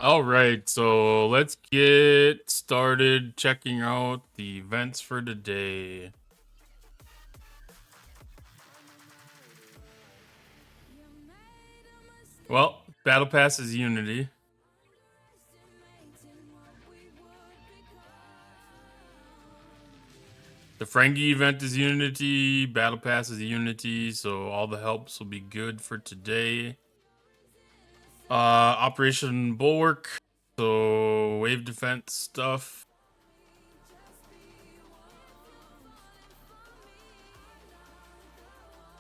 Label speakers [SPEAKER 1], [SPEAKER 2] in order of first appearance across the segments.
[SPEAKER 1] All right, so let's get started checking out the events for today. Well, Battle Pass is Unity. The Ferengi event is Unity. Battle Pass is Unity, so all the helps will be good for today. Operation Bulwark, so wave defense stuff.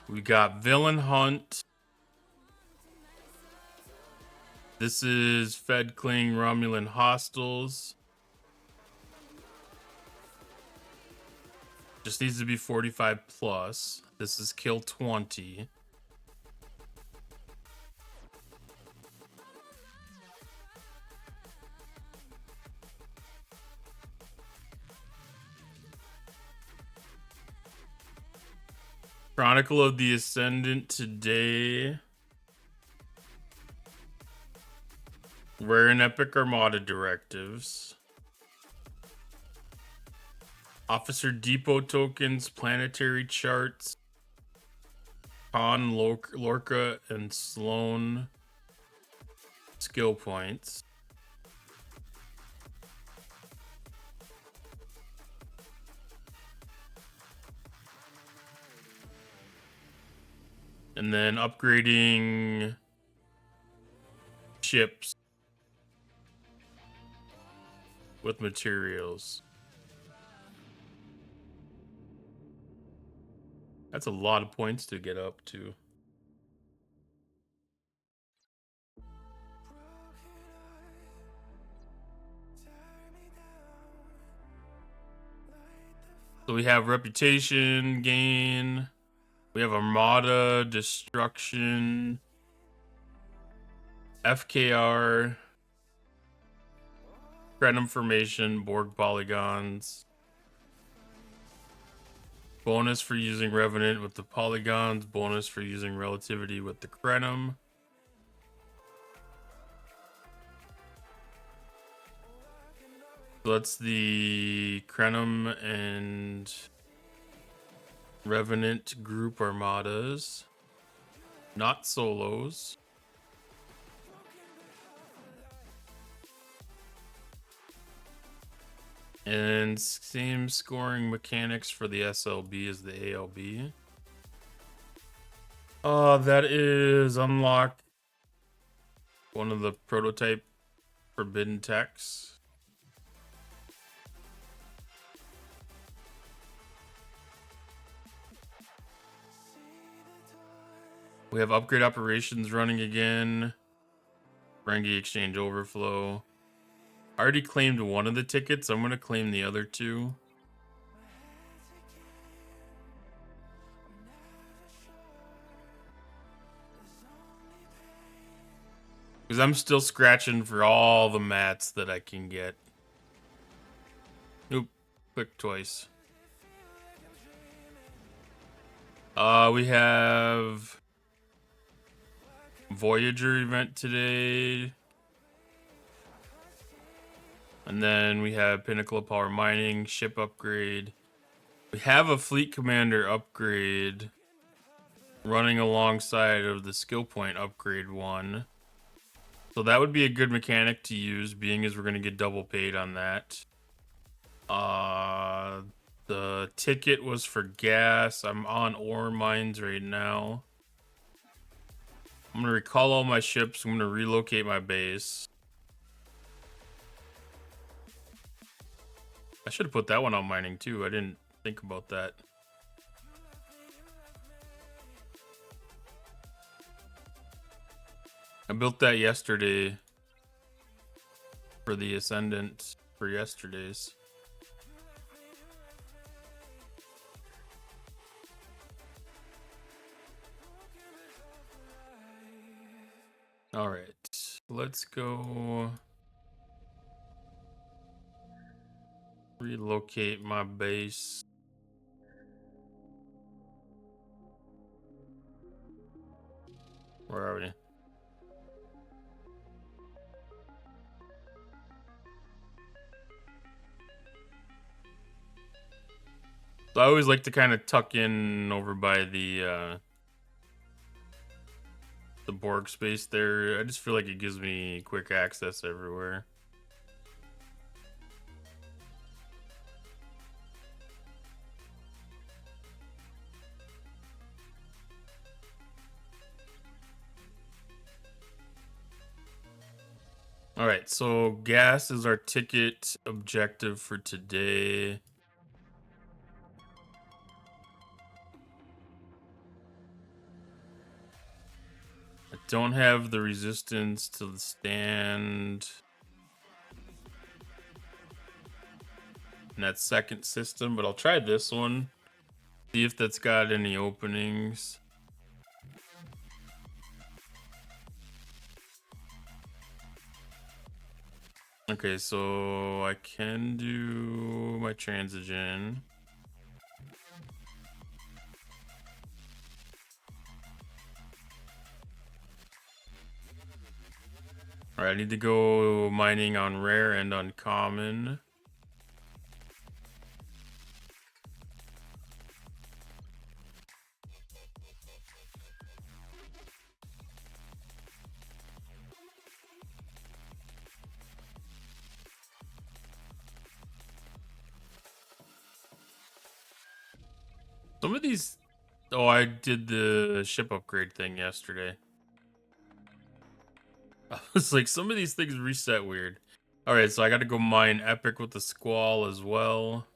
[SPEAKER 1] We got Villain Hunt. This is Fed Kling Romulan Hostiles. Just needs to be 45 plus. This is kill 20. Chronicle of the Ascendant today. Rare and Epic Armada directives. Officer Depot tokens, planetary charts. Khan, Lorca, and Sloan skill points. And then upgrading ships with materials. That's a lot of points to get up to. So we have reputation gain. We have Armada, destruction, FKR, Crenum formation, Borg polygons. Bonus for using Revenant with the polygons. Bonus for using relativity with the Crenum. So that's the Crenum and Revenant group armadas. Not solos. And same scoring mechanics for the SLB as the ALB. That is unlock one of the prototype forbidden techs. We have upgrade operations running again. Ferengi exchange overflow. I already claimed one of the tickets. I'm going to claim the other two. Because I'm still scratching for all the mats that I can get. Nope. Click twice. We have Voyager event today. And then we have Pinnacle of Power Mining, ship upgrade. We have a Fleet Commander upgrade running alongside of the skill point upgrade one. So that would be a good mechanic to use, being as we're going to get double paid on that. The ticket was for gas. I'm on ore mines right now. I'm going to recall all my ships. I'm going to relocate my base. I should have put that one on mining too. I didn't think about that. I built that yesterday for the Ascendant for yesterday's. All right, let's go relocate my base. Where are we? I always like to kind of tuck in over by the Borg space there. I just feel like it gives me quick access everywhere. All right, so gas is our ticket objective for today. I don't have the resistance to the stand in that second system, but I'll try this one. See if that's got any openings. Okay, so I can do my transigen. All right, I need to go mining on rare and uncommon. Some of these... Oh, I did the ship upgrade thing yesterday. I was like, some of these things reset weird. All right, so I got to go mine Epic with the Squall as well.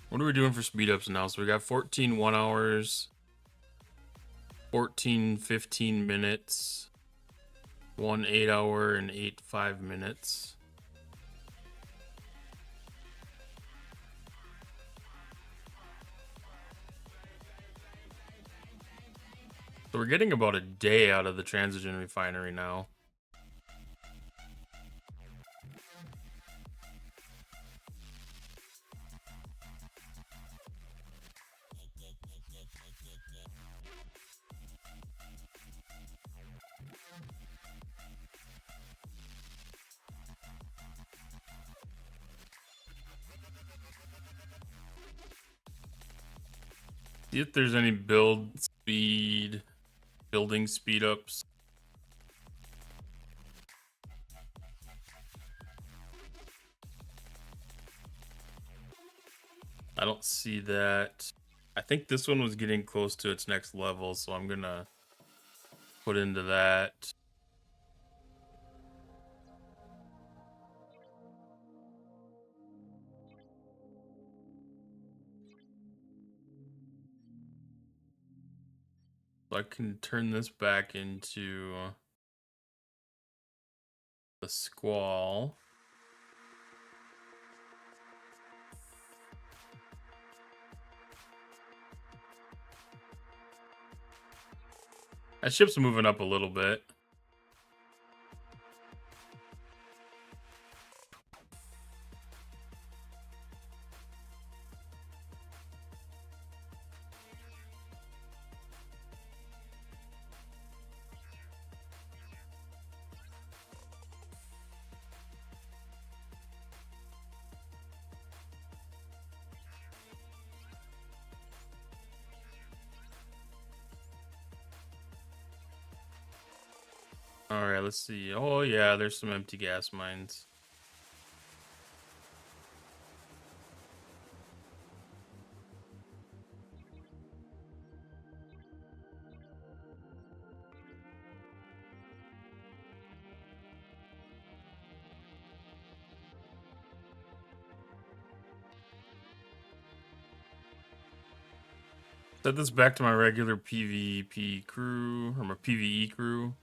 [SPEAKER 1] What are we doing for speed ups now? So we got 14 1 hours, 14 15 minutes, 1 8 hour, and 8 5 minutes. So we're getting about a day out of the Transigen refinery now. See if there's any building speed ups. I don't see that. I think this one was getting close to its next level, so I'm gonna put into that. So I can turn this back into the Squall. That ship's moving up a little bit. All right, let's see. Oh yeah, there's some empty gas mines. Set this back to my regular PvP crew, or my PvE crew.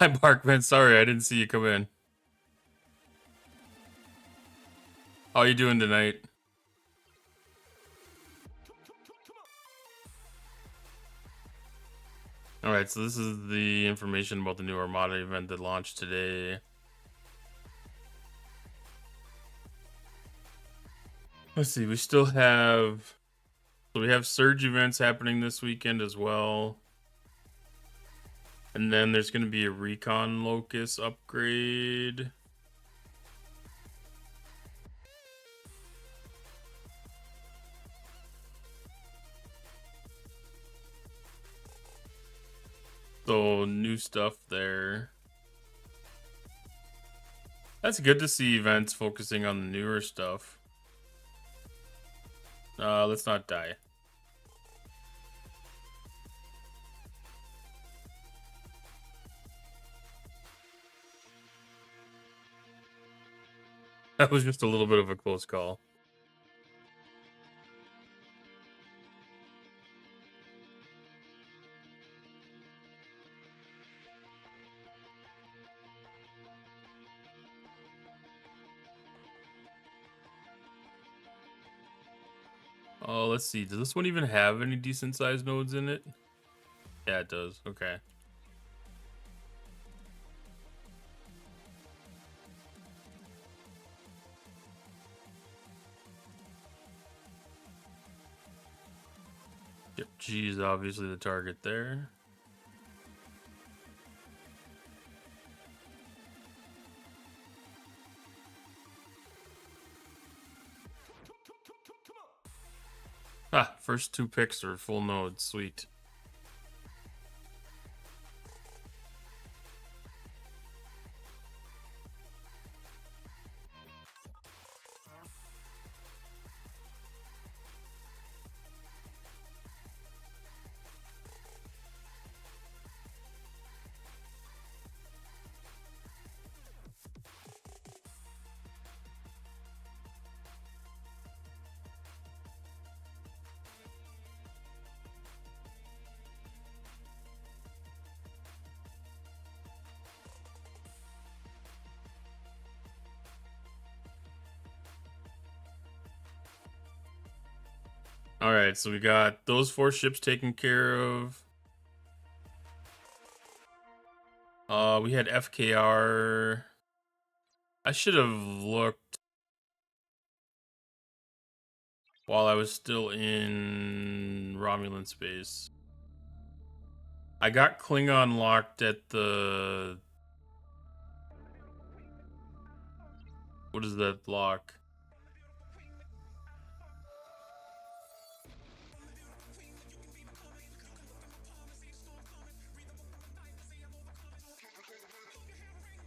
[SPEAKER 1] Hi, Barkman. Sorry, I didn't see you come in. How you doing tonight? All right, so this is the information about the new Armada event that launched today. Let's see. We still have. So we have surge events happening this weekend as well. And then there's going to be a recon locus upgrade. So new stuff there. That's good to see events focusing on the newer stuff. Let's not die. That was just a little bit of a close call. Oh, let's see. Does this one even have any decent sized nodes in it? Yeah, it does. Okay. Yep, G is obviously the target there. Ah, first 2 picks are full nodes. Sweet. All right, so we got those 4 ships taken care of. We had FKR. I should have looked while I was still in Romulan space. I got Klingon locked at the... What is that lock?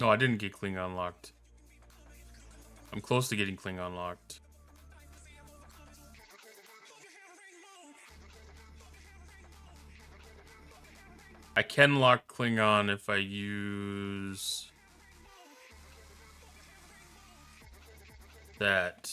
[SPEAKER 1] No, I didn't get Klingon locked. I'm close to getting Klingon locked. I can lock Klingon if I use that.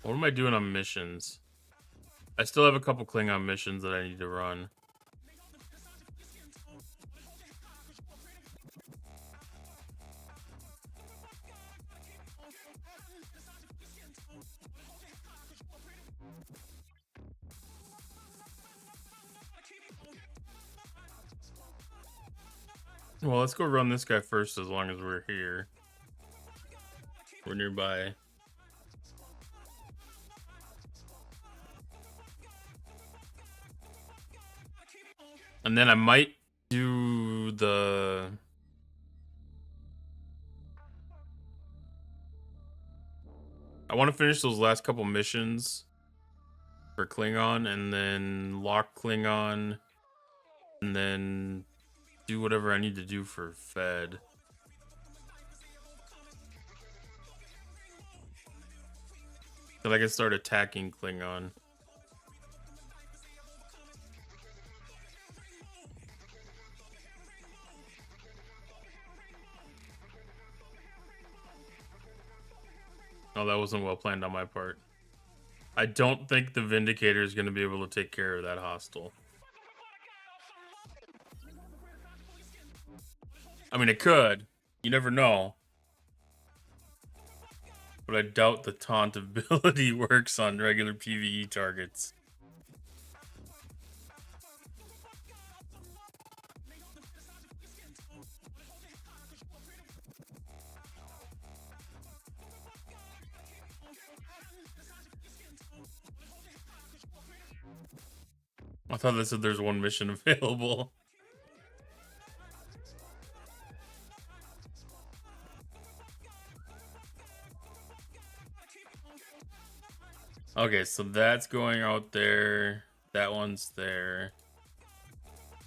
[SPEAKER 1] What am I doing on missions? I still have a couple Klingon missions that I need to run. Well, let's go run this guy first as long as we're here. We're nearby. And then I might do the... I want to finish those last couple missions for Klingon and then lock Klingon and then do whatever I need to do for Fed. So I can start attacking Klingon. Oh, that wasn't well planned on my part. I don't think the Vindicator is going to be able to take care of that hostile. I mean, it could. You never know. But I doubt the taunt ability works on regular PvE targets. I thought they said there's one mission available. Okay, so that's going out there. That one's there.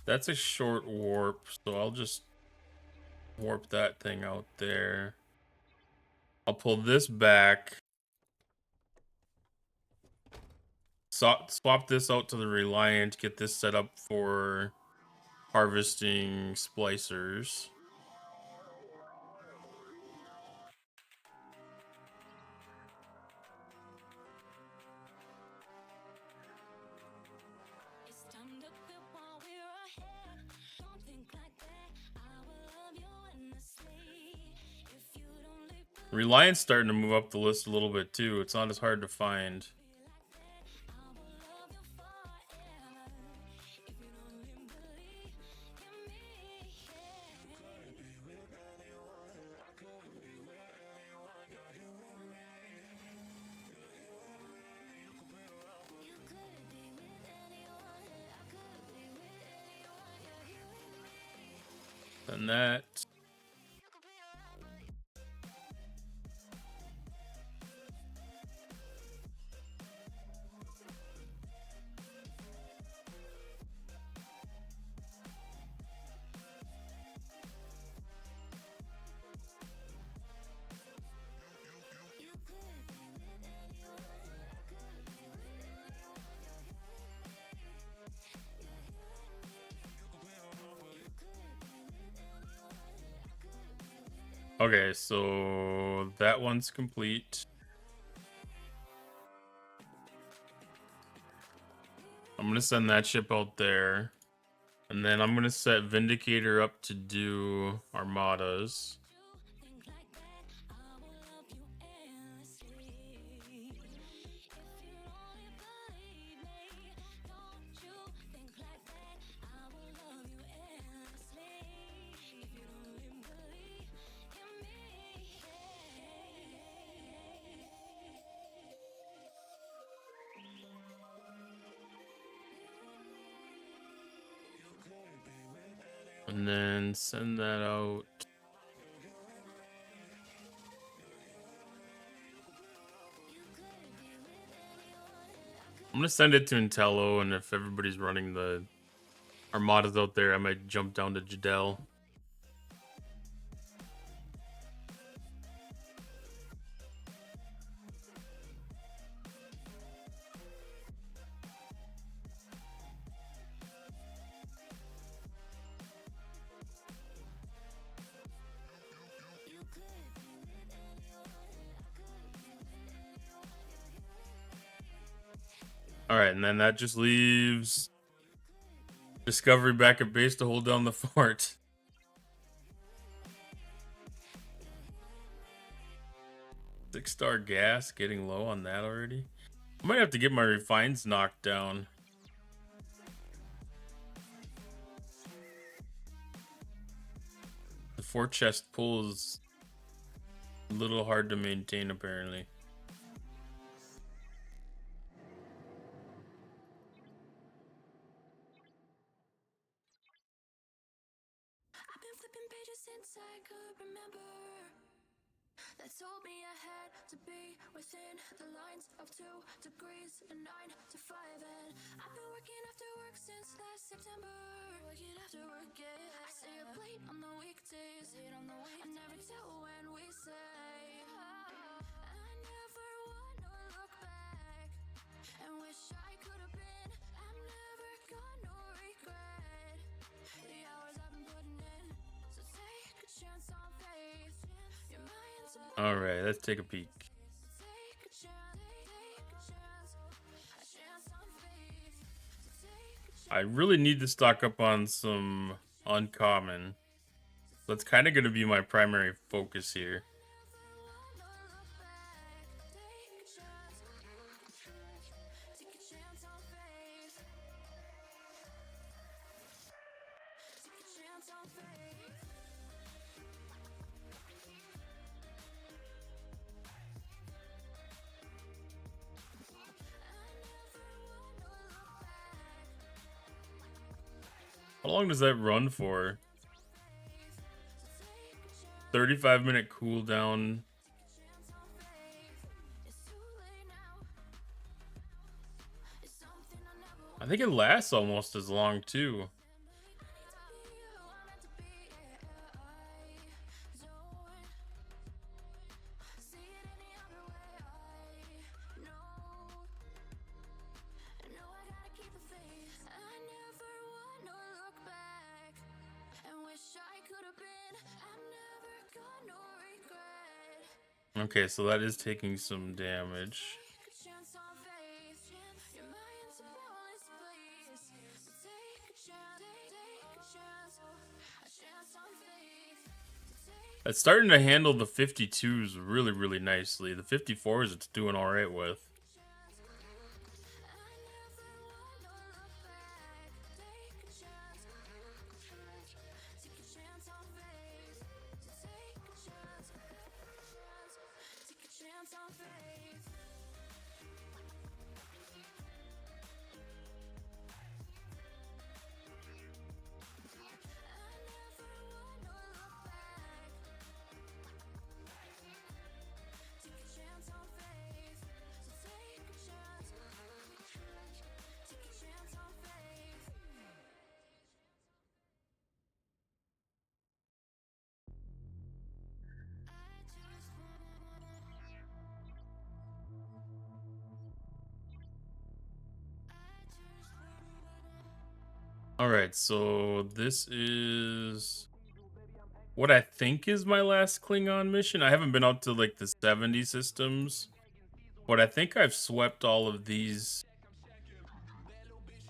[SPEAKER 1] That's a short warp, so I'll just warp that thing out there. I'll pull this back. Swap this out to the Reliant, get this set up for harvesting splicers. Reliant's starting to move up the list a little bit too. It's not as hard to find. And that. Okay, so that one's complete. I'm gonna send that ship out there. And then I'm gonna set Vindicator up to do Armadas. And then send that out. I'm gonna send it to Intello, and if everybody's running the Armadas out there, I might jump down to Jadel. Alright, and then that just leaves Discovery back at base to hold down the fort. Six-star gas, getting low on that already. I might have to get my refines knocked down. The 4 chest pull is a little hard to maintain, apparently.
[SPEAKER 2] I've been flipping pages since I could remember. That told me I had to be within the lines of 2 degrees and 9 to 5. And I've been working after work since last September. Working after work, yeah. I stay up late on the weekdays. I never tell when we say. I never wanna look back and wish I could have been. I'm never gonna regret the hours I've been putting in. So take a chance on faith. Your mind's
[SPEAKER 1] Alright, let's take a peek. I really need to stock up on some uncommon. That's kind of going to be my primary focus here.
[SPEAKER 2] chance on faith.
[SPEAKER 1] How long does that run for? 35-minute cooldown. I think it lasts almost as long too. Okay, so that is taking some damage. It's starting to handle the 52s really, really nicely. The 54s it's doing all right with. All right, so this is what I think is my last Klingon mission. I haven't been out to like the 70 systems, but I think I've swept all of these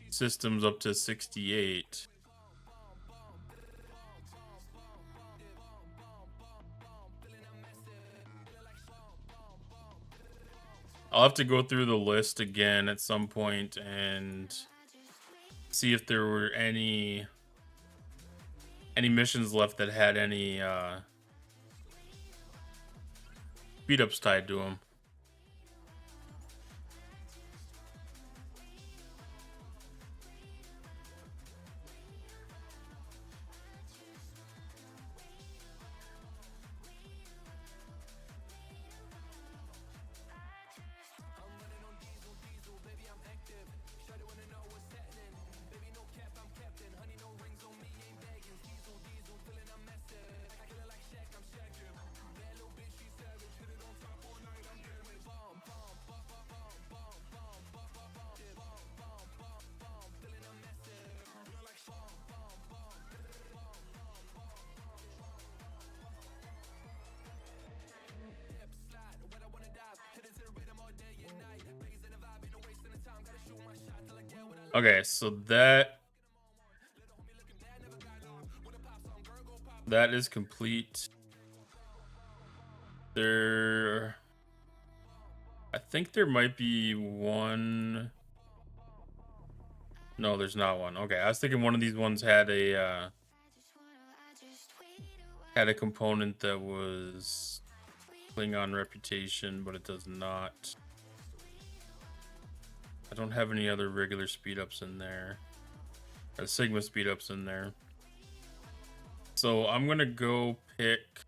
[SPEAKER 1] systems up to 68. I'll have to go through the list again at some point and see if there were any missions left that had any speed ups tied to them. Okay, so that is complete. I think there might be one. No, there's not one. Okay, I was thinking one of these ones had a component that was Klingon reputation, but it does not. I don't have any other regular speed ups in there, or Sigma speed ups in there. So I'm gonna go pick.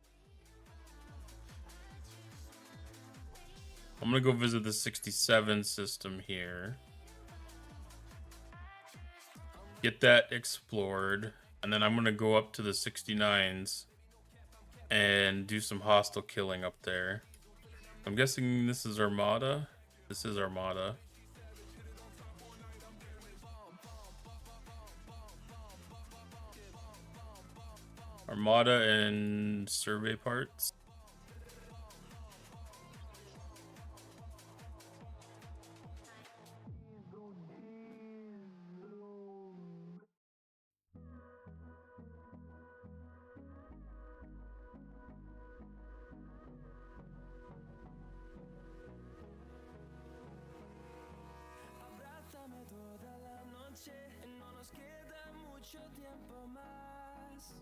[SPEAKER 1] I'm gonna go visit the 67 system here. Get that explored, and then I'm gonna go up to the 69s and do some hostile killing up there. I'm guessing this is Armada. This is Armada. Armada and survey parts.
[SPEAKER 2] Abrázame toda la noche, no nos queda mucho tiempo más.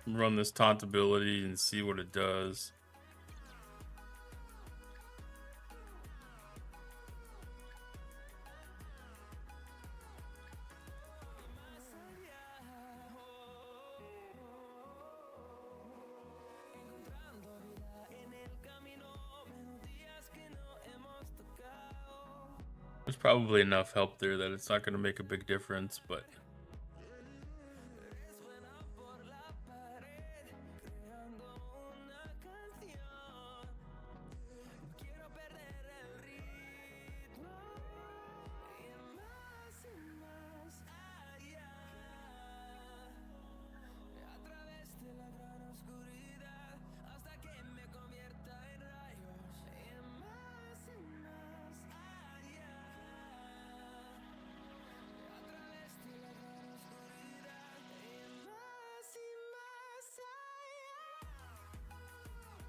[SPEAKER 1] run this taunt ability and see what it does. There's probably enough help there that it's not going to make a big difference, but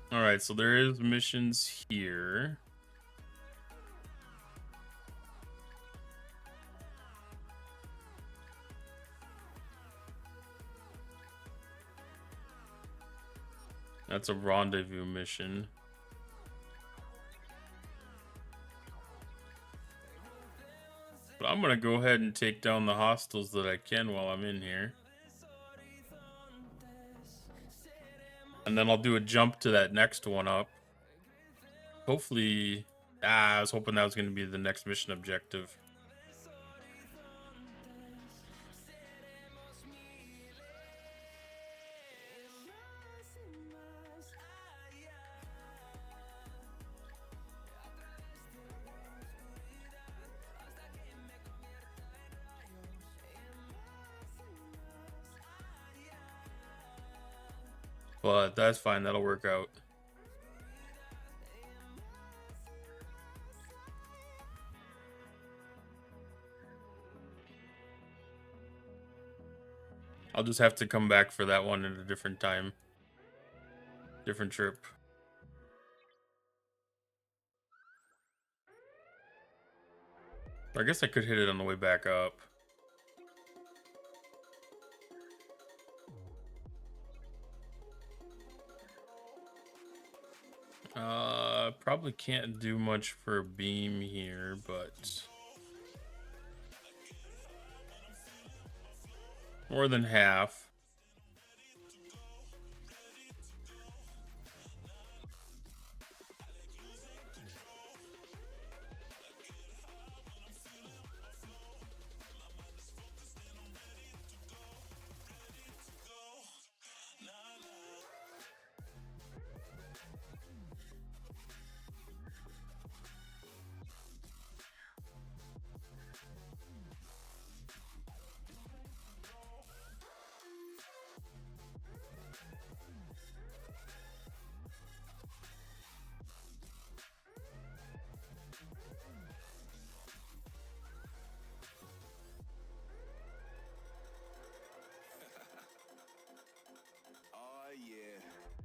[SPEAKER 1] all right, so there is missions here. That's a rendezvous mission. But I'm going to go ahead and take down the hostiles that I can while I'm in here. And then I'll do a jump to that next one up. Hopefully... I was hoping that was going to be the next mission objective. But that's fine, that'll work out. I'll just have to come back for that one at a different time. Different trip. I guess I could hit it on the way back up. Probably can't do much for a beam here, but more than half.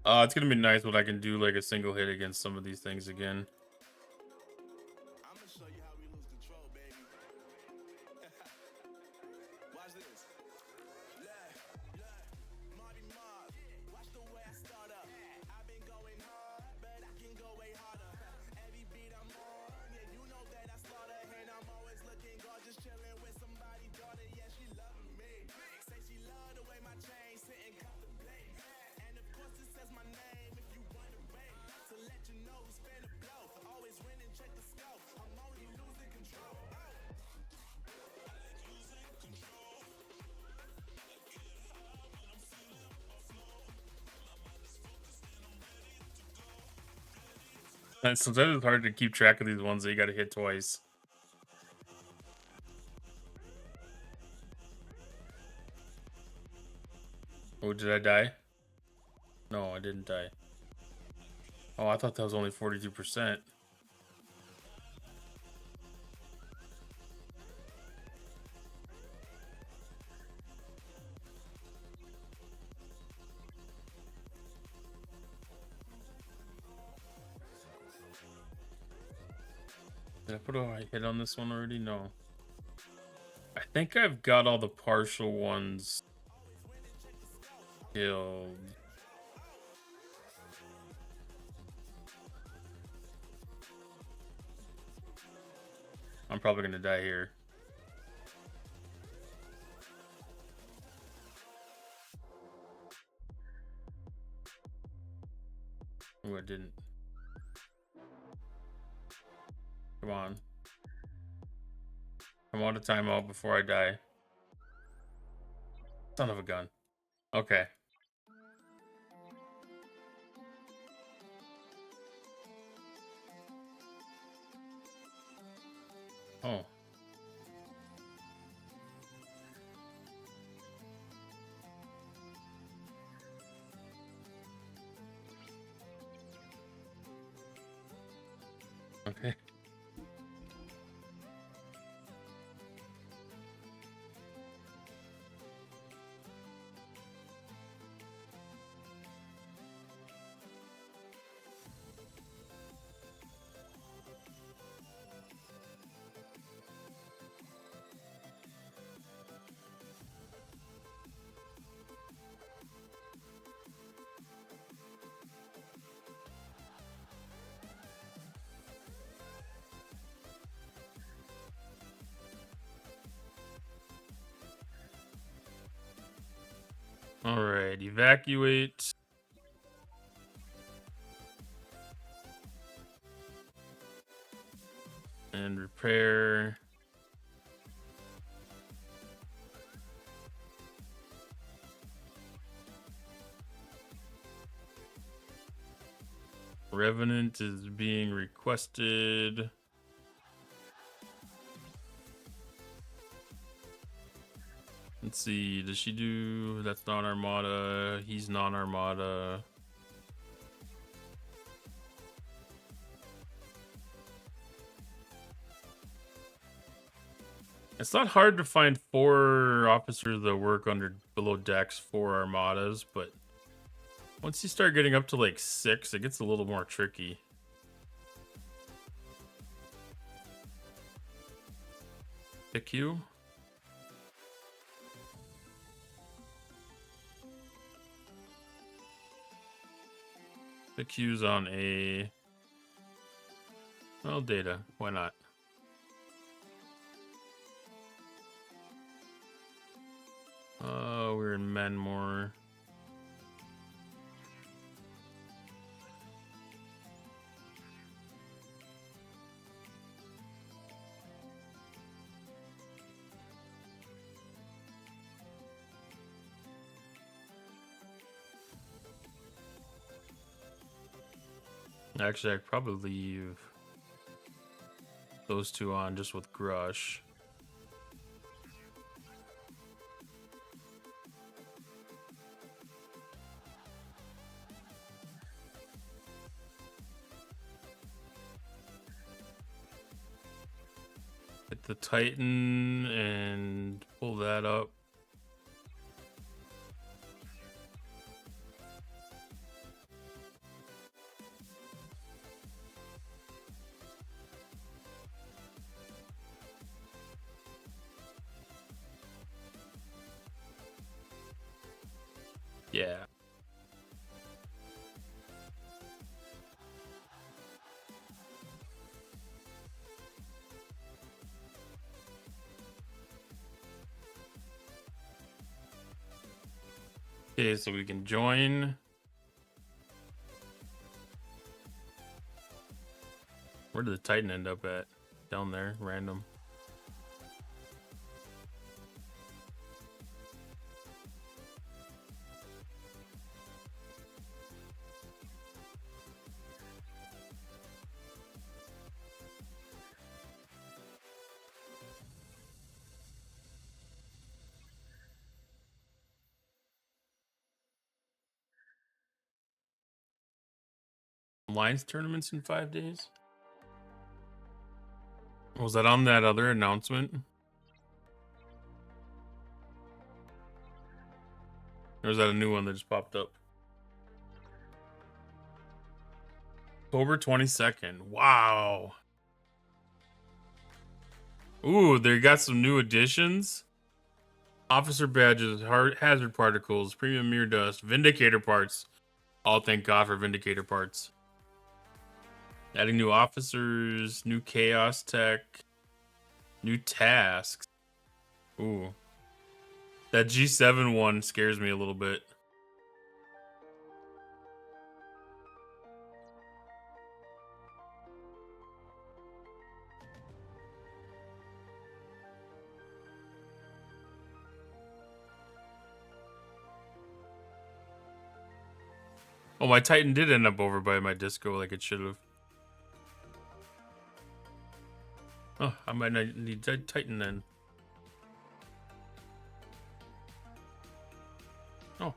[SPEAKER 1] It's gonna be nice when I can do like a single hit against some of these things again.
[SPEAKER 3] I'm gonna show you how we lose control, baby. Watch this. Marty Mark. Watch the way I start up. I've been going hard, but I can go way harder. Every beat I'm on, yeah, you know that I slaughter. And I'm always looking gorgeous, chilling with somebody, daughter. Yeah, she loving me. Say she love the way my chain sitting contemplate. And of course it says my name if you wanna rate. To let you know who's finna blow. Always win and check the scope. I'm only losing control.
[SPEAKER 1] And sometimes it's hard to keep track of these ones that you gotta hit twice. Oh, did I die? No, I didn't die. Oh, I thought that was only 42%. Did I put a hit on this one already? No. I think I've got all the partial ones Killed. I'm probably gonna die here. Oh, I didn't. Come on. I'm on a timeout before I die. Son of a gun. Okay. Oh. Okay. All right. Evacuate. And repair. Revenant is being requested. Let's see. Does she do? That's non-Armada. He's non-Armada. It's not hard to find 4 officers that work under below decks, 4 Armadas, but once you start getting up to like 6, it gets a little more tricky. Pick you. Pick you's on a... Well, data. Why not? We're in Menmore. Actually, I'd probably leave those 2 on just with Grush. Hit the Titan and pull that up. Yeah. Okay, so we can join. Where did the Titan end up at? Down there, random. Alliance tournaments in 5 days? Was that on that other announcement? Or is that a new one that just popped up? October 22nd. Wow. Ooh, they got some new additions. Officer badges, hazard particles, premium mirror dust, Vindicator parts. Oh, thank God for Vindicator parts. Adding new officers, new chaos tech, new tasks. Ooh. That G7 one scares me a little bit. Oh, my Titan did end up over by my disco like it should have. Oh, I might not need Titan then. Oh.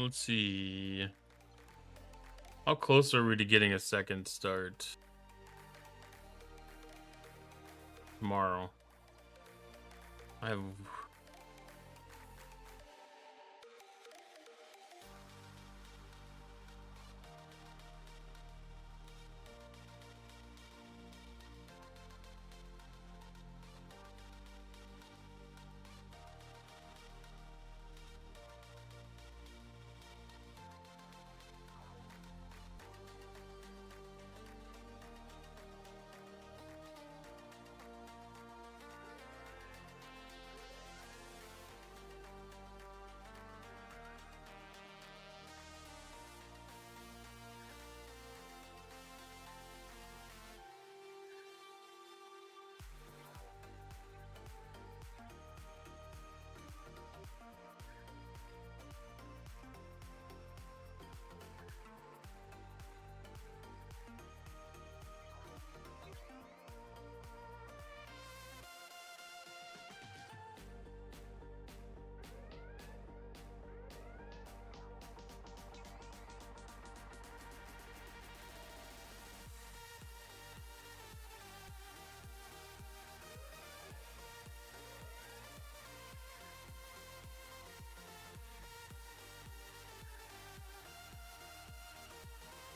[SPEAKER 1] Let's see. How close are we to getting a second start? Tomorrow. I have...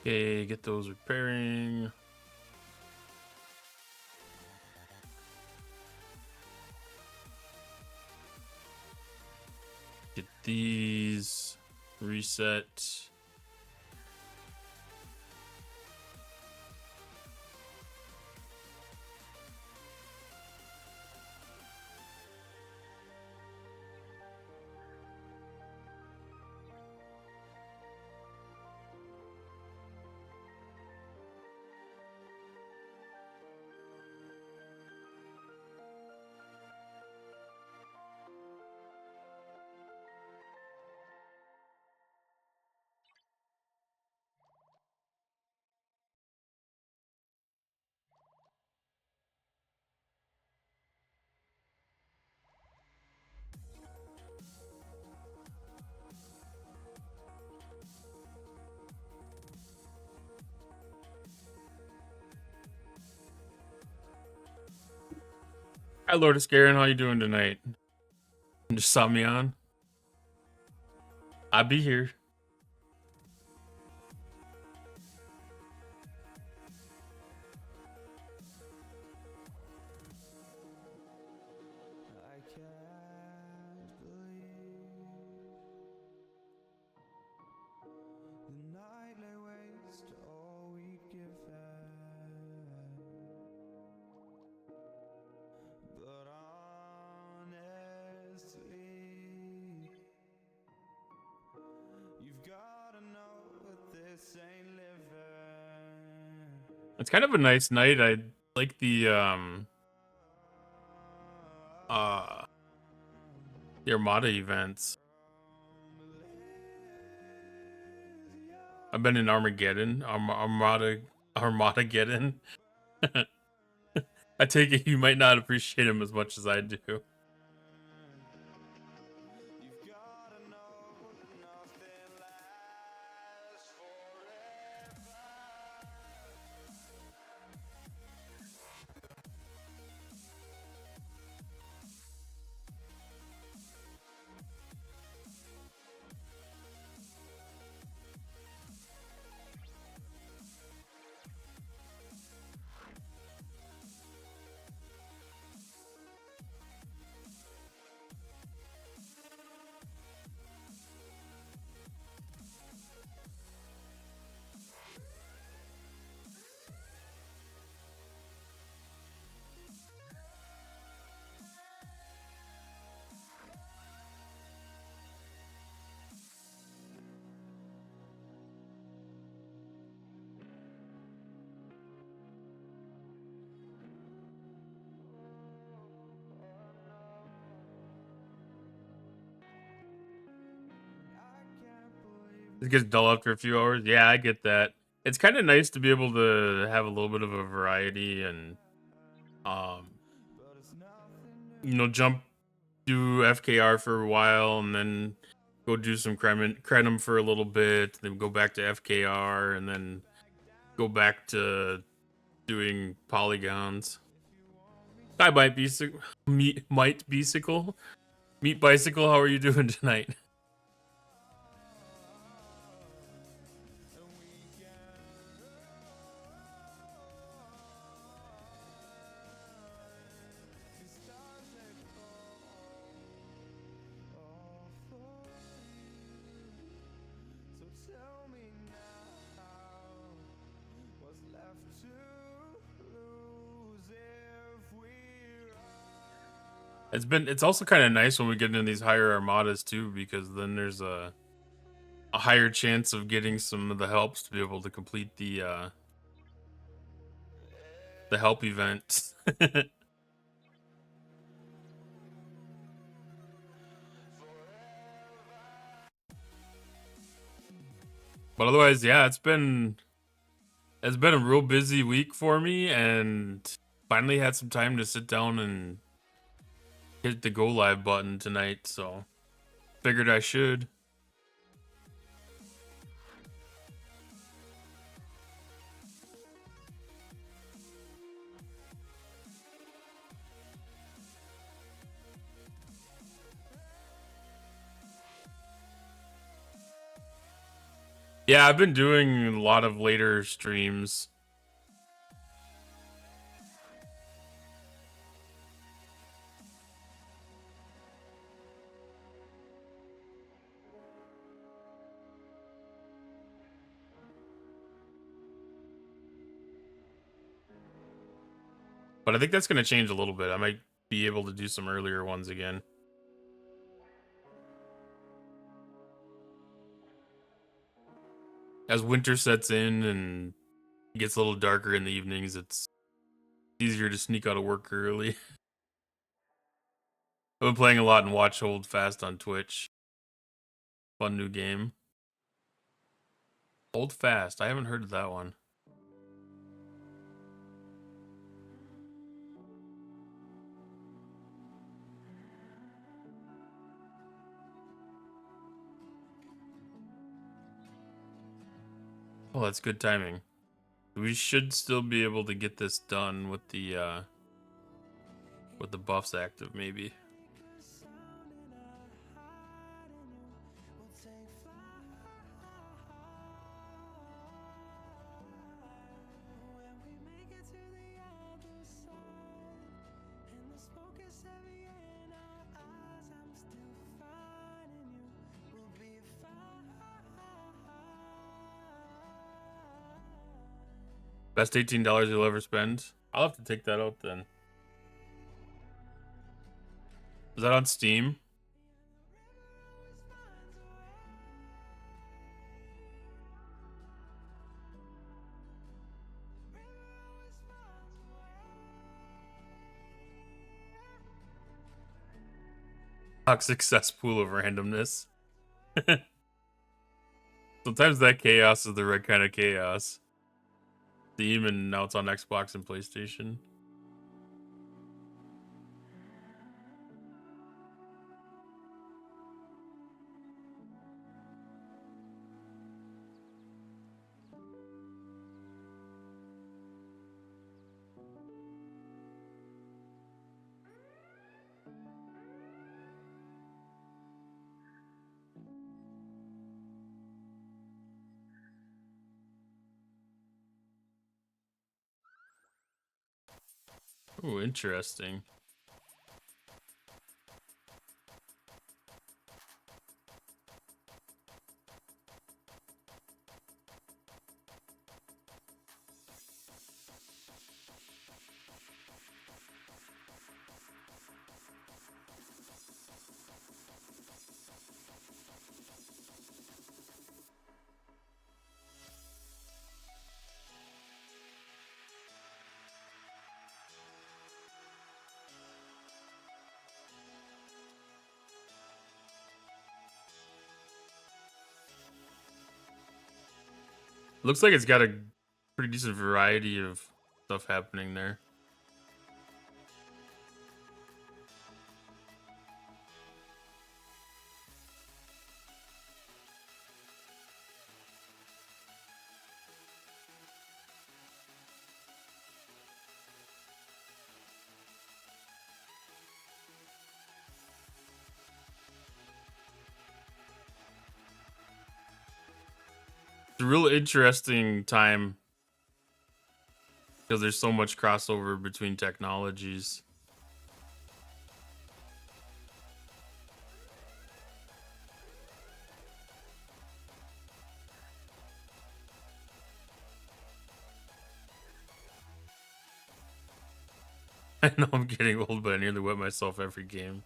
[SPEAKER 1] Okay, get those repairing. Get these reset. Hi, Lord of Scarin, how you doing tonight? Just saw me on. I'll be here.
[SPEAKER 3] I can't believe the night lay waste to all we'd given. But honestly, you've gotta know that this ain't living.
[SPEAKER 1] It's kind of a nice night. I like the The Armada events. I've been in Armageddon. Armadageddon. I take it you might not appreciate him as much as I do. It gets dull after a few hours. Yeah, I get that. It's kind of nice to be able to have a little bit of a variety and, um, jump, do FKR for a while, and then go do some Crenum for a little bit, then go back to FKR, and then go back to doing polygons. Hi, Meat Bicycle. How are you doing tonight? It's also kind of nice when we get into these higher armadas too, because then there's a higher chance of getting some of the helps to be able to complete the help event. But otherwise, yeah, it's been a real busy week for me, and finally had some time to sit down and hit the go live button tonight, so figured I should. Yeah, I've been doing a lot of later streams. But I think that's going to change a little bit. I might be able to do some earlier ones again. As winter sets in and it gets a little darker in the evenings, it's easier to sneak out of work early. I've been playing a lot in Watch Hold Fast on Twitch. Fun new game. Hold Fast. I haven't heard of that one. Oh, that's good timing. We should still be able to get this done with the buffs active, maybe. Best $18 you'll ever spend? I'll have to take that out then. Is that on Steam? Toxic cesspool of randomness. Sometimes that chaos is the right kind of chaos. Steam, and now it's on Xbox and PlayStation. Ooh, interesting. Looks like it's got a pretty decent variety of stuff happening there. It's a real interesting time because there's so much crossover between technologies. I know I'm getting old, but I nearly wet myself every game.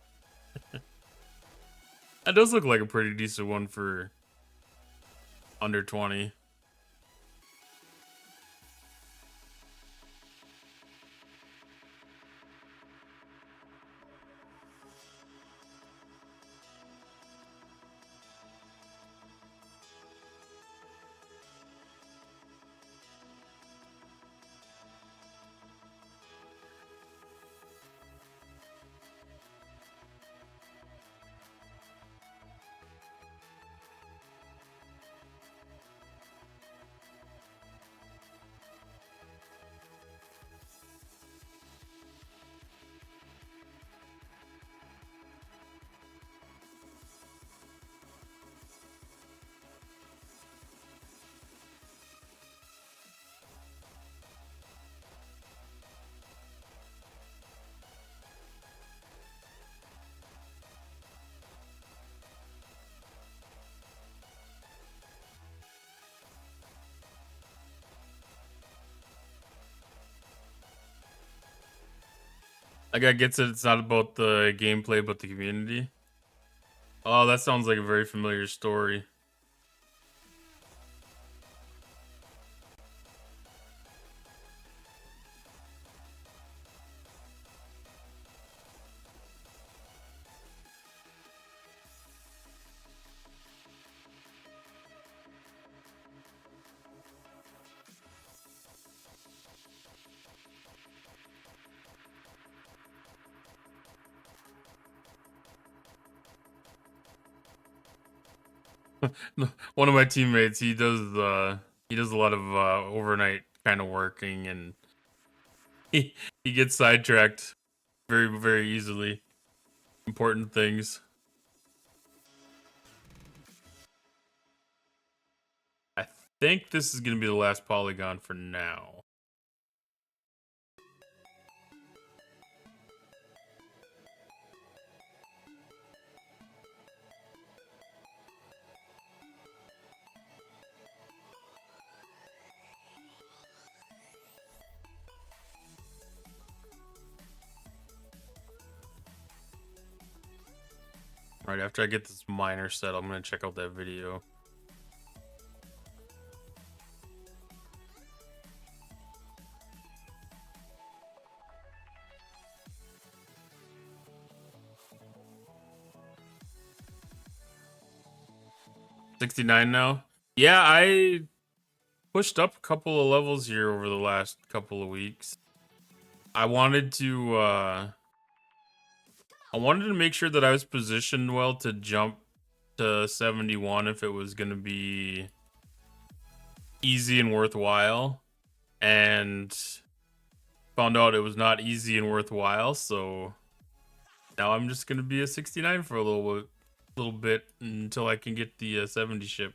[SPEAKER 1] That does look like a pretty decent one for under 20. That guy gets it. It's not about the gameplay, but the community. Oh, that sounds like a very familiar story. One of my teammates, he does a lot of overnight kind of working, and he gets sidetracked very, very easily. Important things. I think this is gonna be the last polygon for now. Right after I get this miner set, I'm gonna check out that video. 69 now. Yeah, I pushed up a couple of levels here over the last couple of weeks. I wanted to make sure that I was positioned well to jump to 71 if it was going to be easy and worthwhile, and found out it was not easy and worthwhile, so now I'm just going to be a 69 for a little bit until I can get the 70 ship.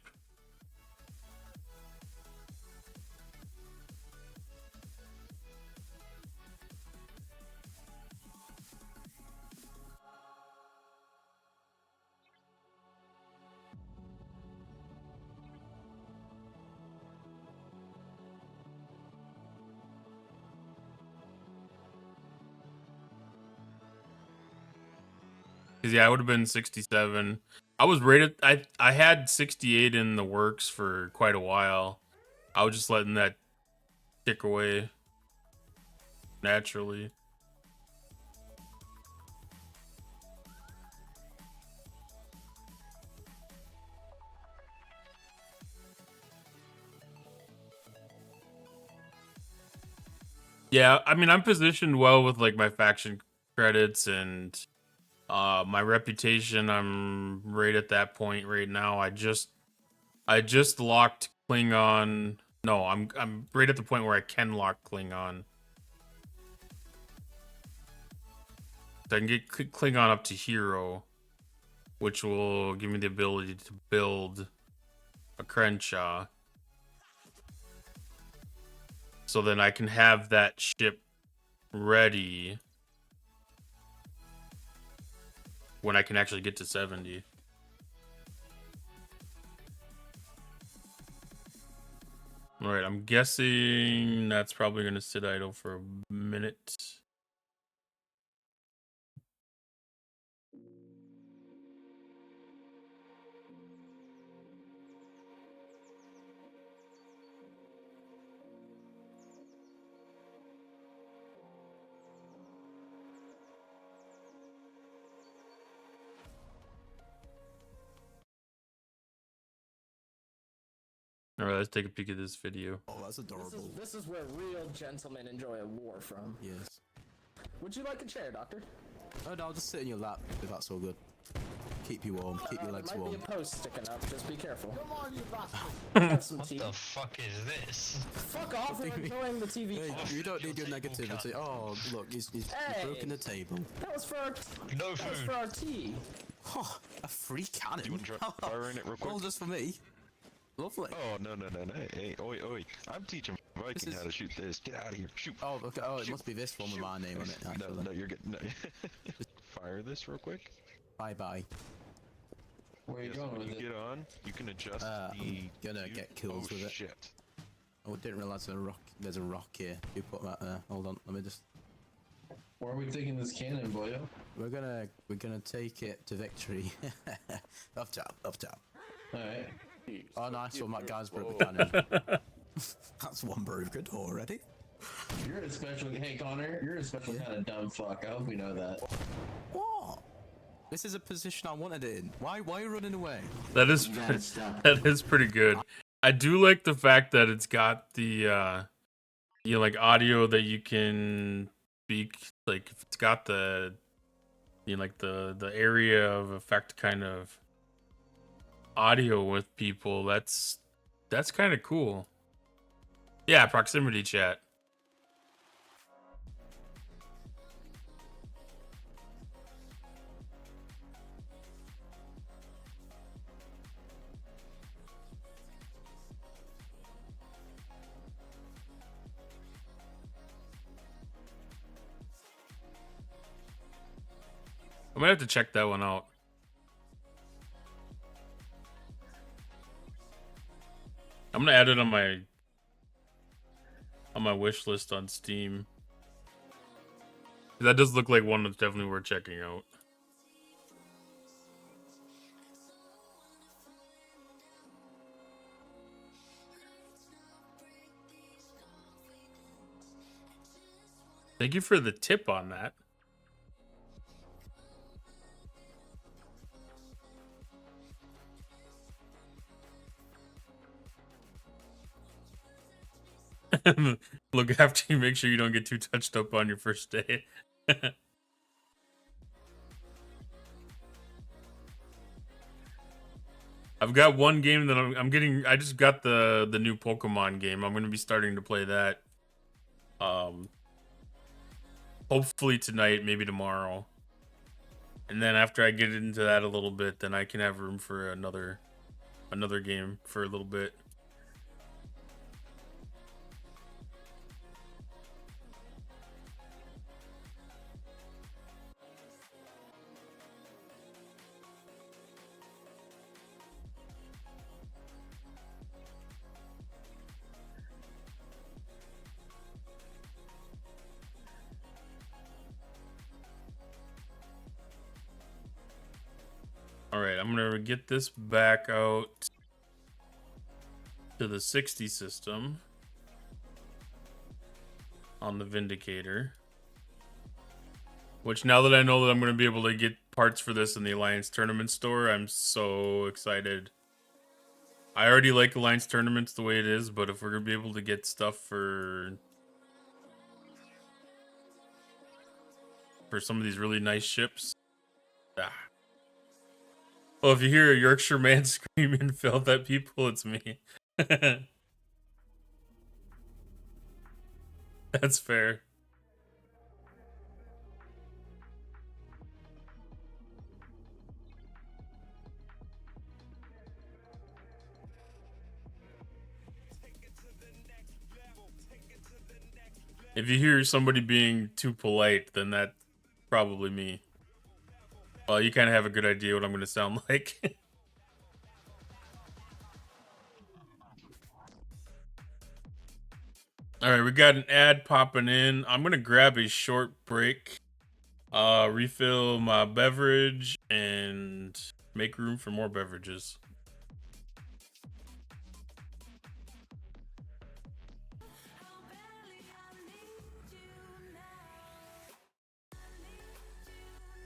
[SPEAKER 1] Cause yeah, I would have been 67. I was rated. I had 68 in the works for quite a while. I was just letting that tick away naturally. Yeah, I mean, I'm positioned well with like my faction credits and my reputation. I'm right at that point right now. I just locked Klingon. No, I'm right at the point where I can lock Klingon. So I can get Klingon up to hero, which will give me the ability to build a Crenshaw. So then I can have that ship ready when I can actually get to 70. All right, I'm guessing that's probably going to sit idle for a minute. All right, let's take a peek at this video.
[SPEAKER 4] Oh, that's adorable.
[SPEAKER 5] This is where real gentlemen enjoy a war from.
[SPEAKER 4] Yes.
[SPEAKER 5] Would you like a chair, Doctor?
[SPEAKER 4] Oh, no, I'll just sit in your lap if that's all good. Keep you warm. Keep your legs
[SPEAKER 5] Might
[SPEAKER 4] warm.
[SPEAKER 5] be a post sticking up. Just be careful.
[SPEAKER 3] Come on, you bastard.
[SPEAKER 5] Have some
[SPEAKER 6] What
[SPEAKER 5] tea.
[SPEAKER 6] the fuck is this?
[SPEAKER 5] Fuck off! We're enjoying the TV.
[SPEAKER 4] Hey, you don't need your
[SPEAKER 6] You'll take more
[SPEAKER 4] negativity. Oh, look, he's
[SPEAKER 5] Hey.
[SPEAKER 4] broken the table.
[SPEAKER 5] That was for our.
[SPEAKER 6] No
[SPEAKER 5] That was
[SPEAKER 6] food.
[SPEAKER 5] for our tea.
[SPEAKER 4] Oh, a free cannon.
[SPEAKER 7] You want to try firing it real quick?
[SPEAKER 4] All just for me. Lovely.
[SPEAKER 7] Oh, no. Hey, oi, oi. I'm teaching Viking
[SPEAKER 4] is-
[SPEAKER 7] how to shoot this. Get out of here. Shoot.
[SPEAKER 4] Oh, okay. Oh, it
[SPEAKER 7] Shoot.
[SPEAKER 4] must be this one with my name on it.
[SPEAKER 7] No,
[SPEAKER 4] Actually.
[SPEAKER 7] no, you're getting. No. Fire this real quick.
[SPEAKER 4] Bye bye.
[SPEAKER 8] Where are you
[SPEAKER 7] Yes,
[SPEAKER 8] going
[SPEAKER 7] when
[SPEAKER 8] with
[SPEAKER 7] you
[SPEAKER 8] it?
[SPEAKER 7] get on, you can adjust the.
[SPEAKER 4] I'm gonna get kills
[SPEAKER 7] oh,
[SPEAKER 4] with it.
[SPEAKER 7] shit.
[SPEAKER 4] Oh, didn't realize there's a rock here. You put that there. Hold on. Let me just.
[SPEAKER 8] Where are we taking this cannon, boyo?
[SPEAKER 4] We're gonna take it to victory. Up top.
[SPEAKER 8] Alright.
[SPEAKER 4] Oh, nice one. That guy's broke the cannon. That's one broken already.
[SPEAKER 8] You're a special. Hey, Connor, you're a special kind of dumb fuck. I hope we know that.
[SPEAKER 4] What? This is a position I wanted it in. Why are you running away?
[SPEAKER 1] That is that is pretty good. I do like the fact that it's got the like audio that you can speak, like if it's got the like the area of effect kind of audio with people. That's kind of cool. Yeah, proximity chat. I might have to check that one out. I'm gonna add it on my wish list on Steam. That does look like one that's definitely worth checking out. Thank you for the tip on that. Look after you, make sure you don't get too touched up on your first day. I've got one game that I'm getting. I just got the new Pokemon game. I'm gonna be starting to play that. Hopefully tonight, maybe tomorrow. And then after I get into that a little bit, then I can have room for another game for a little bit. Alright, I'm gonna get this back out to the 60 system on the Vindicator. Which, now that I know that I'm gonna be able to get parts for this in the Alliance Tournament store, I'm so excited. I already like Alliance Tournaments the way it is, but if we're gonna be able to get stuff for some of these really nice ships. Well, if you hear a Yorkshire man screaming, "Fail that people," it's me. That's fair. If you hear somebody being too polite, then that's probably me. Well, you kind of have a good idea what I'm going to sound like. Alright, we got an ad popping in. I'm going to grab a short break, refill my beverage, and make room for more beverages.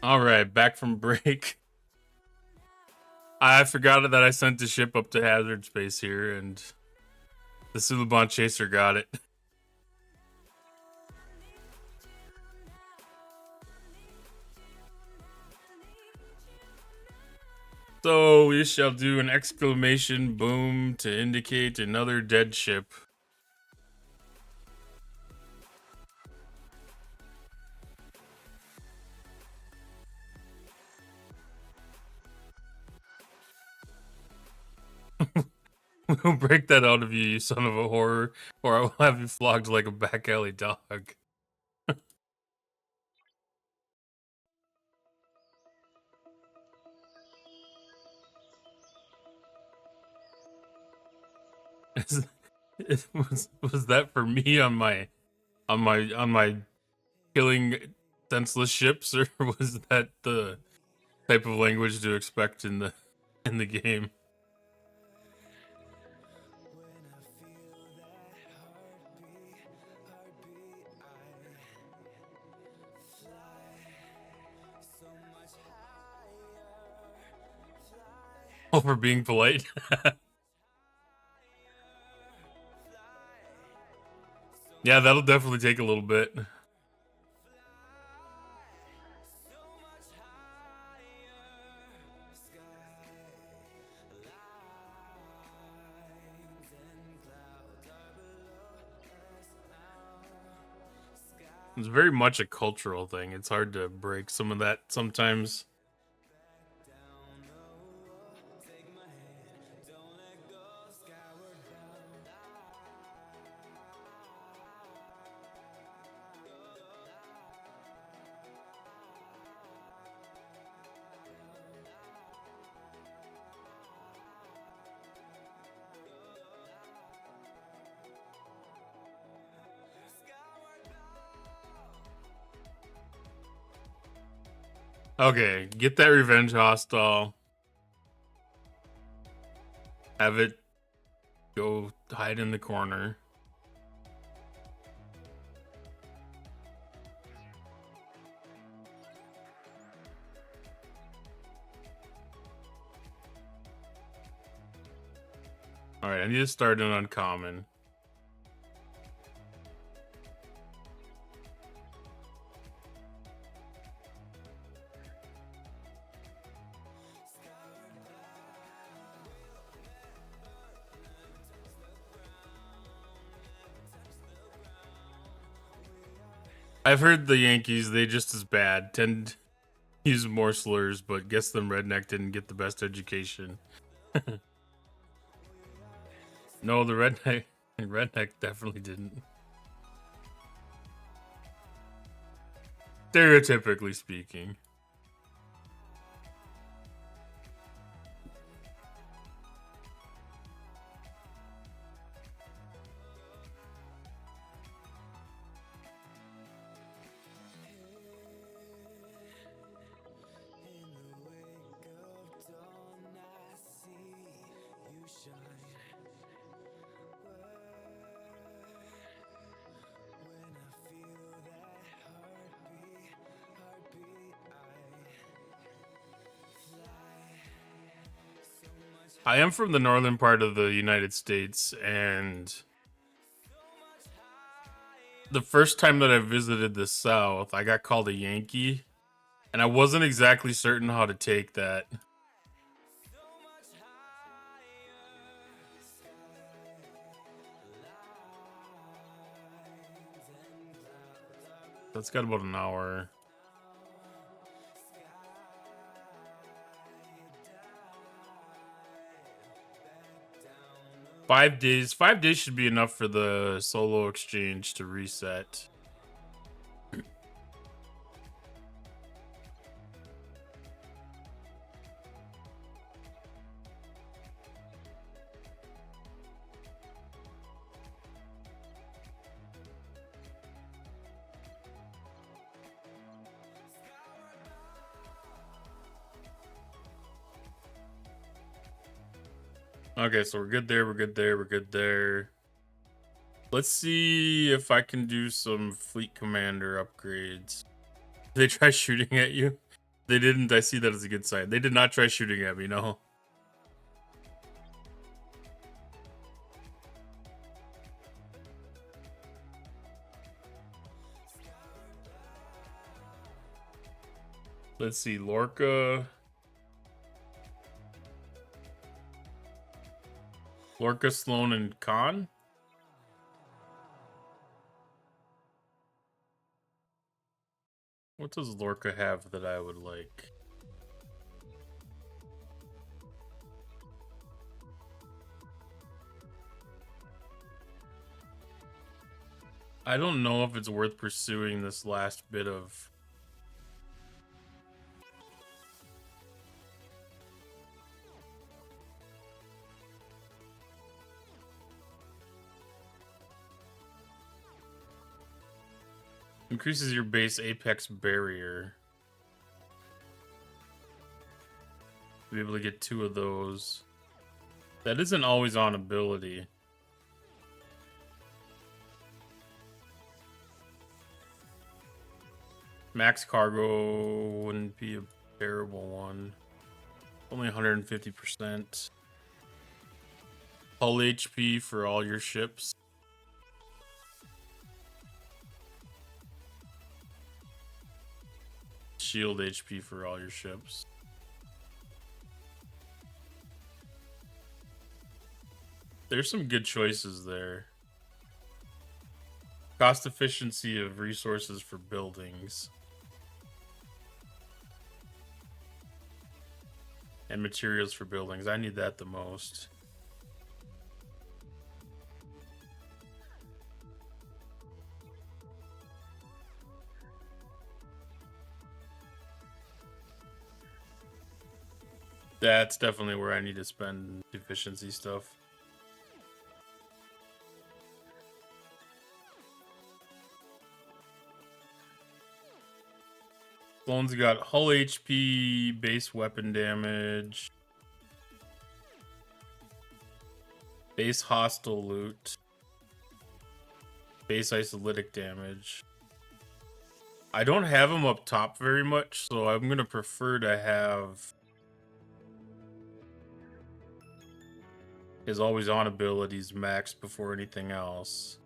[SPEAKER 1] Alright, back from break. I forgot that I sent the ship up to hazard space here, and the Suliban Chaser got it. So we shall do an exclamation boom to indicate another dead ship. We'll break that out of you, you son of a whore, or I will have you flogged like a back alley dog. Was that for me on my killing senseless ships, or was that the type of language to expect in the game? Over being polite. Yeah, that'll definitely take a little bit. It's very much a cultural thing. It's hard to break some of that sometimes. Okay, get that revenge hostile. Have it go hide in the corner. Alright, I need to start an uncommon. I've heard the Yankees, they just as bad. Tend to use more slurs, but guess them redneck didn't get the best education. No, the redneck definitely didn't. Stereotypically speaking. I am from the northern part of the United States, and the first time that I visited the South, I got called a Yankee, and I wasn't exactly certain how to take that. That's got about an hour. Five days should be enough for the solo exchange to reset. Okay, so we're good there, we're good there, we're good there. Let's see if I can do some fleet commander upgrades. Did they try shooting at you? They didn't. I see that as a good sign. They did not try shooting at me, no. Let's see, Lorca, Sloan, and Khan. What does Lorca have that I would like? I don't know if it's worth pursuing this last bit of... Increases your base apex barrier. Be able to get 2 of those. That isn't always on ability. Max cargo wouldn't be a terrible one. Only 150%. Hull HP for all your ships. Shield HP for all your ships. There's some good choices there. Cost efficiency of resources for buildings. And materials for buildings. I need that the most. That's definitely where I need to spend efficiency stuff. Sloan's got hull HP, base weapon damage, base hostile loot, base isolytic damage. I don't have him up top very much, so I'm going to prefer to have his always on abilities maxed before anything else.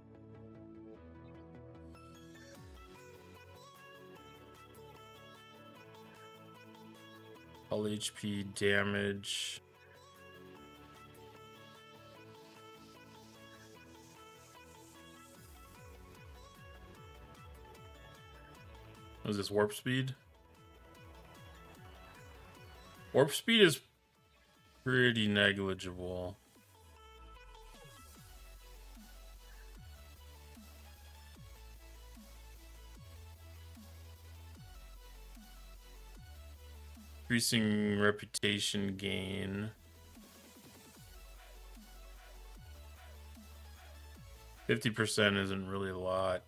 [SPEAKER 1] Hull HP damage. What is this, warp speed? Warp speed is pretty negligible. Increasing reputation gain. 50% isn't really a lot.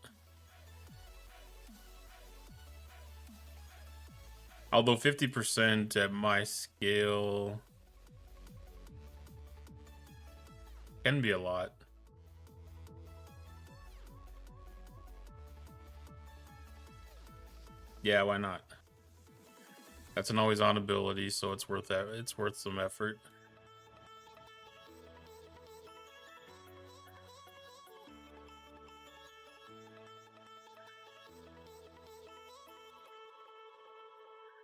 [SPEAKER 1] Although 50% at my scale can be a lot. Yeah, why not? That's an always on ability, so it's worth that. It's worth some effort.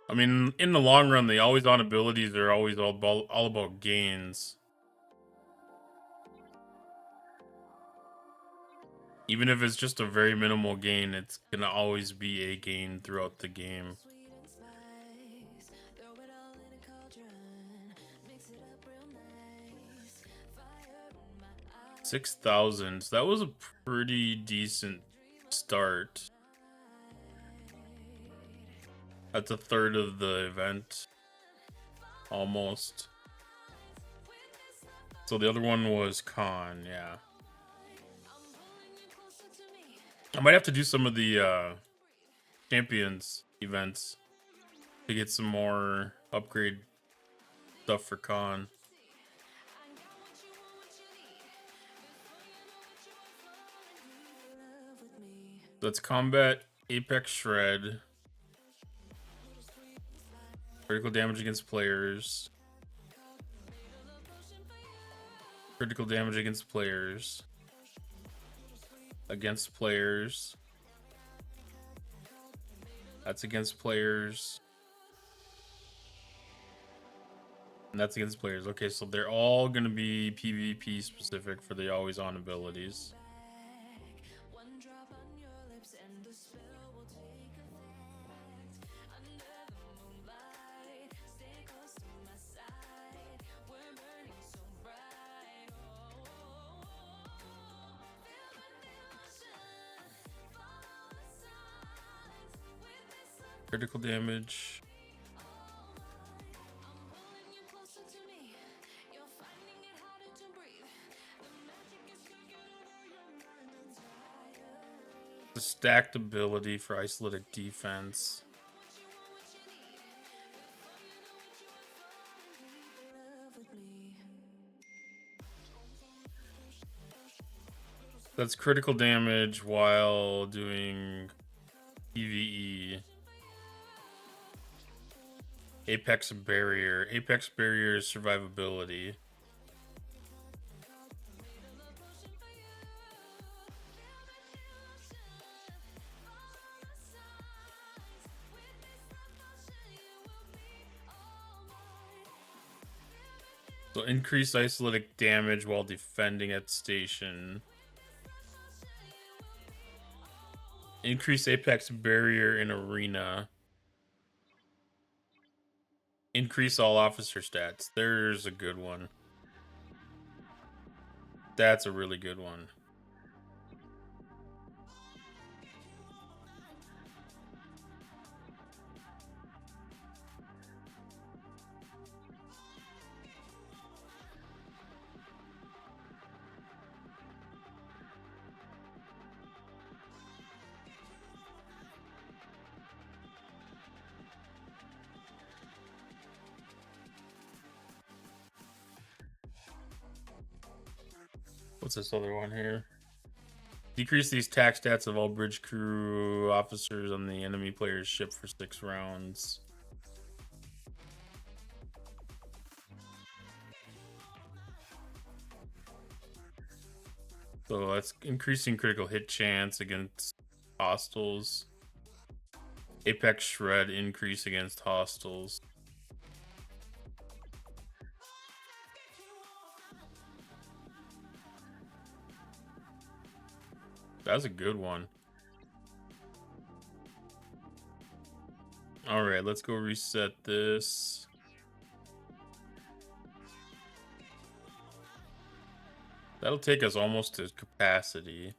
[SPEAKER 1] I mean, in the long run, the always on abilities are always all about gains. Even if it's just a very minimal gain, it's gonna always be a gain throughout the game. 6,000. That was a pretty decent start. That's a third of the event. Almost. So the other one was Con, yeah. I might have to do some of the Champions events to get some more upgrade stuff for Con. Let's combat Apex Shred. Critical damage against players. Critical damage against players. Against players. That's against players. And that's against players. Okay, so they're all going to be PvP specific for the always on abilities. Critical damage. The stacked ability for isolated defense. That's critical damage while doing PvE. Apex Barrier. Apex Barrier is survivability. So increase isolatic damage while defending at station. Increase Apex Barrier in arena. Increase all officer stats. There's a good one. That's a really good one. What's this other one here? Decrease these tax stats of all bridge crew officers on the enemy player's ship for 6 rounds. So that's increasing critical hit chance against hostiles. Apex Shred increase against hostiles. That's a good one. All right, let's go reset this. That'll take us almost to capacity.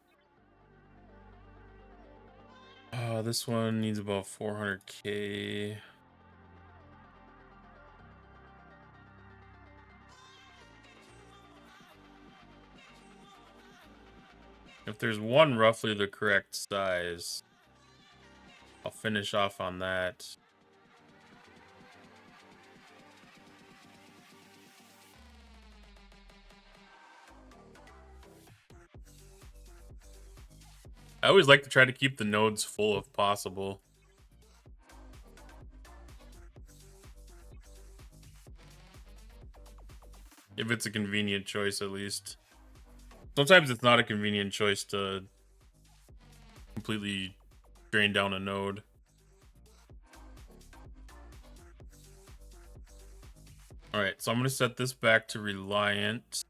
[SPEAKER 1] This one needs about 400k. If there's one roughly the correct size, I'll finish off on that. I always like to try to keep the nodes full if possible. If it's a convenient choice, at least. Sometimes it's not a convenient choice to completely drain down a node. Alright, so I'm going to set this back to Reliant.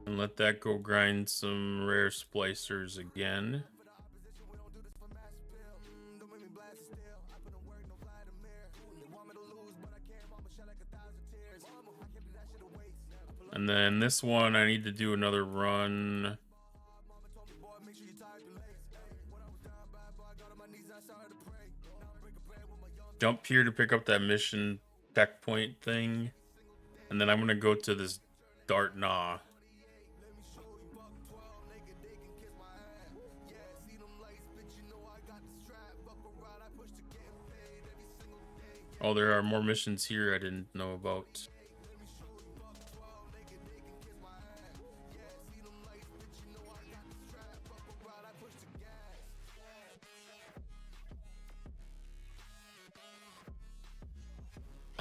[SPEAKER 1] And let that go grind some rare splicers again. And then this one, I need to do another run. Jump here to pick up that mission checkpoint thing. And then I'm going to go to this Dart Gnaw. Oh, there are more missions here I didn't know about.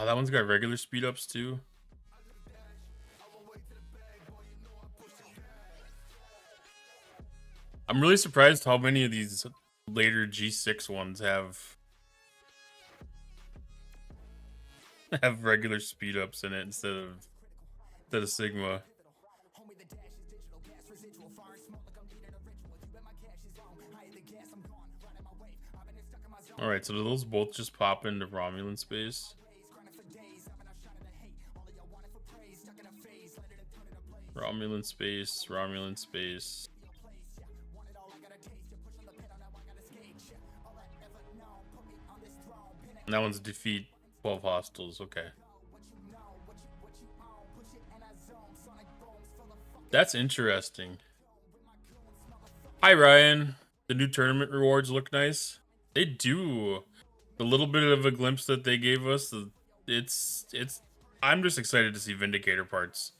[SPEAKER 1] Oh, that one's got regular speed ups too. I'm really surprised how many of these later G6 ones have regular speed ups in it instead of Sigma. All right, so do those both just pop into Romulan space? Romulan space, Romulan space. And that one's defeat 12 hostiles, okay. That's interesting. Hi, Ryan. The new tournament rewards look nice. They do. The little bit of a glimpse that they gave us, it's I'm just excited to see Vindicator parts.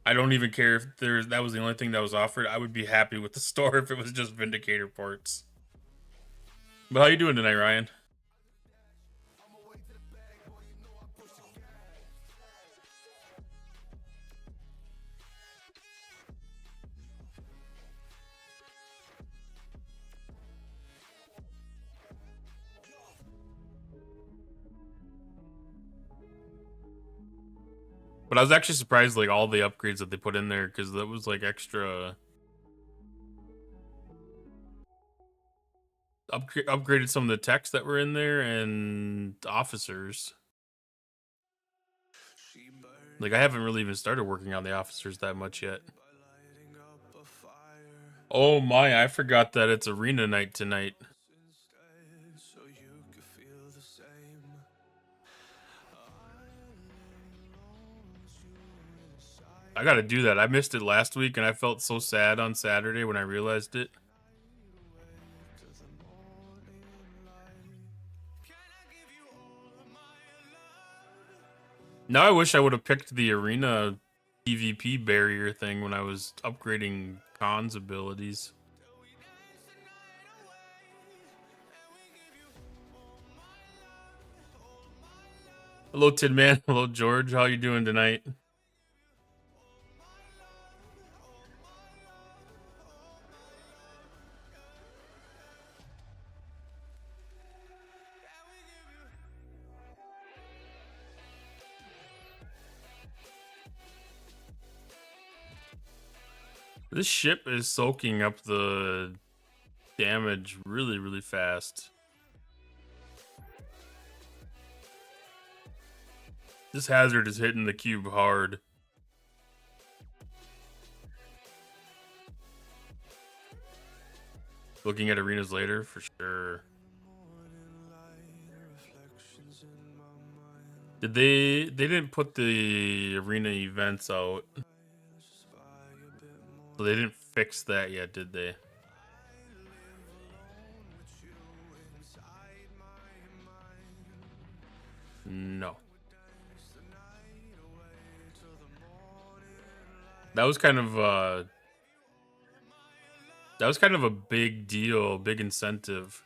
[SPEAKER 1] I don't even care if that was the only thing that was offered. I would be happy with the store if it was just Vindicator parts. But how you doing tonight, Ryan? But I was actually surprised, like, all the upgrades that they put in there, because that was, like, extra... Upgraded some of the techs that were in there, and officers. Like, I haven't really even started working on the officers that much yet. Oh my, I forgot that it's arena night tonight. I gotta do that. I missed it last week, and I felt so sad on Saturday when I realized it. Now I wish I would have picked the arena PvP barrier thing when I was upgrading Khan's abilities. Hello, Tidman. Hello, George. How you doing tonight? This ship is soaking up the damage really, really fast. This hazard is hitting the cube hard. Looking at arenas later, for sure. They didn't put the arena events out. So they didn't fix that yet, did they? No. That was kind of a big deal, big incentive.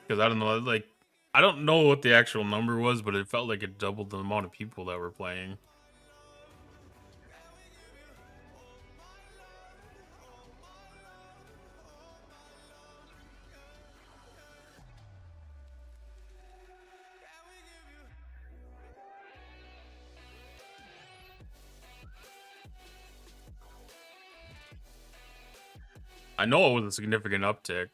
[SPEAKER 1] Because I don't know, like, I don't know what the actual number was, but it felt like it doubled the amount of people that were playing. I know it was a significant uptick.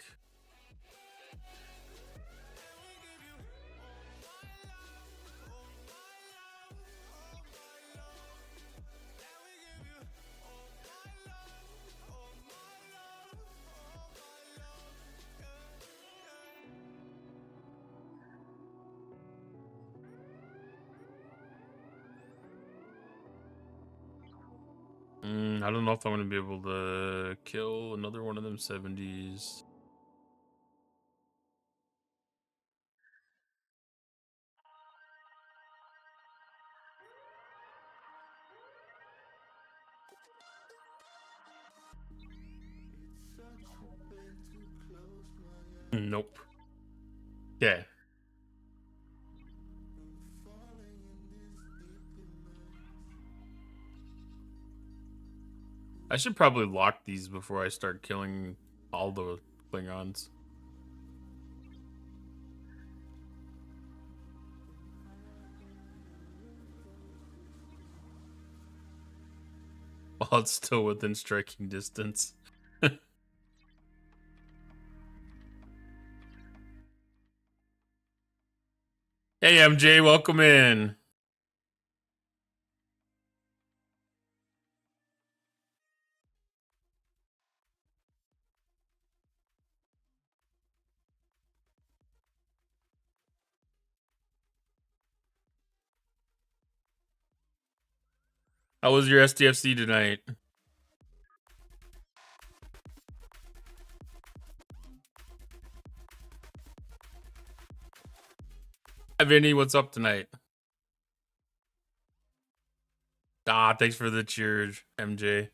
[SPEAKER 1] I don't know if I'm going to be able to kill another one of them 70s. Nope. Okay. I should probably lock these before I start killing all the Klingons. While it's still within striking distance. Hey MJ, welcome in. How was your SDFC tonight? Hi Vinny, what's up tonight? Thanks for the cheers, MJ.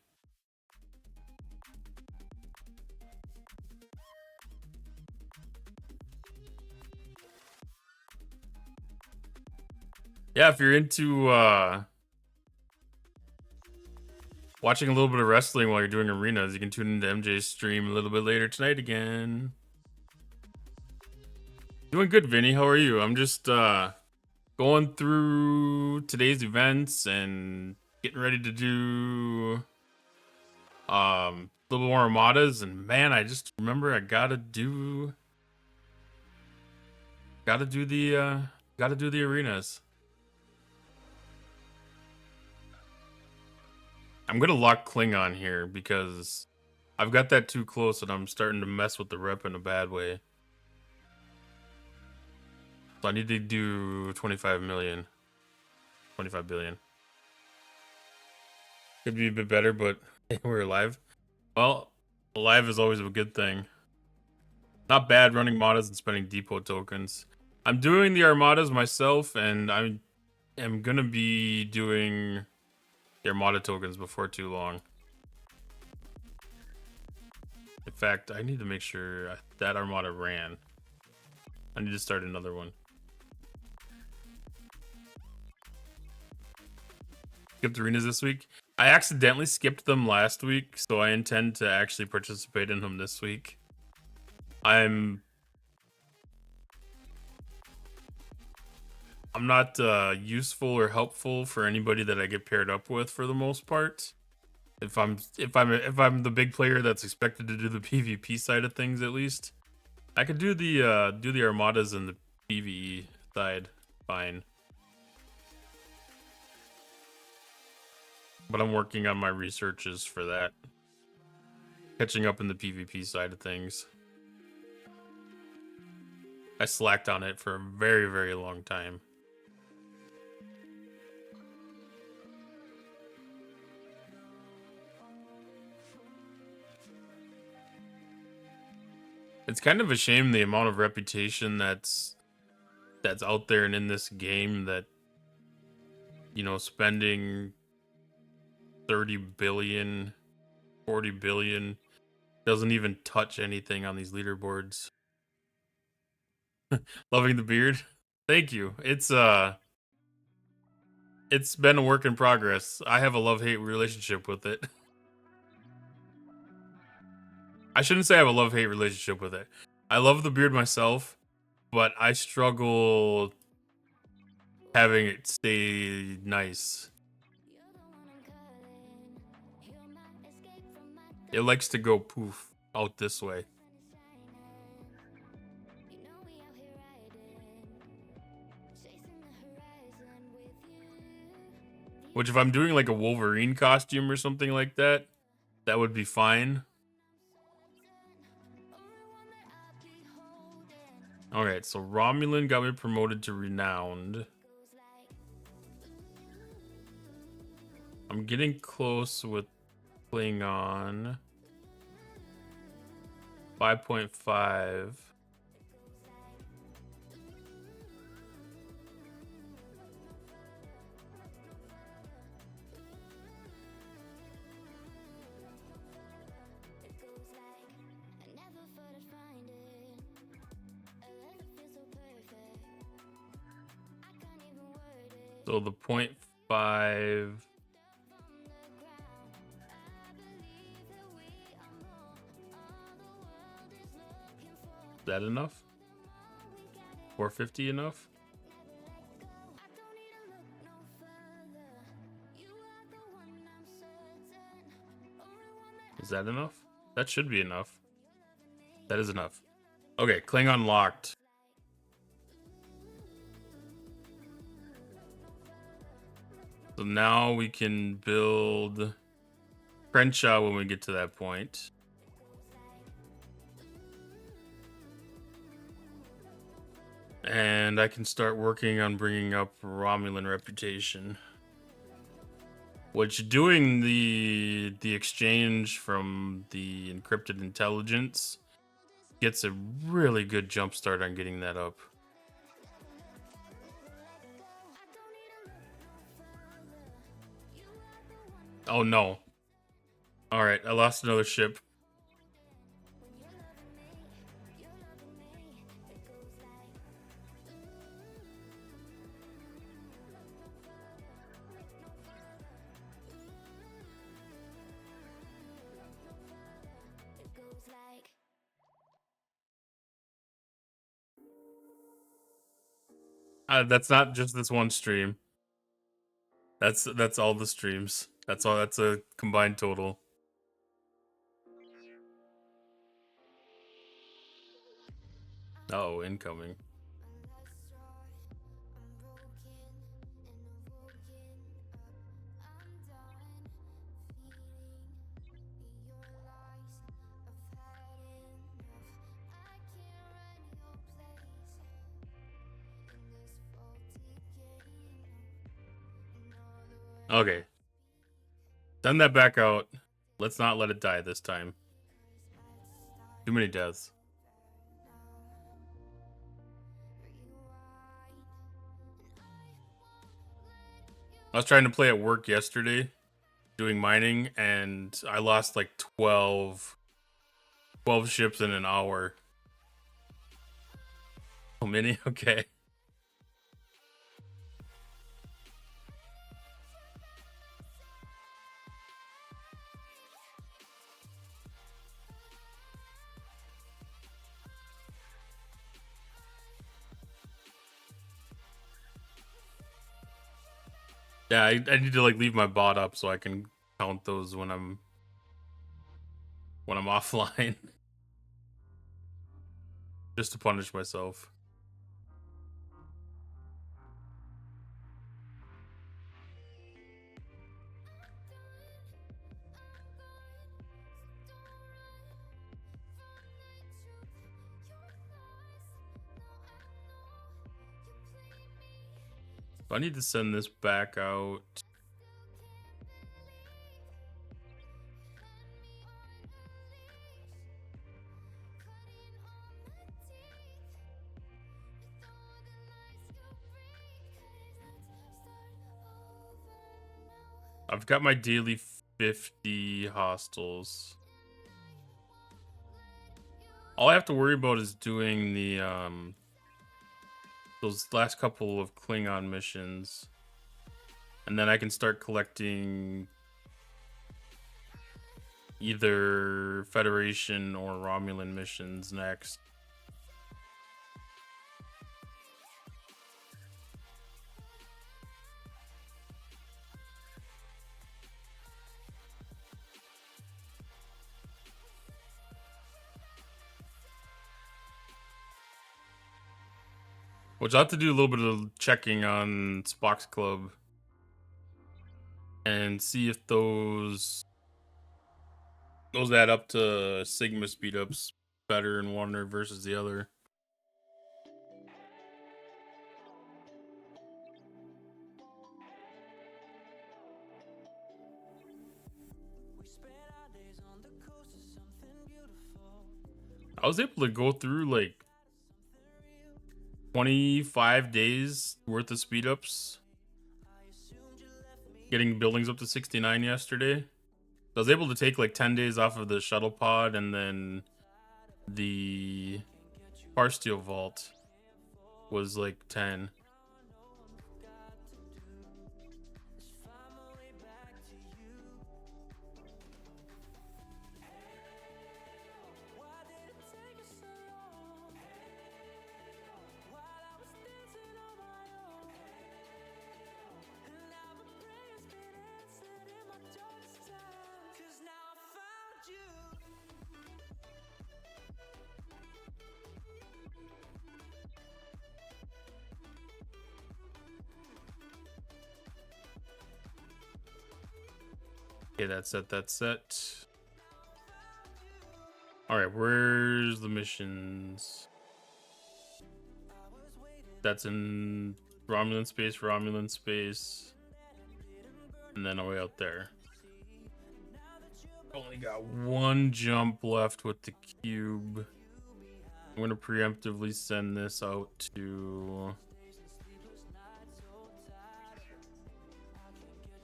[SPEAKER 1] Yeah, if you're into watching a little bit of wrestling while you're doing arenas, you can tune into MJ's stream a little bit later tonight again. Doing good, Vinny. How are you? I'm just going through today's events and getting ready to do a little more Armadas, and man, I just remember I gotta do the arenas. I'm gonna lock Klingon here because I've got that too close and I'm starting to mess with the rep in a bad way. So I need to do 25 million. 25 billion. Could be a bit better, but we're alive. Well, alive is always a good thing. Not bad running Armadas and spending depot tokens. I'm doing the Armadas myself, and I am gonna be doing the Armada tokens before too long. In fact, I need to make sure that Armada ran. I need to start another one. Skipped arenas this week. I accidentally skipped them last week, so I intend to actually participate in them this week. I'm not useful or helpful for anybody that I get paired up with for the most part. If I'm the big player that's expected to do the PvP side of things, at least I could do the Armadas and the PvE side fine. But I'm working on my researches for that. Catching up in the PvP side of things. I slacked on it for a very, very long time. It's kind of a shame the amount of reputation that's out there and in this game that, you know, spending 30 billion, 40 billion doesn't even touch anything on these leaderboards. Loving the beard. Thank you. It's been a work in progress. I have a love-hate relationship with it. I shouldn't say I have a love-hate relationship with it. I love the beard myself, but I struggle having it stay nice. It likes to go poof out this way. Which, if I'm doing like a Wolverine costume or something like that, that would be fine. Alright, so Romulan got me promoted to Renowned. I'm getting close with Klingon. 5.5. So the 0.5. Is that enough? 450 enough? Is that enough? That should be enough. That is enough. Okay, Klingon locked. So now we can build Crenshaw when we get to that point. And I can start working on bringing up Romulan reputation. Which, doing the exchange from the encrypted intelligence gets a really good jump start on getting that up. Oh no. Alright, I lost another ship. That's not just this one stream. That's all the streams. That's all. That's a combined total. Oh, incoming. Okay. Send that back out. Let's not let it die this time. Too many deaths. I was trying to play at work yesterday, doing mining, and I lost like 12 ships in an hour. Oh, many? Okay. Yeah, I need to like leave my bot up so I can count those when I'm offline. Just to punish myself. I need to send this back out. I've got my daily 50 hostiles. All I have to worry about is doing the those last couple of Klingon missions. And then I can start collecting either Federation or Romulan missions next. Which I'll have to do a little bit of checking on Spock's Club and see if those add up to Sigma speedups better in one or versus the other. I was able to go through like 25 days worth of speedups, getting buildings up to 69 yesterday. I was able to take like 10 days off of the shuttle pod, and then the Parsteel Vault was like 10. Okay, that's set. Alright, where's the missions? That's in Romulan space. And then away out there. Only got one jump left with the cube. I'm going to preemptively send this out to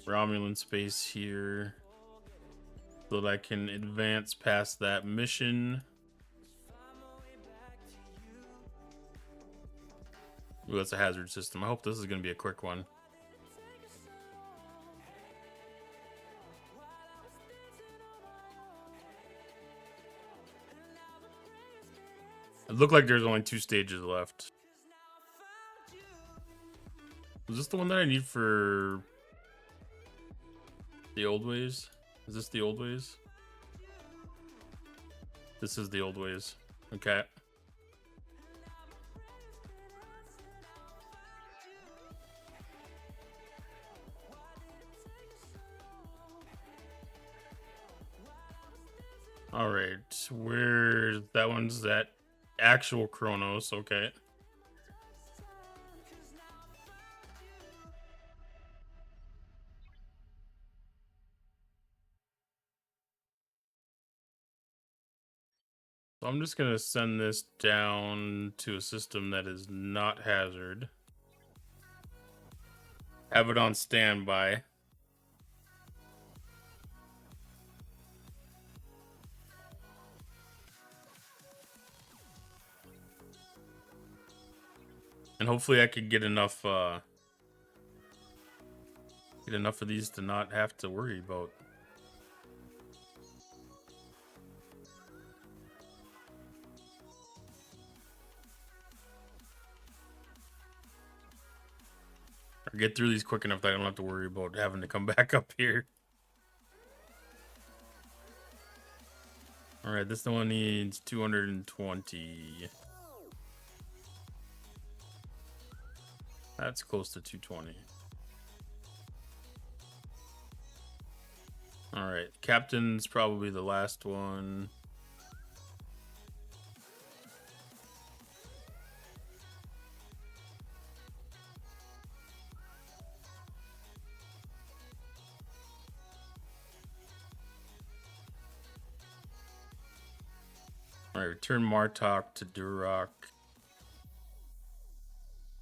[SPEAKER 1] Romulan space here, so that I can advance past that mission. Ooh, that's a hazard system. I hope this is going to be a quick one. It looked like there's only 2 stages left. Is this the one that I need for the old ways? Is this the old ways? This is the old ways. Okay. All right, where that one's that actual Kronos, okay. So I'm just gonna send this down to a system that is not hazard. Have it on standby. And hopefully I could get enough of these to not have to worry about. Or get through these quick enough that I don't have to worry about having to come back up here. Alright, this one needs 220. That's close to 220. Alright, captain's probably the last one. Alright, return Martok to Duroc.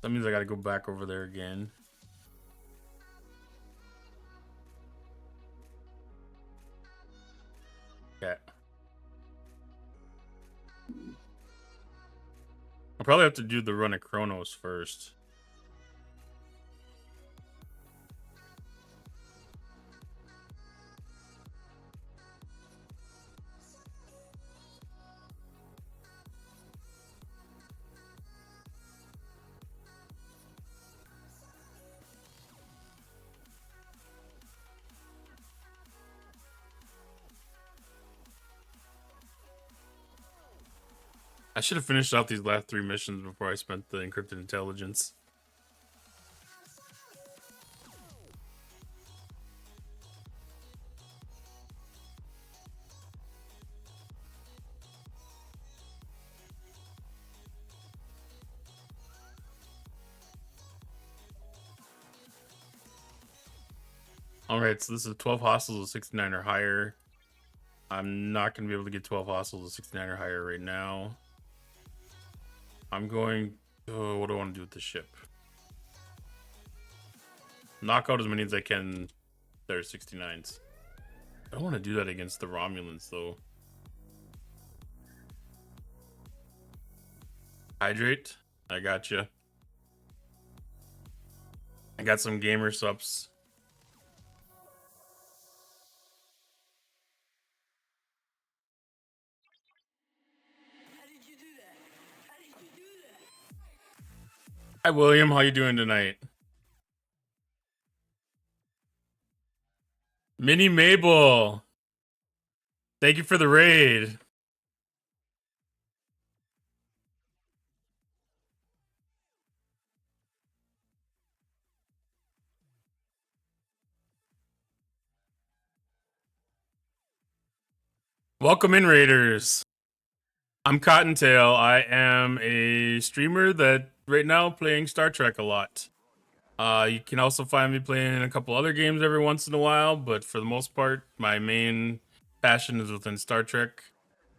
[SPEAKER 1] That means I gotta go back over there again. Okay. I'll probably have to do the run of Chronos first. I should have finished out these last 3 missions before I spent the encrypted intelligence. Alright, so this is 12 hostiles of 69 or higher. I'm not going to be able to get 12 hostiles of 69 or higher right now. I'm going... Oh, what do I want to do with the ship? Knock out as many as I can that are 69s. I don't want to do that against the Romulans, though. Hydrate? I gotcha. I got some gamer subs. Hi, William. How you doing tonight? Minnie Mabel. Thank you for the raid. Welcome in, Raiders. I'm Cottontail. I am a streamer that right now playing Star Trek a lot. You can also find me playing a couple other games every once in a while, but for the most part, my main passion is within Star Trek.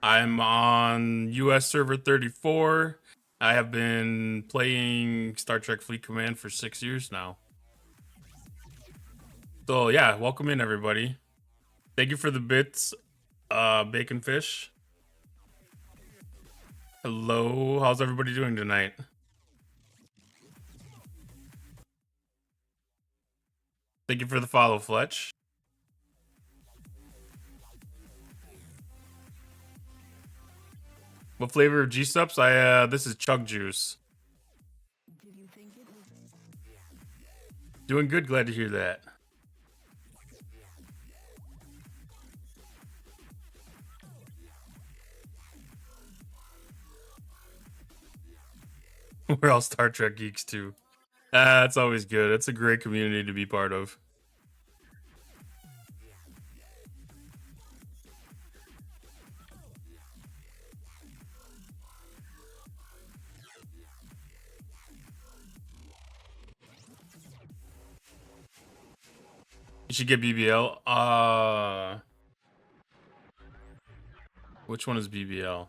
[SPEAKER 1] I'm on US server 34. I have been playing Star Trek Fleet Command for 6 years now. So yeah, welcome in, everybody. Thank you for the bits, Bacon Fish. Hello, how's everybody doing tonight? Thank you for the follow, Fletch. What flavor of G-Sups? This is Chug Juice. Doing good, glad to hear that. We're all Star Trek geeks too. It's always good. It's a great community to be part of. You should get BBL. Which one is BBL?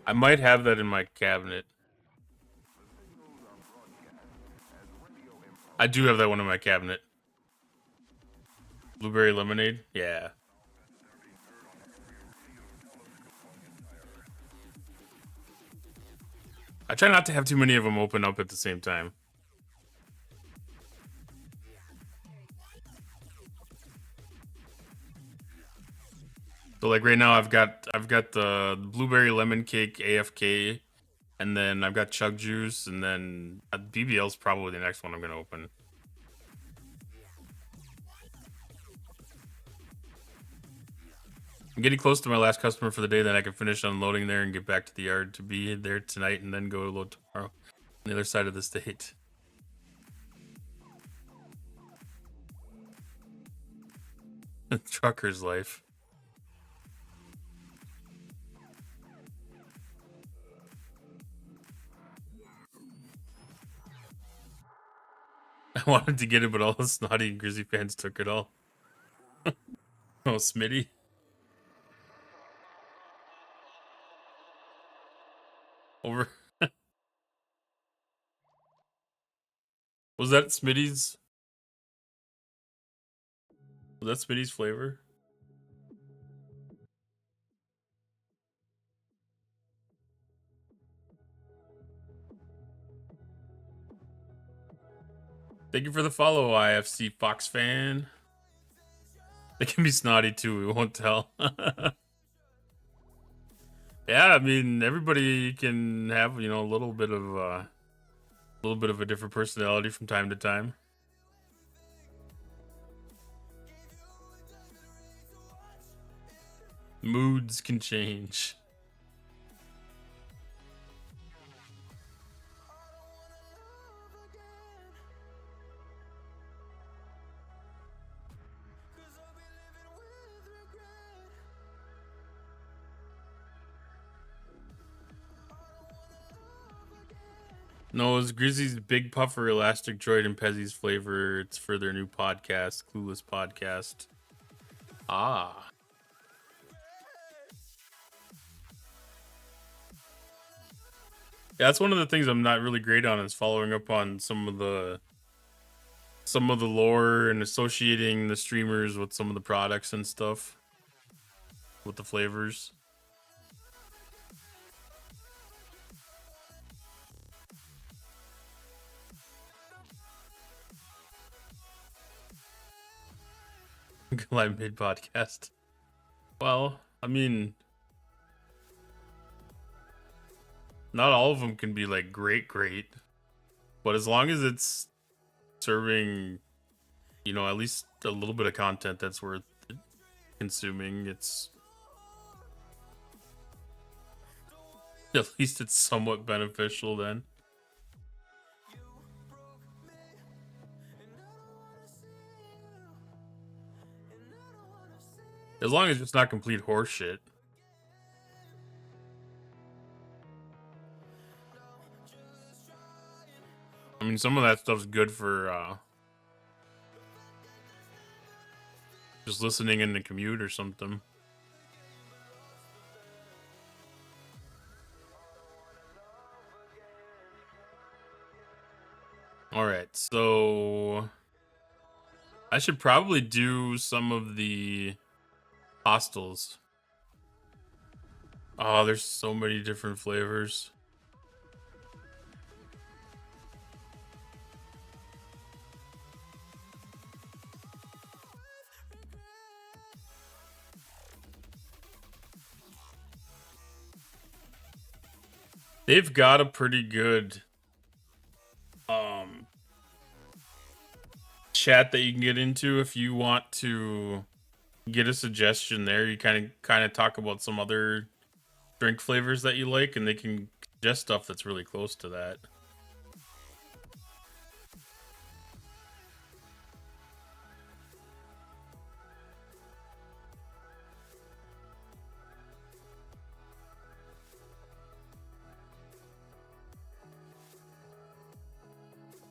[SPEAKER 1] I might have that in my cabinet. I do have that one in my cabinet. Blueberry lemonade? Yeah. I try not to have too many of them open up at the same time. So like right now I've got the blueberry lemon cake AFK, And then I've got Chug Juice, and then BBL's probably the next one I'm gonna open. I'm getting close to my last customer for the day, then I can finish unloading there and get back to the yard to be there tonight and then go load tomorrow on the other side of the state. Trucker's life. I wanted to get it, but all the snotty and Grizzly fans took it all. Oh, Smitty. Over. Was that Smitty's? Was that Smitty's flavor? Thank you for the follow, IFC Fox fan. They can be snotty too, we won't tell. Yeah, I mean, everybody can have, you know, a little bit of a different personality from time to time. Moods can change. No, it's Grizzly's Big Puffer Elastic Droid and Pezzy's flavor. It's for their new podcast, Clueless Podcast. Ah. Yeah, that's one of the things I'm not really great on, is following up on some of the lore and associating the streamers with some of the products and stuff with the flavors. Live mid podcast. Well, I mean, not all of them can be like great, but as long as it's serving, you know, at least a little bit of content that's worth consuming, it's at least it's somewhat beneficial then. As long as it's not complete horseshit. I mean, some of that stuff's good for just listening in the commute or something. Alright, so I should probably do some of the hostels. Oh, there's so many different flavors. They've got a pretty good chat that you can get into if you want to get a suggestion there. You kind of talk about some other drink flavors that you like, and they can suggest stuff that's really close to that.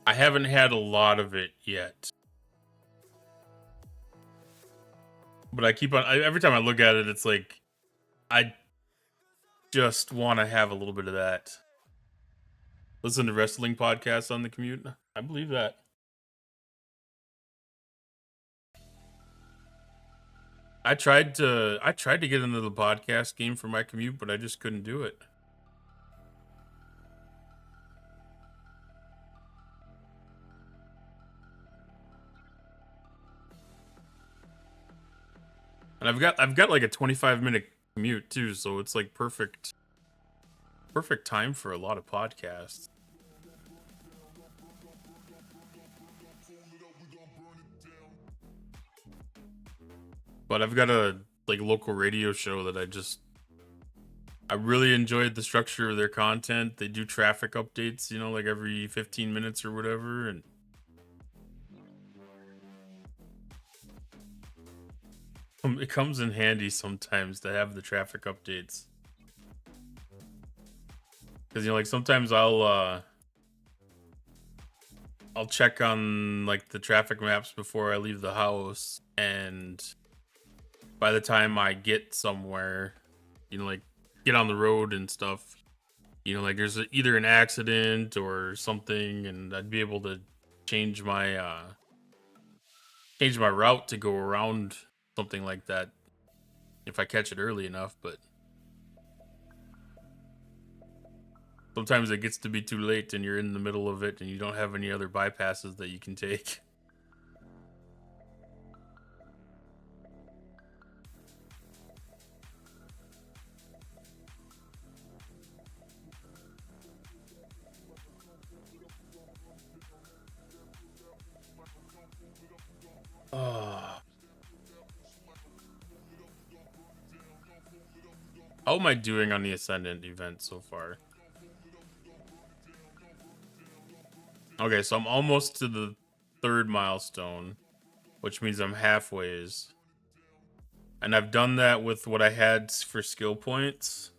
[SPEAKER 1] I haven't had a lot of it yet, but I keep on. Every time I look at it, it's like I just want to have a little bit of that. Listen to wrestling podcasts on the commute. I believe that. I tried to get into the podcast game for my commute, but I just couldn't do it. And I've got like a 25-minute commute too, so it's like perfect. perfect time for a lot of podcasts. But I've got a like local radio show that I really enjoyed the structure of their content. They do traffic updates, you know, like every 15 minutes or whatever, and it comes in handy sometimes to have the traffic updates. Cuz you know, like sometimes I'll check on like the traffic maps before I leave the house, and by the time I get somewhere, you know, like get on the road and stuff, you know, like there's either an accident or something, and I'd be able to change my route to go around something like that if I catch it early enough. But sometimes it gets to be too late and you're in the middle of it and you don't have any other bypasses that you can take. How am I doing on the Ascendant event so far? Okay, so I'm almost to the 3rd milestone, which means I'm halfways. And I've done that with what I had for skill points.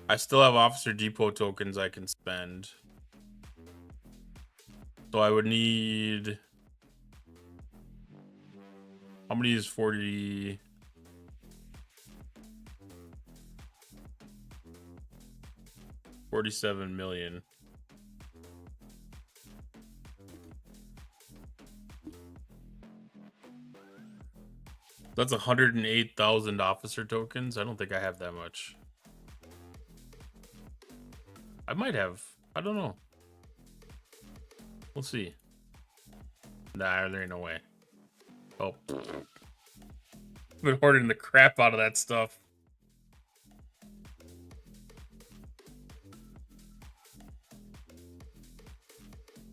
[SPEAKER 1] I still have Officer Depot tokens I can spend. So I would need... How many is 40... 47 million. That's 108,000 officer tokens. I don't think I have that much. I might have. I don't know. We'll see. Nah, there ain't no way. Oh. I've been hoarding the crap out of that stuff.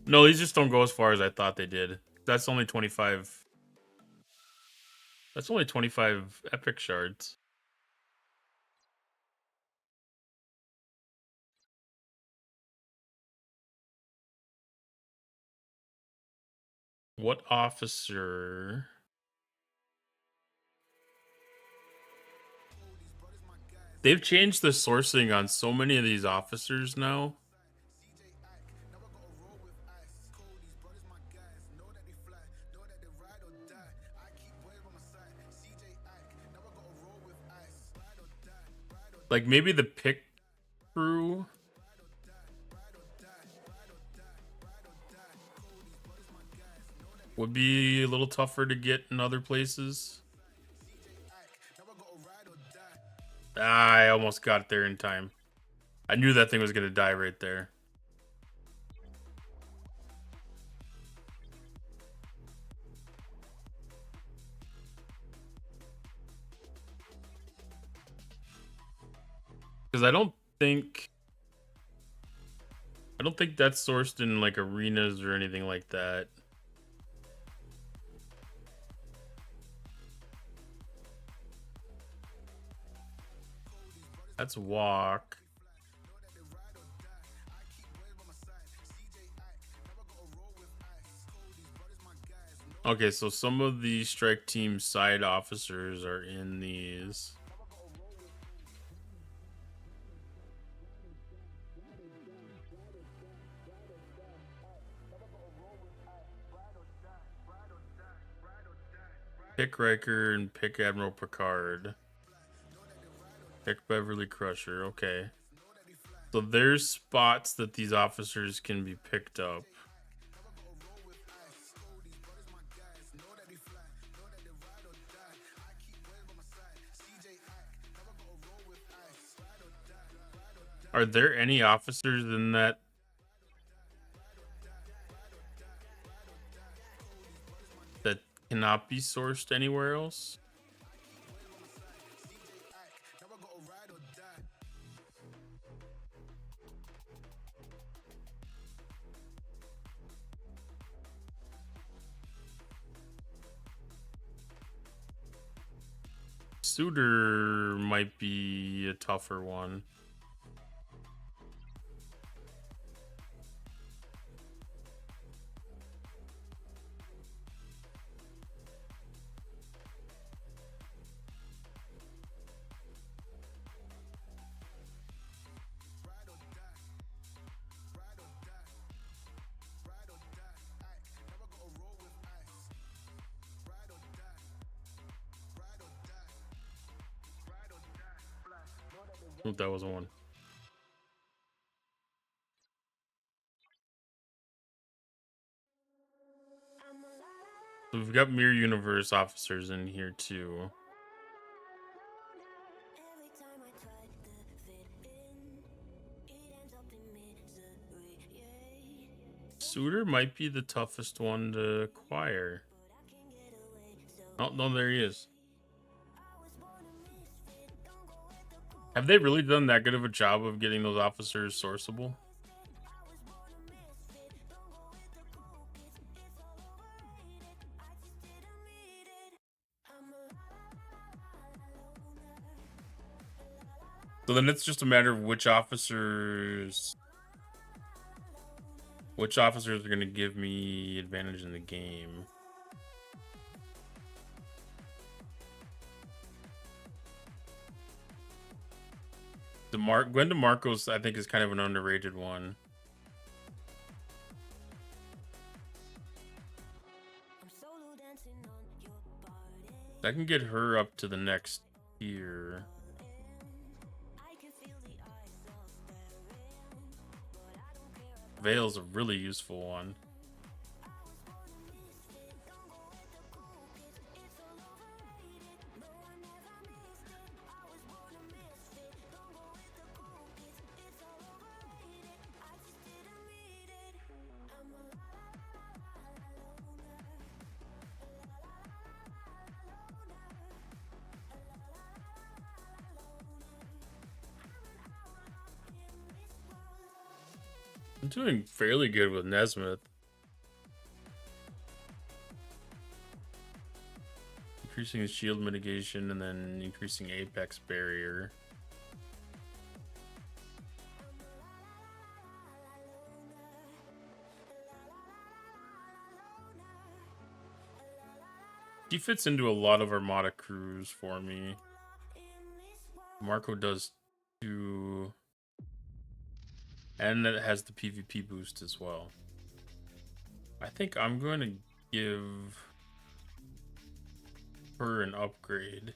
[SPEAKER 1] No, these just don't go as far as I thought they did. That's only 25. That's only 25 epic shards. What officer? They've changed the sourcing on so many of these officers now. Like maybe the pick crew. Would be a little tougher to get in other places. Ah, I almost got there in time. I knew that thing was going to die right there. Because I don't think that's sourced in like arenas or anything like that. That's walk. Okay, so some of the strike team side officers are in these. Pick Riker and pick Admiral Picard. Pick Beverly Crusher. Okay. So there's spots that these officers can be picked up. Are there any officers in that cannot be sourced anywhere else? Suitor might be a tougher one. Oh, that was one. So we've got Mirror Universe officers in here too.
[SPEAKER 2] Every time I try to fit in, it ends up in misery. Yeah.
[SPEAKER 1] Suitor might be the toughest one to acquire. Oh, no, there he is. Have they really done that good of a job of getting those officers sourceable? So then it's just a matter of which officers are going to give me advantage in the game. Gwen DeMarco's, I think, is kind of an underrated one. I can get her up to the next tier. Veil's a really useful one. I'm doing fairly good with Nesmith. Increasing his shield mitigation and then increasing apex barrier. He fits into a lot of Armada crews for me. Marco does too. And it has the PvP boost as well. I think I'm going to give her an upgrade.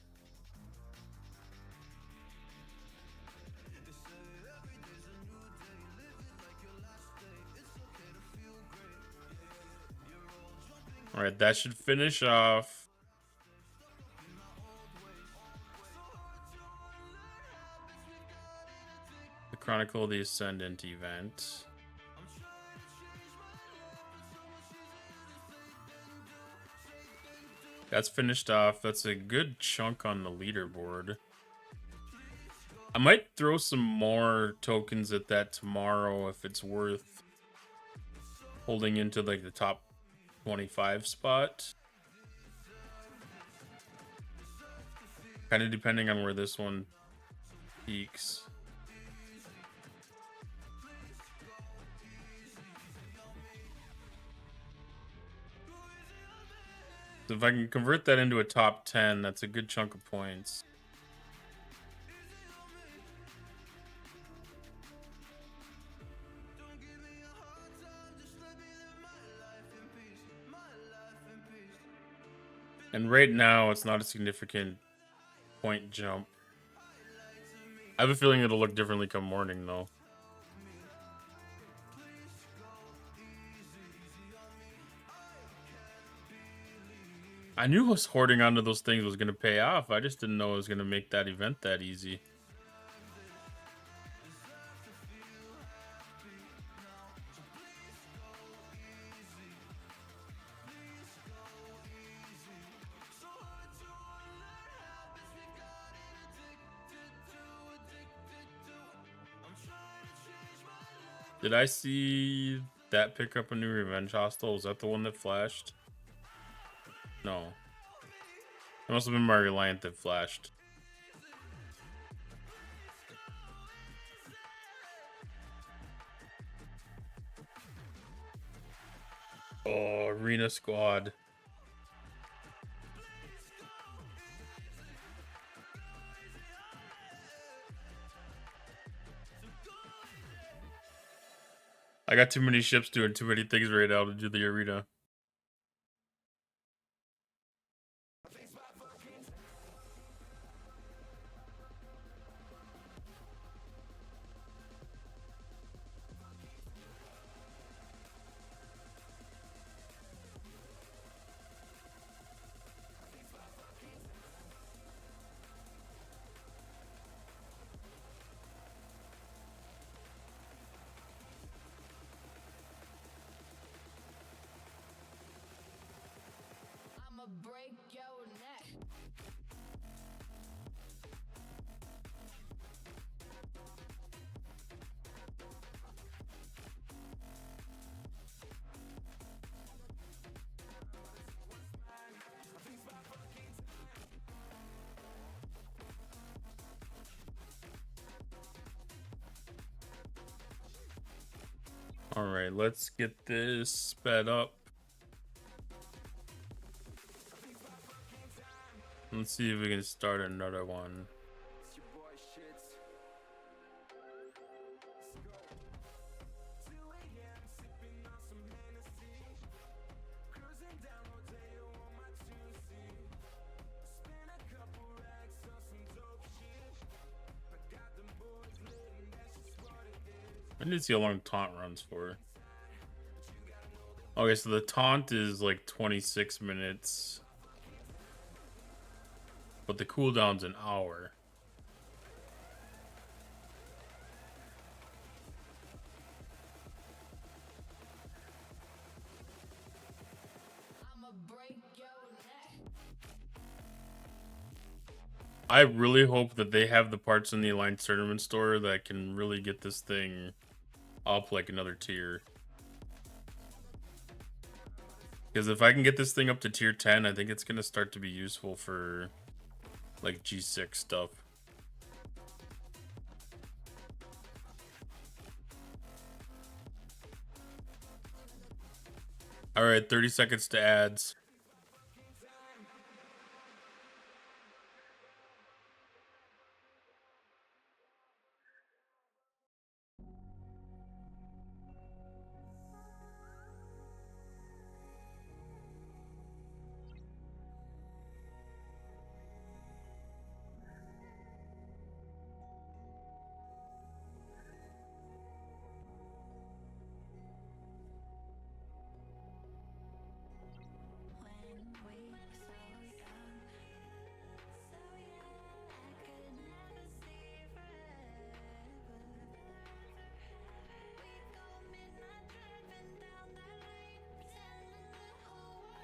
[SPEAKER 1] Alright, that should finish off the Chronicle of the Ascendant event. That's finished off. That's a good chunk on the leaderboard. I might throw some more tokens at that tomorrow if it's worth holding into like the top 25 spot. Kind of depending on where this one peaks. So if I can convert that into a top 10, that's a good chunk of points. And right now, it's not a significant point jump. I have a feeling it'll look differently come morning, though. I knew us hoarding onto those things was going to pay off. I just didn't know it was going to make that event that easy. Did I see that pick up a new Revenge Hostel? Was that the one that flashed? No. It must have been my Reliant that flashed. Oh, Arena Squad. I got too many ships doing too many things right now to do the arena.
[SPEAKER 2] I'ma break your neck.
[SPEAKER 1] All right, let's get this sped up. Let's see if we can start another one. I need to see how long taunt runs for. Okay, so the taunt is like 26 minutes. But the cooldown's an hour.
[SPEAKER 2] I'ma break your neck.
[SPEAKER 1] I really hope that they have the parts in the Alliance Tournament store that can really get this thing up like another tier. Because if I can get this thing up to tier 10, I think it's going to start to be useful for like G6 stuff. Alright, 30 seconds to ads.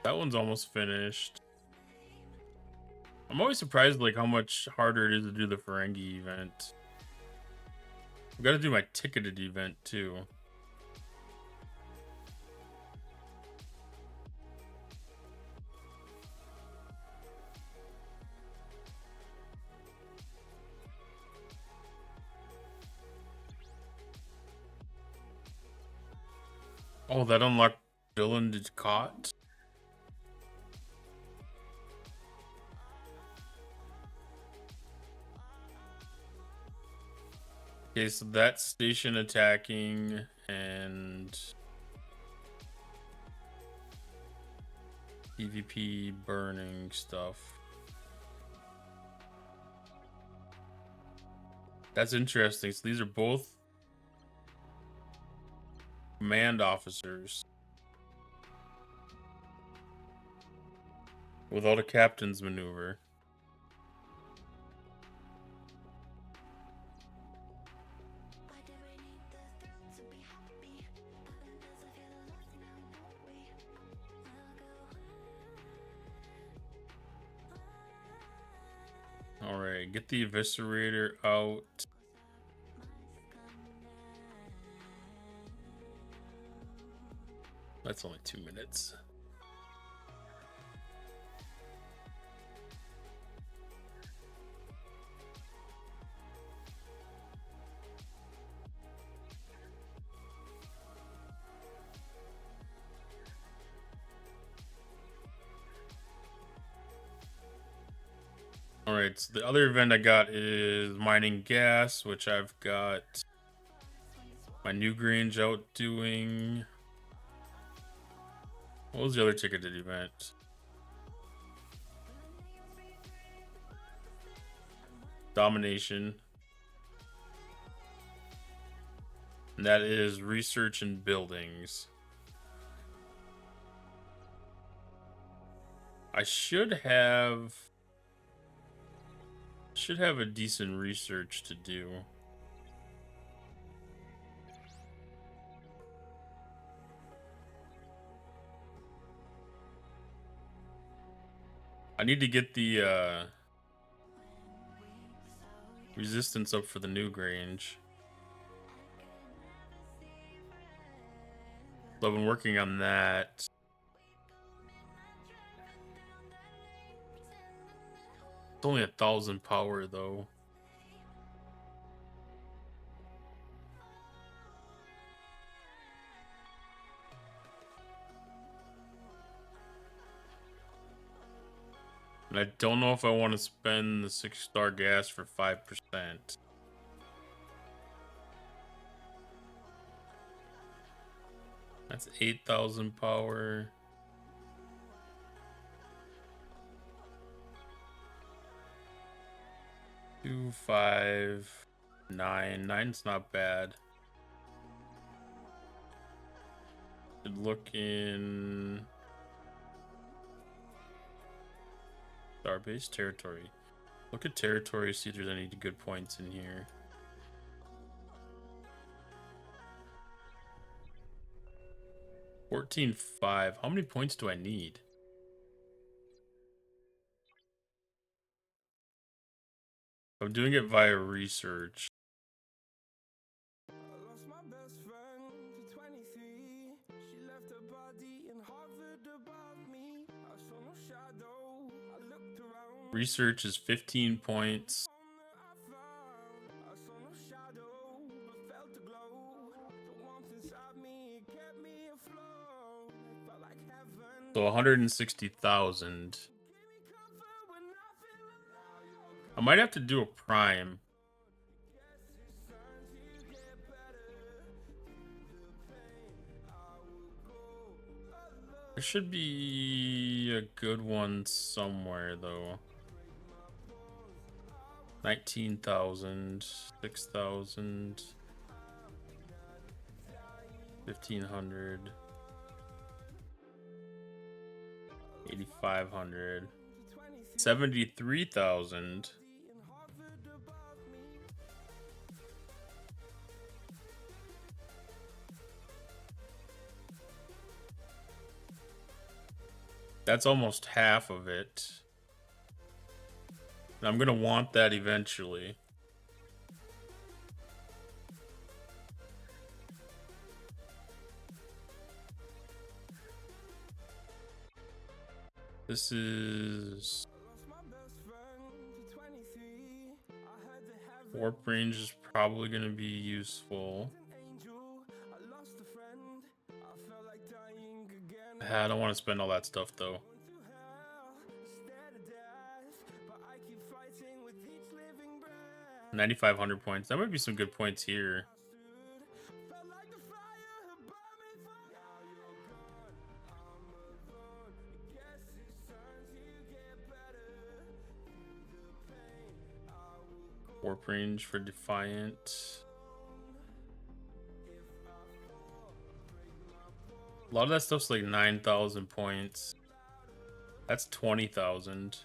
[SPEAKER 1] That one's almost finished. I'm always surprised like how much harder it is to do the Ferengi event. I've got to do my ticketed event too. Oh, that unlocked Dylan is caught. Okay, so that's station attacking and PvP burning stuff. That's interesting. So these are both command officers without a captain's maneuver. Alright, get the eviscerator out. That's only 2 minutes. Alright, so the other event I got is mining gas, which I've got my new Grange out doing. What was the other ticketed event? Domination. And that is research and buildings. I should have a decent research to do. I need to get the resistance up for the new Grange. So I've been working on that. It's only 1,000 power though. And I don't know if I want to spend the 6-star gas for 5%. That's 8,000 power. Two, 5, 9. 9's not bad. Should look in Starbase territory. Look at territory, see if there's any good points in here. $14.5. How many points do I need? I'm doing it via research.
[SPEAKER 3] I lost my best friend to 23. She left her body and hovered above me. I saw no shadow. I looked around.
[SPEAKER 1] Research is 15 points.
[SPEAKER 3] I saw no shadow, but felt a glow. The warmth inside me kept me afloat. It felt like heaven.
[SPEAKER 1] So 160,000. I might have to do a prime. There should be a good one somewhere though. 19,000, 6,000, 1,500, 8,500, 73,000. That's almost half of it. And I'm gonna want that eventually. This is warp range is probably gonna be useful. I don't want to spend all that stuff though. 9,500 points. That might be some good points here. Warp range for Defiant. A lot of that stuff's like 9,000 points. That's 20,000.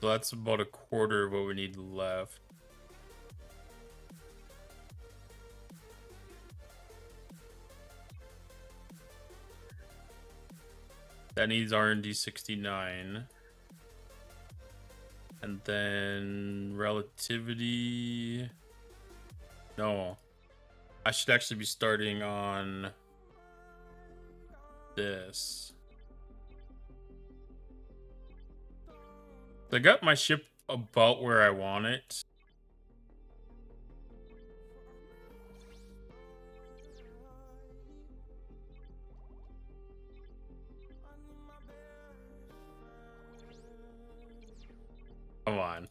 [SPEAKER 1] So that's about a quarter of what we need left. That needs R&D 69. And then relativity. No. I should actually be starting on this. I got my ship about where I want it. Come on.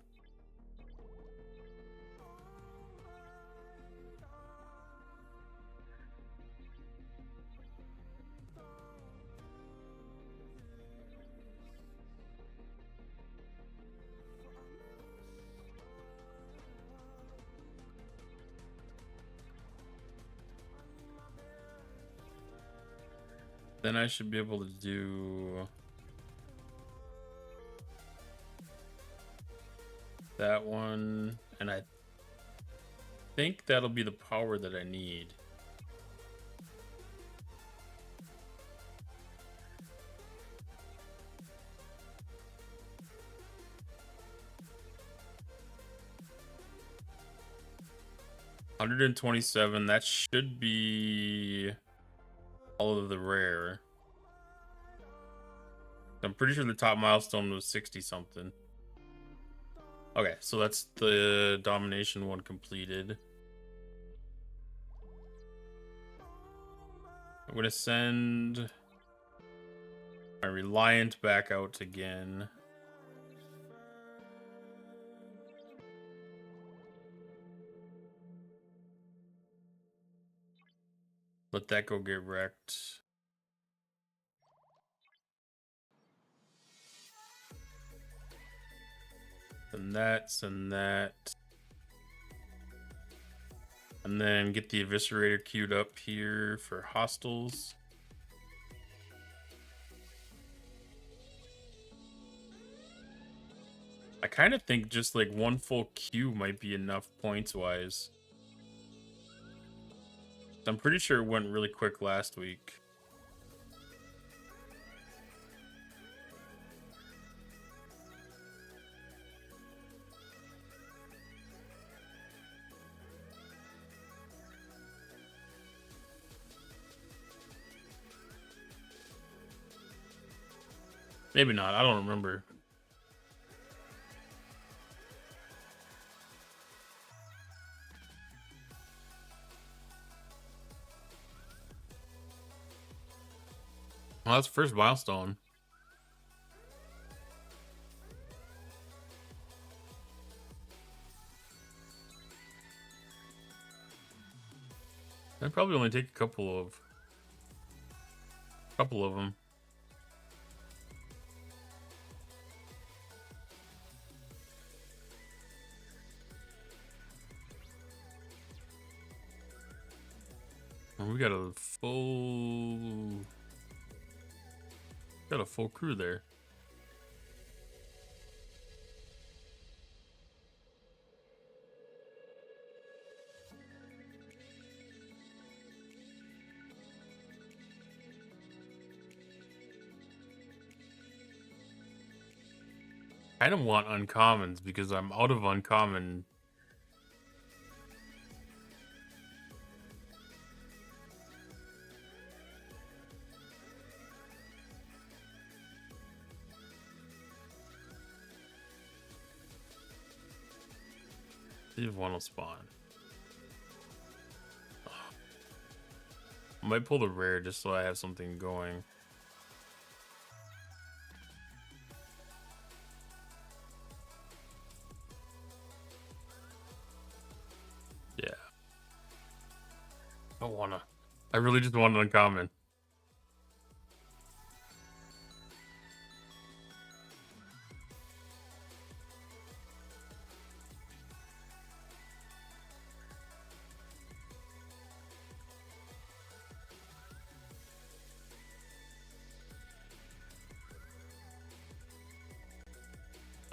[SPEAKER 1] Then I should be able to do that one, and I think that'll be the power that I need. $127, that should be all of the rare. I'm pretty sure the top milestone was 60 something. Okay, so that's the domination one completed. I'm gonna send my Reliant back out again. Let that go get wrecked. And that, and that. And then get the Eviscerator queued up here for hostiles. I kind of think just like one full queue might be enough points-wise. I'm pretty sure it went really quick last week. Maybe not. I don't remember. Well, that's the first milestone. I'd probably only take a couple of them. We got a full crew there. I don't want uncommons because I'm out of uncommon. See if one will spawn. I might pull the rare just so I have something going. Yeah. I don't wanna. I really just want an uncommon.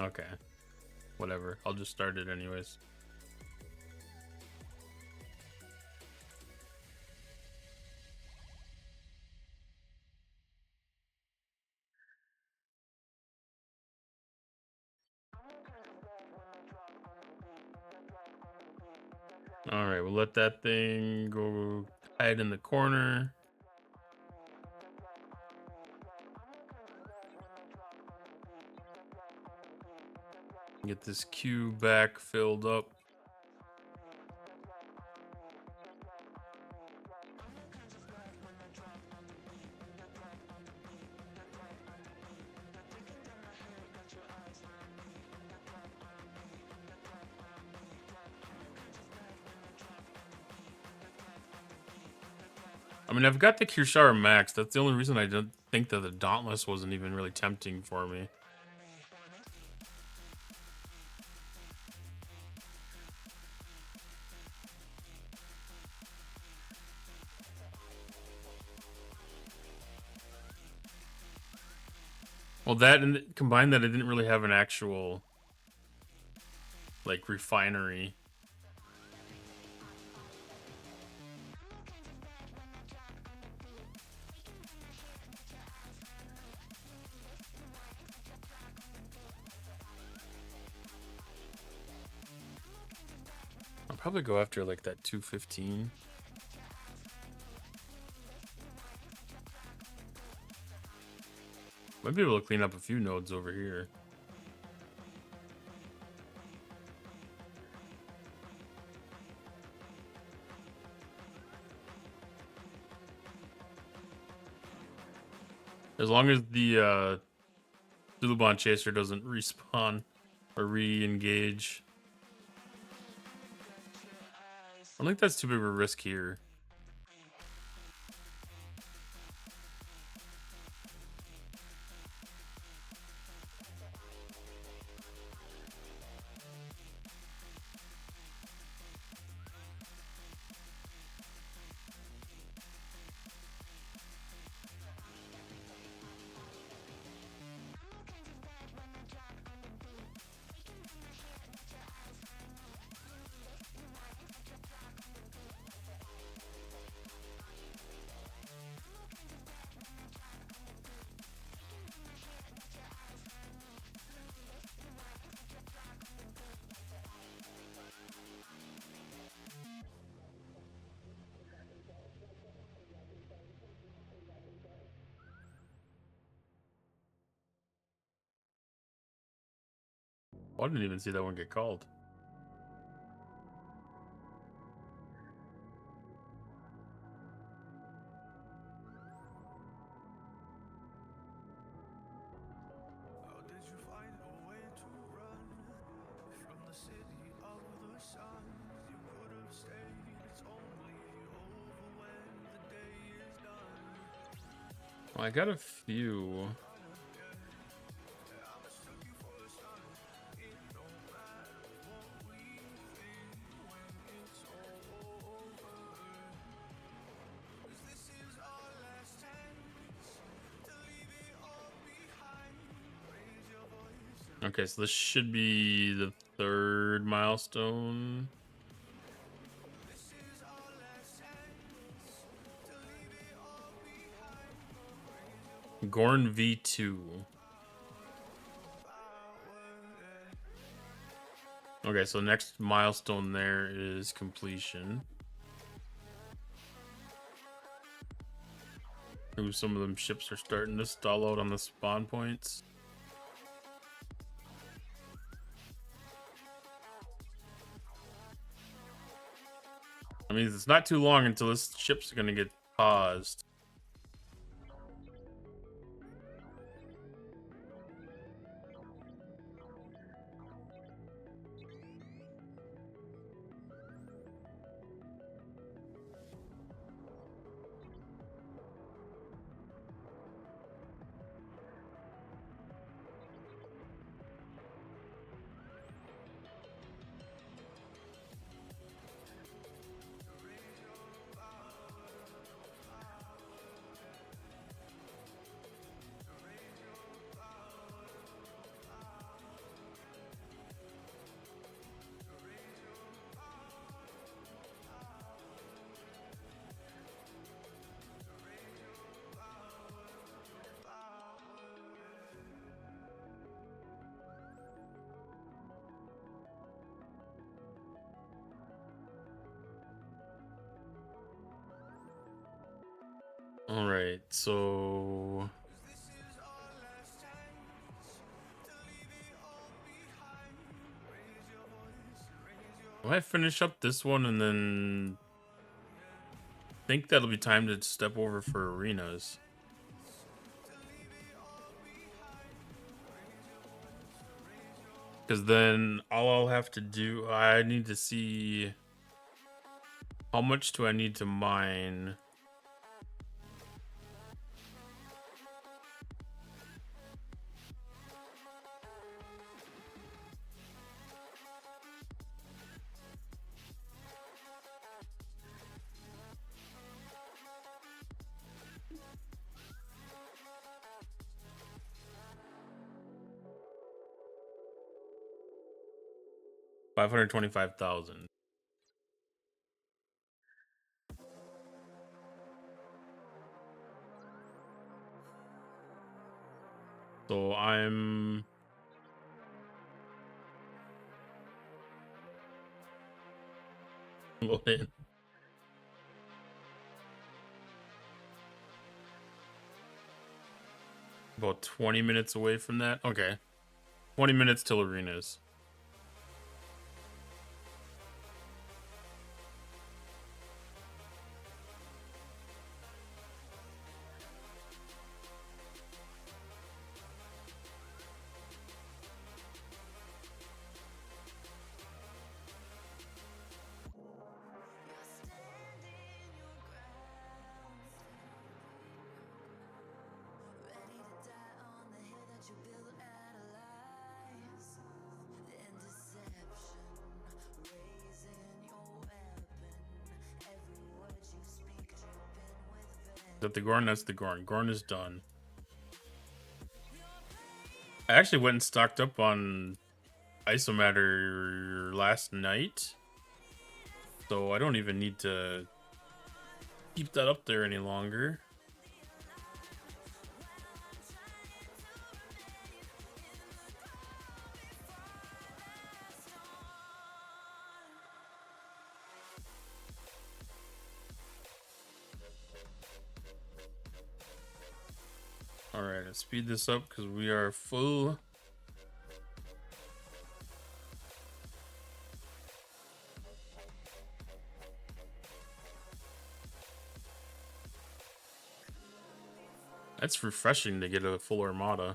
[SPEAKER 1] Okay. Whatever. I'll just start it anyways. Alright, we'll let that thing go hide in the corner. Get this queue back filled up. I mean, I've got the Kirshara Max. That's the only reason I don't think that the Dauntless wasn't even really tempting for me. Well, that and combined that I didn't really have an actual, like, refinery. I'll probably go after, like, that 215. Might be able to clean up a few nodes over here. As long as the Zuluban Chaser doesn't respawn or re-engage. I don't think that's too big of a risk here. Oh, I didn't even see that one get called.
[SPEAKER 3] How did you find a way to run from the city of the sun? You could have stayed, it's only over when the day is done.
[SPEAKER 1] Well, I got a few. Okay, so this should be the third milestone. Gorn V2. Okay, so next milestone there is completion. Ooh, some of them ships are starting to stall out on the spawn points. I mean, it's not too long until this ship's gonna get paused. All right, so I might finish up this one and then think that'll be time to step over for arenas. Because then all I'll have to do, I need to see how much do I need to mine 525,000. So I'm loading. About 20 minutes away from that. Okay. 20 minutes till arenas. Is that the Gorn? That's the Gorn. Gorn is done. I actually went and stocked up on Isomatter last night. So I don't even need to keep that up there any longer. Alright, let's speed this up because we are full. That's refreshing to get a full Armada.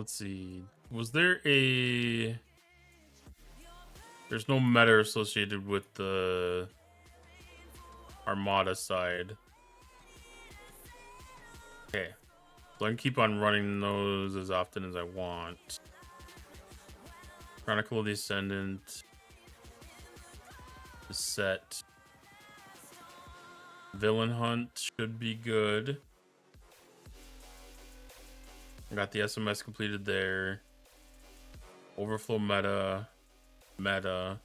[SPEAKER 1] Let's see. Was there a... There's no meta associated with the Armada side. Okay. So I can keep on running those as often as I want. Chronicle of the Ascendant. The set. Villain Hunt should be good. I got the SMS completed there. Overflow meta. Meta.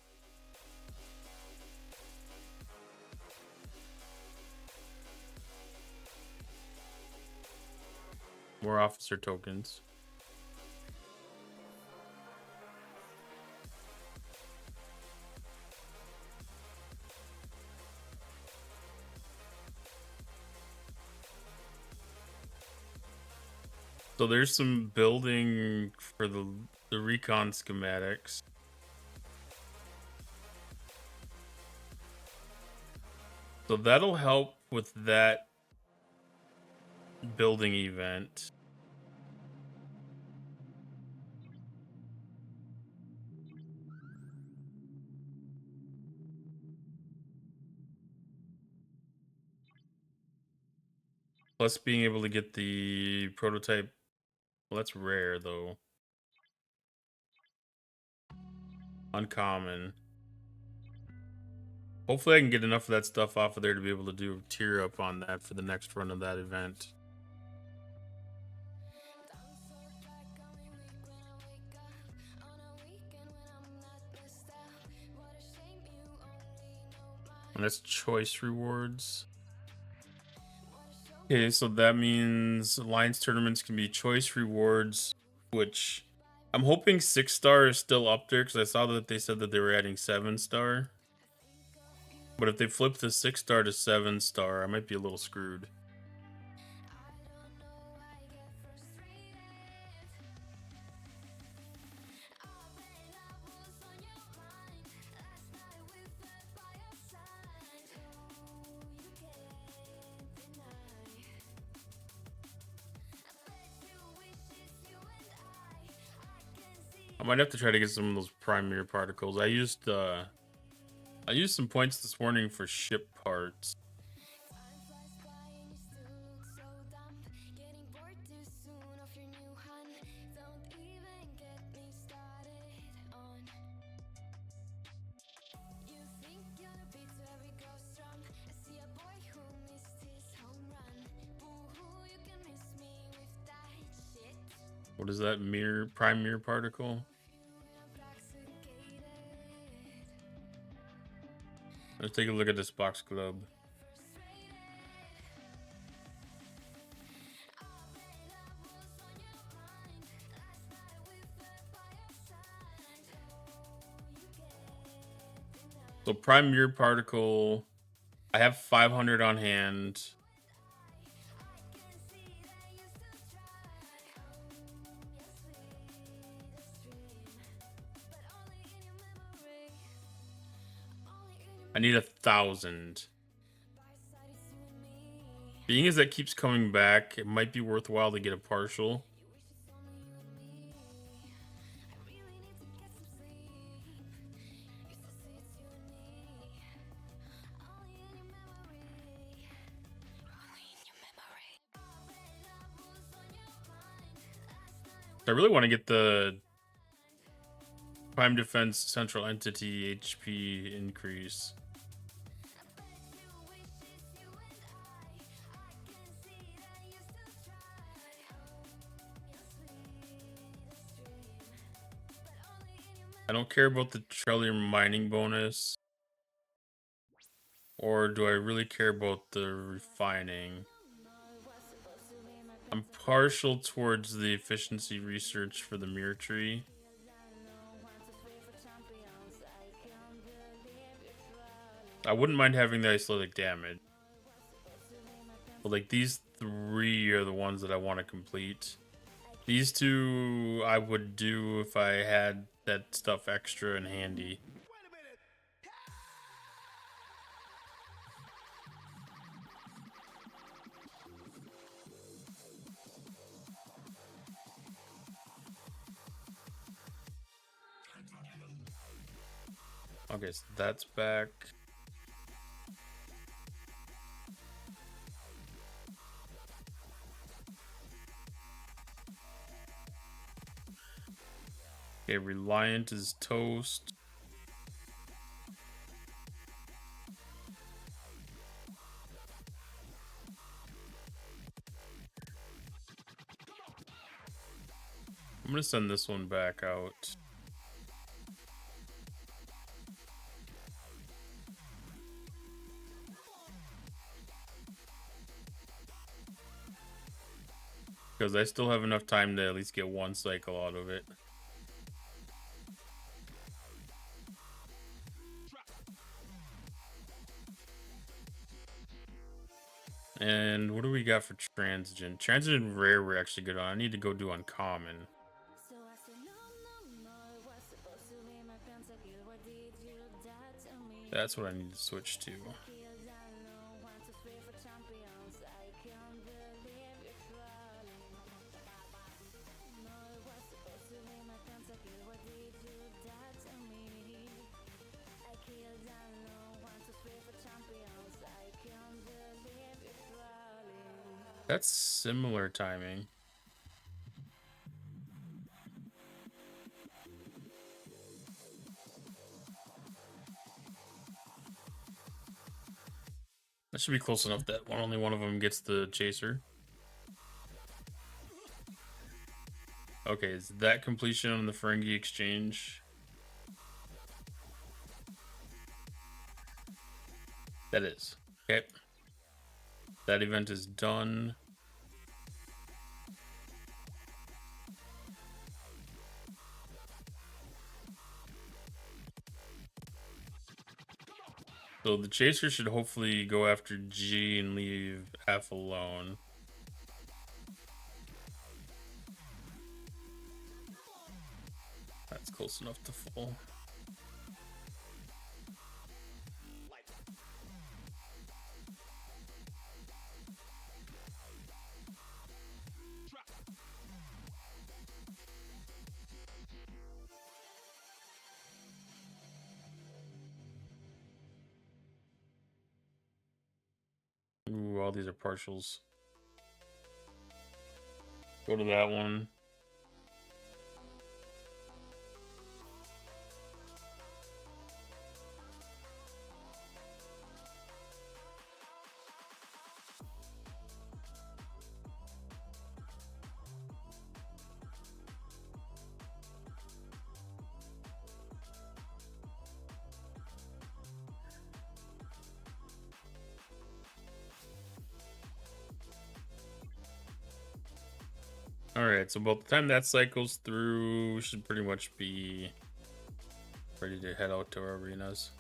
[SPEAKER 1] More officer tokens. So there's some building for the recon schematics. So that'll help with that building event. Plus being able to get the prototype. Well, that's rare though. Uncommon. Hopefully I can get enough of that stuff off of there to be able to do a tier up on that for the next run of that event. And that's choice rewards. Okay, so that means Alliance tournaments can be choice rewards, which I'm hoping 6-star is still up there because I saw that they said that they were adding 7-star. But if they flip the 6-star to 7-star, I might be a little screwed. might have to try to get some of those primary particles. I used some points this morning for ship parts.
[SPEAKER 2] Time flies by and you still look so dumb. Getting bored too soon of your new hun. Don't even get me started on. You think you're the beat to every ghost drum. I see a boy who missed his home run. Boo-hoo, you can miss me with that shit.
[SPEAKER 1] What is that primary particle?
[SPEAKER 2] Intoxicated.
[SPEAKER 1] Let's take a look at this box club. So primary particle, I have 500 on hand. I need 1,000. Being as that keeps coming back, it might be worthwhile to get a partial. I really want to get the Prime Defense Central Entity HP increase. I don't care about the Trillium mining bonus. Or do I really care about the refining? I'm partial towards the efficiency research for the mirror tree. I wouldn't mind having the isolytic damage. But like these 3 are the ones that I want to complete. These 2 I would do if I had that stuff extra and handy. Okay, so that's back. Okay, Reliant is toast. I'm gonna send this one back out. Because I still have enough time to at least get 1 cycle out of it. And what do we got for Transigen? Transigen Rare we're actually good on. I need to go do Uncommon. That's what I need to switch to. That's similar timing. That should be close enough that only one of them gets the chaser. Okay, is that completion on the Ferengi exchange? That is. Okay. That event is done. So the chaser should hopefully go after G and leave F alone. That's close enough to full. these are partials. Go to that one. Alright, so about the time that cycles through, we should pretty much be ready to head out to our arenas.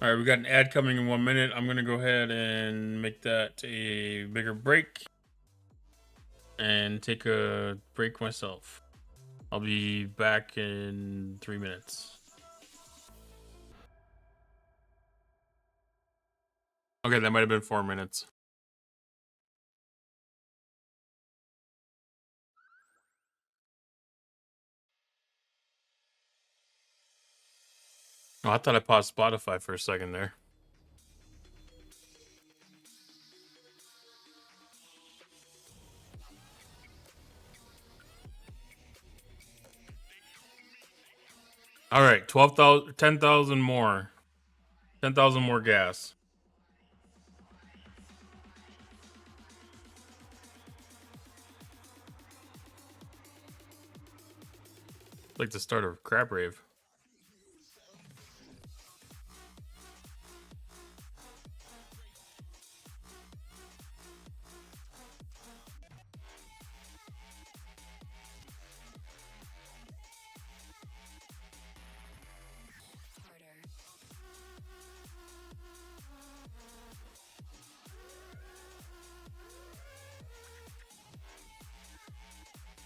[SPEAKER 1] Alright, we got an ad coming in 1 minute. I'm going to go ahead and make that a bigger break and take a break myself. I'll be back in 3 minutes. Okay, that might have been 4 minutes. Oh, I thought I paused Spotify for a second there. All right, 12,000, 10,000 more. 10,000 more gas. Like the start of a crab rave.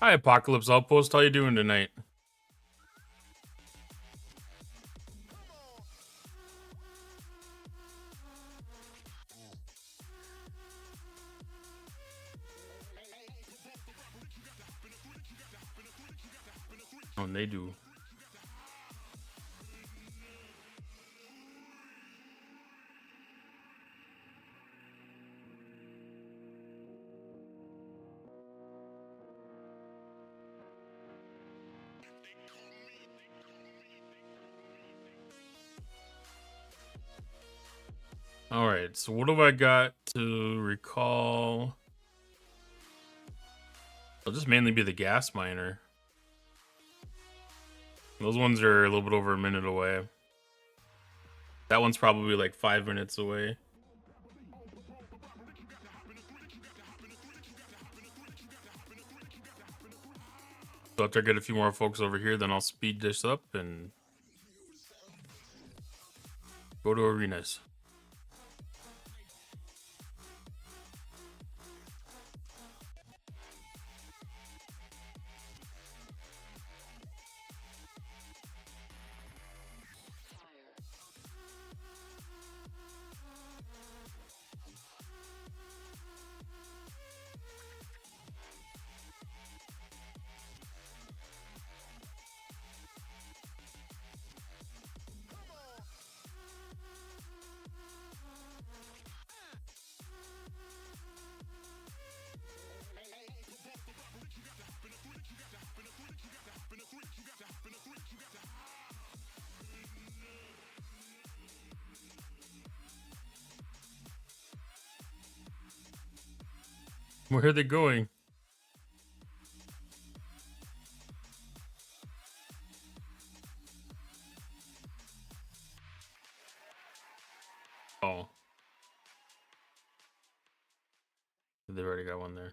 [SPEAKER 1] Hi, Apocalypse Outpost. How you doing tonight? Oh, and they do. All right, so what have I got to recall? I'll just mainly be the gas miner. Those ones are a little bit over a minute away. That one's probably like 5 minutes away. So after I get a few more folks over here, then I'll speed this up and go to arenas. Where are they going? Oh. They've already got one there.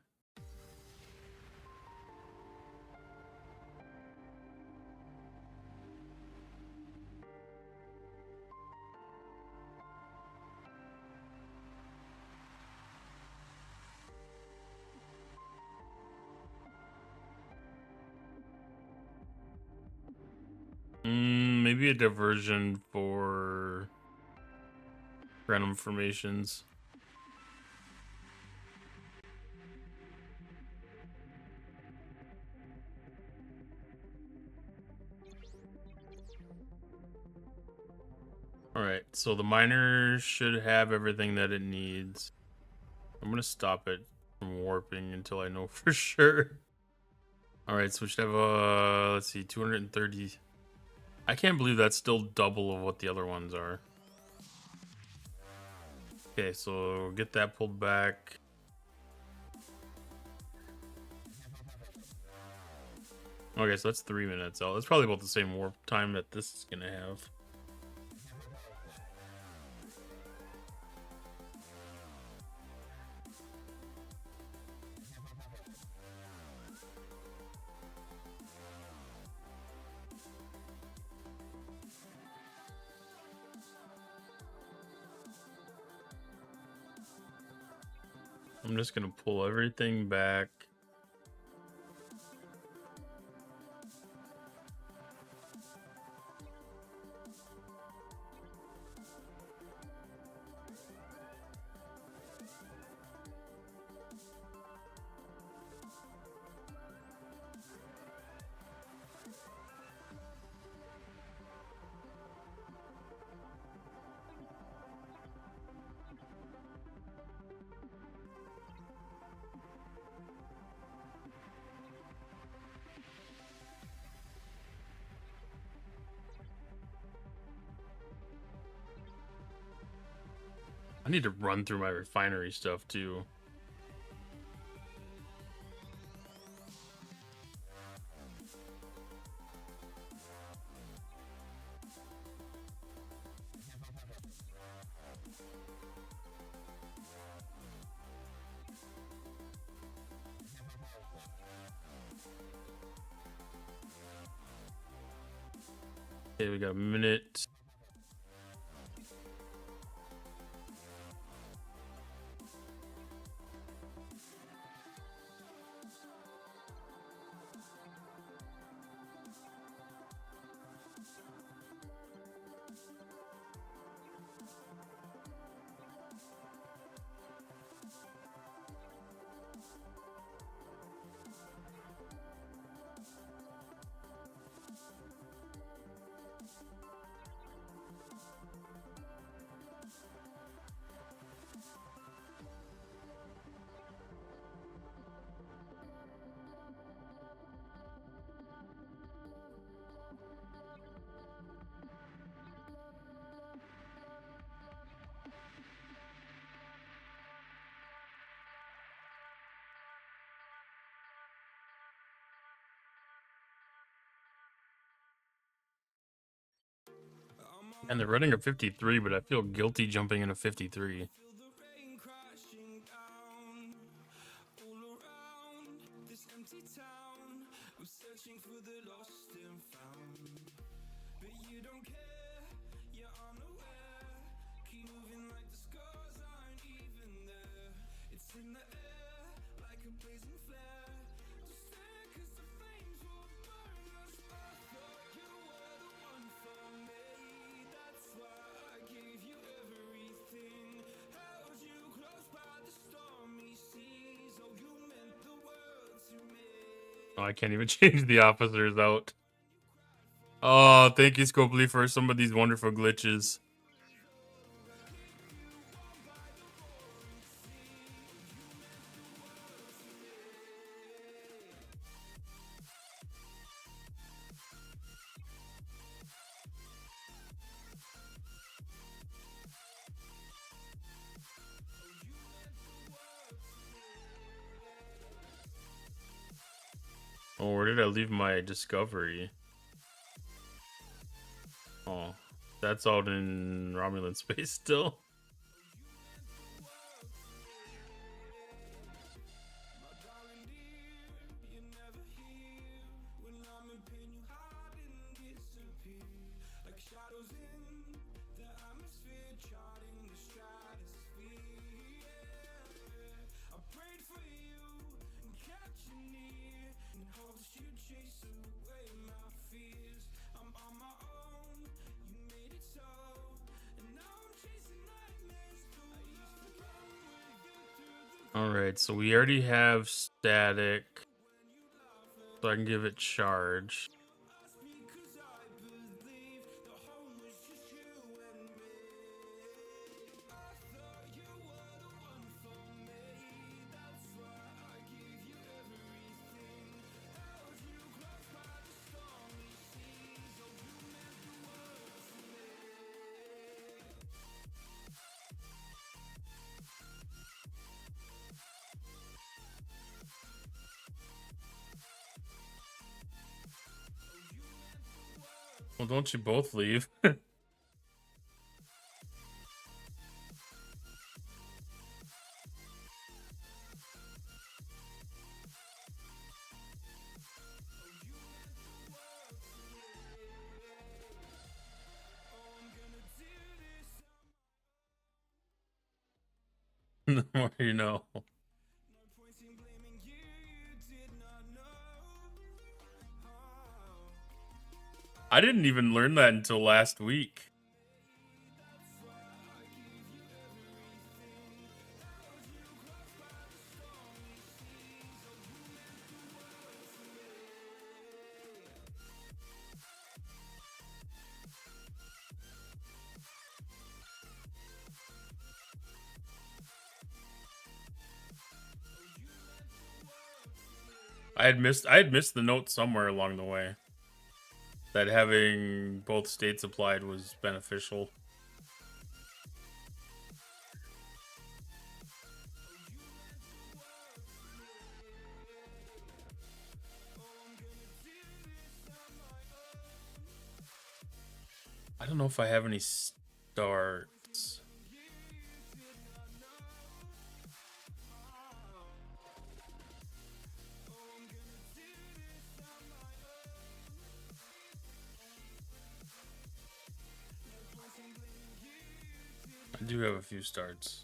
[SPEAKER 1] Maybe a diversion for random formations. so the miner should have everything that it needs. I'm gonna stop it from warping until I know for sure. Alright, so we should have let's see, 230. I can't believe that's still double of what the other ones are. Okay, so get that pulled back. Okay, so that's 3 minutes out. That's probably about the same warp time that this is gonna have. I'm just gonna pull everything back. I need to run through my refinery stuff too. Okay, we got a minute. And they're running a 53, but I feel guilty jumping in a 53. Oh, I can't even change the officers out. Oh, thank you, Scopely, for some of these wonderful glitches. Oh, where did I leave my discovery? Oh, that's out in Romulan space still. Alright, so we already have static. So I can give it charge. Well, don't you both leave? The more you know. I didn't even learn that until last week. I had missed the note somewhere along the way that having both states applied was beneficial. I don't know if I have any starts. I do have a few starts.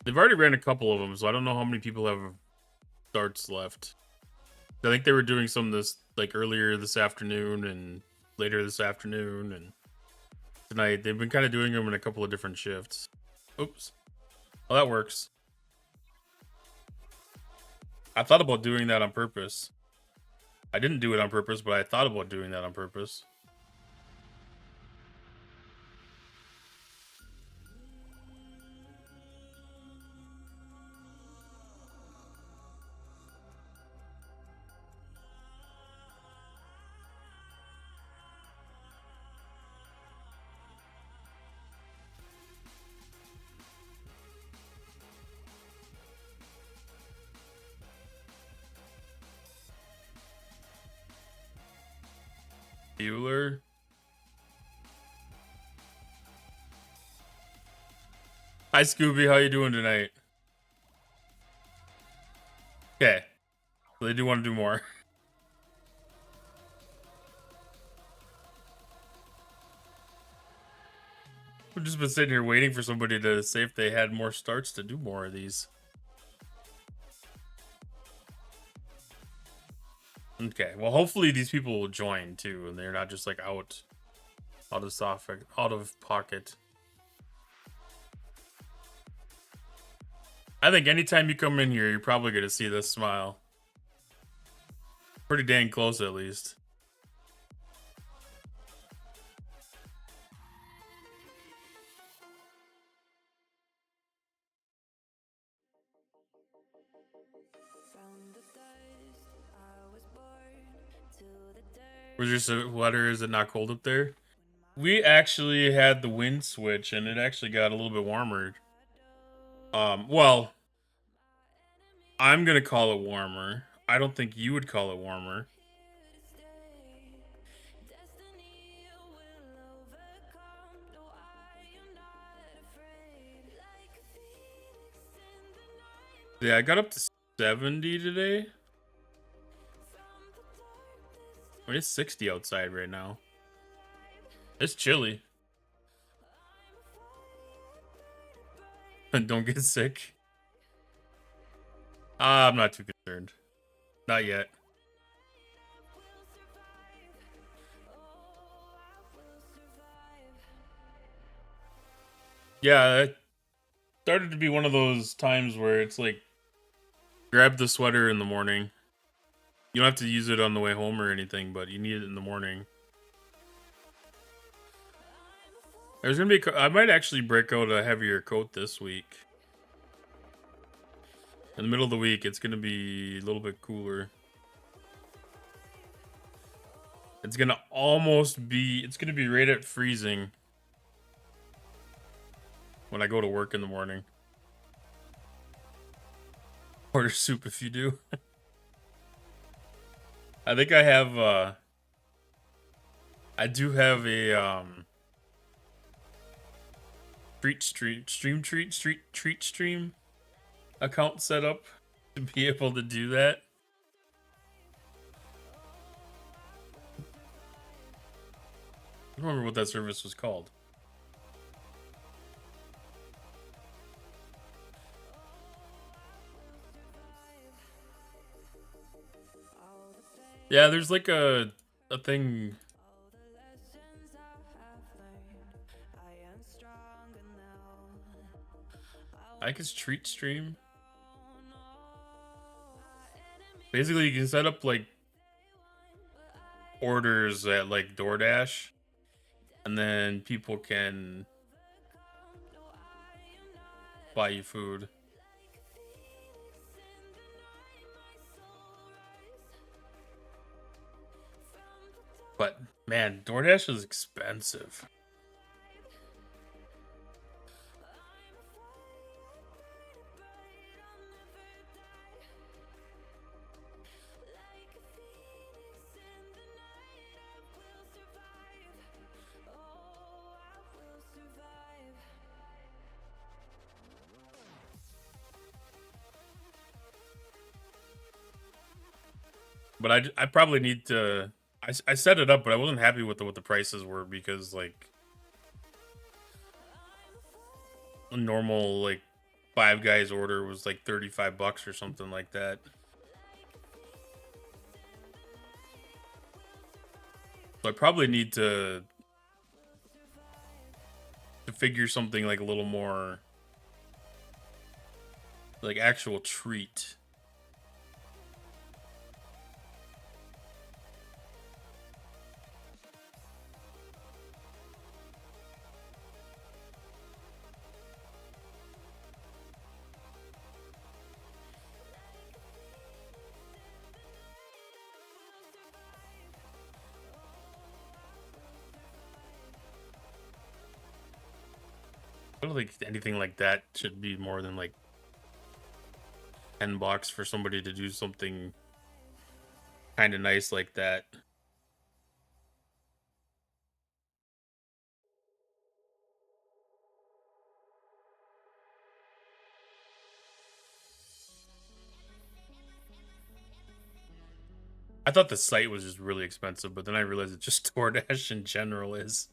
[SPEAKER 1] They've already ran a couple of them, so I don't know how many people have starts left. I think they were doing some this like earlier this afternoon and later this afternoon and tonight. They've been kind of doing them in a couple of different shifts. Oops. Well, that works. I thought about doing that on purpose. I didn't do it on purpose, but I thought about doing that on purpose. Bueller. Hi, Scooby. How you doing tonight? Okay. So they do want to do more. We've just been sitting here waiting for somebody to say if they had more starts to do more of these. Okay. Well, hopefully these people will join too, and they're not just like out of pocket. I think anytime you come in here, you're probably going to see this smile. Pretty dang close, at least. Was your sweater, is it not cold up there? We actually had the wind switch, and it actually got a little bit warmer. Well, I'm gonna call it warmer. I don't think you would call it warmer. Yeah, I got up to 70 today. mean, it's 60 outside right now. It's chilly. Don't get sick. I'm not too concerned. Not yet. Yeah, it started to be one of those times where it's like, grab the sweater in the morning. You don't have to use it on the way home or anything, but you need it in the morning. There's gonna be. I might actually break out a heavier coat this week. In the middle of the week, it's gonna be a little bit cooler. It's gonna almost be. It's gonna be right at freezing when I go to work in the morning. Order soup if you do. I think I have. I do have a treat stream account set up to be able to do that. I don't remember what that service was called. Yeah, there's like a thing. I think it's treat stream. Basically, you can set up like orders at like DoorDash, and then people can buy you food. But man, DoorDash is expensive. But I probably need to. I set it up, but I wasn't happy with what the prices were because like a normal like Five Guys order was like $35 or something like that. So I probably need to figure something like a little more like actual treat. I don't think anything like that should be more than like $10 for somebody to do something kind of nice like that. I thought the site was just really expensive, but then I realized it's just DoorDash in general is.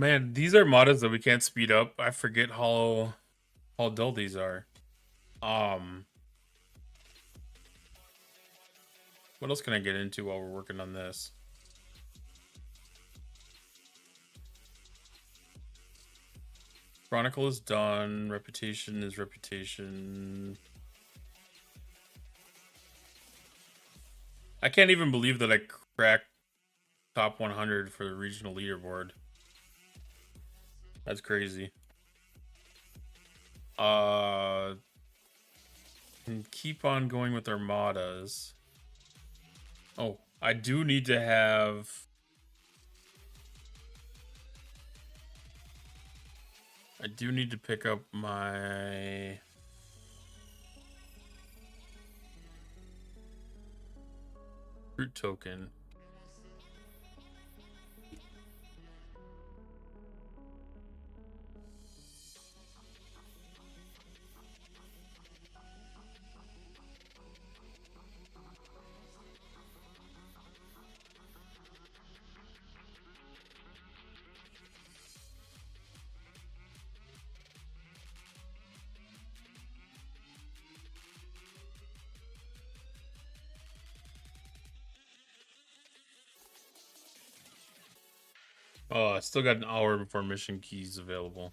[SPEAKER 1] Man, these are mods that we can't speed up. I forget how dull these are. What else can I get into while we're working on this? Chronicle is done. Reputation is reputation. I can't even believe that I cracked top 100 for the regional leaderboard. That's crazy. And keep on going with Armadas. Oh, I do need to have... I do need to pick up my... fruit token. Oh, I still got an hour before mission keys available.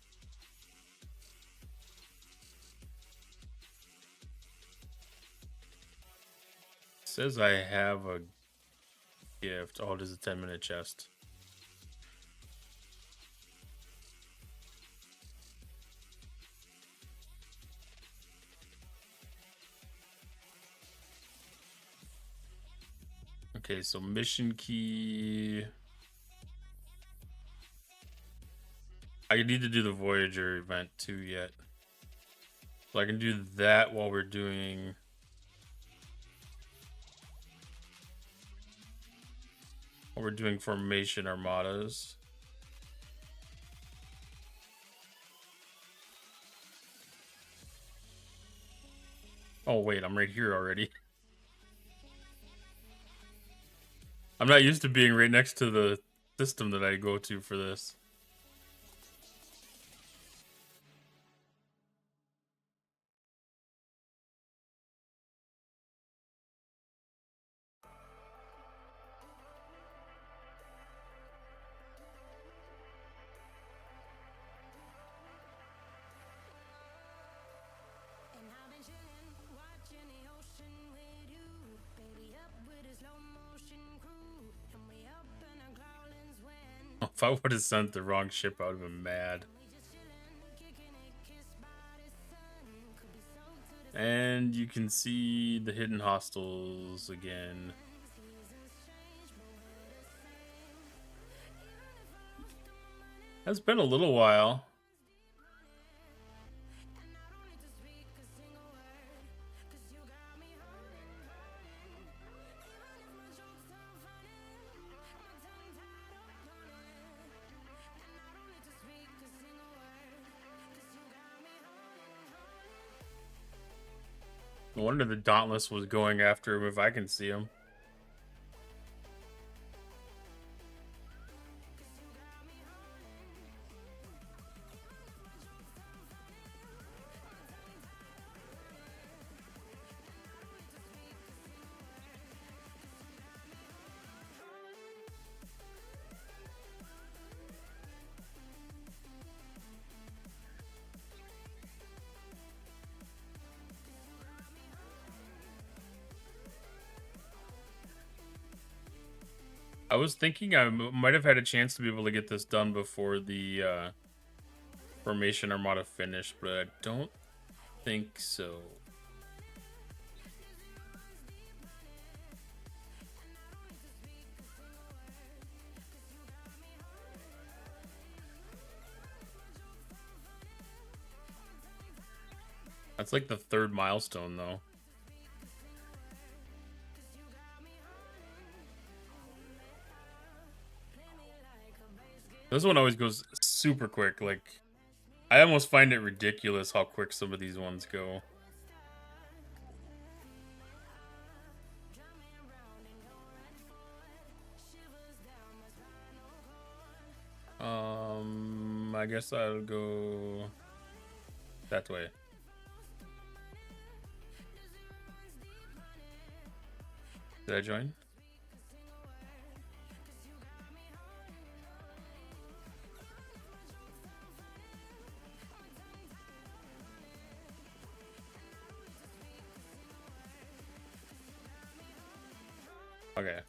[SPEAKER 1] It says I have a gift. Oh, it is a 10-minute chest. Okay, so mission key... I need to do the Voyager event too yet. So I can do that while we're doing... while we're doing formation armadas. Oh wait, I'm right here already. I'm not used to being right next to the system that I go to for this.
[SPEAKER 2] And I've been chillin', watching the ocean with you. Baby up with a slow motion crew. And we up in our growlings when
[SPEAKER 1] If I would have sent the wrong ship, I would have been mad.
[SPEAKER 2] we just chillin', kicking it, kissed by the sun. Could be soaked to the
[SPEAKER 1] And you can see the hidden hostels again.
[SPEAKER 2] seasons change, but we're the same. Even if I lost all my money,
[SPEAKER 1] It's been a little while.
[SPEAKER 2] and I don't need to speak a single word. Cause you got me holding, holding. Even if my jokes aren't funny, my tongue tied up on it. And I don't need to speak a single word. Cause you got me holding, holding.
[SPEAKER 1] No wonder the Dauntless was going after him if I can see him. I was thinking I might have had a chance to be able to get this done before the formation armada finished, but I don't think so. That's like the third milestone, though. This one always goes super quick. Like, I almost find it ridiculous how quick some of these ones go. I guess I'll go that way. Did I join? Okay.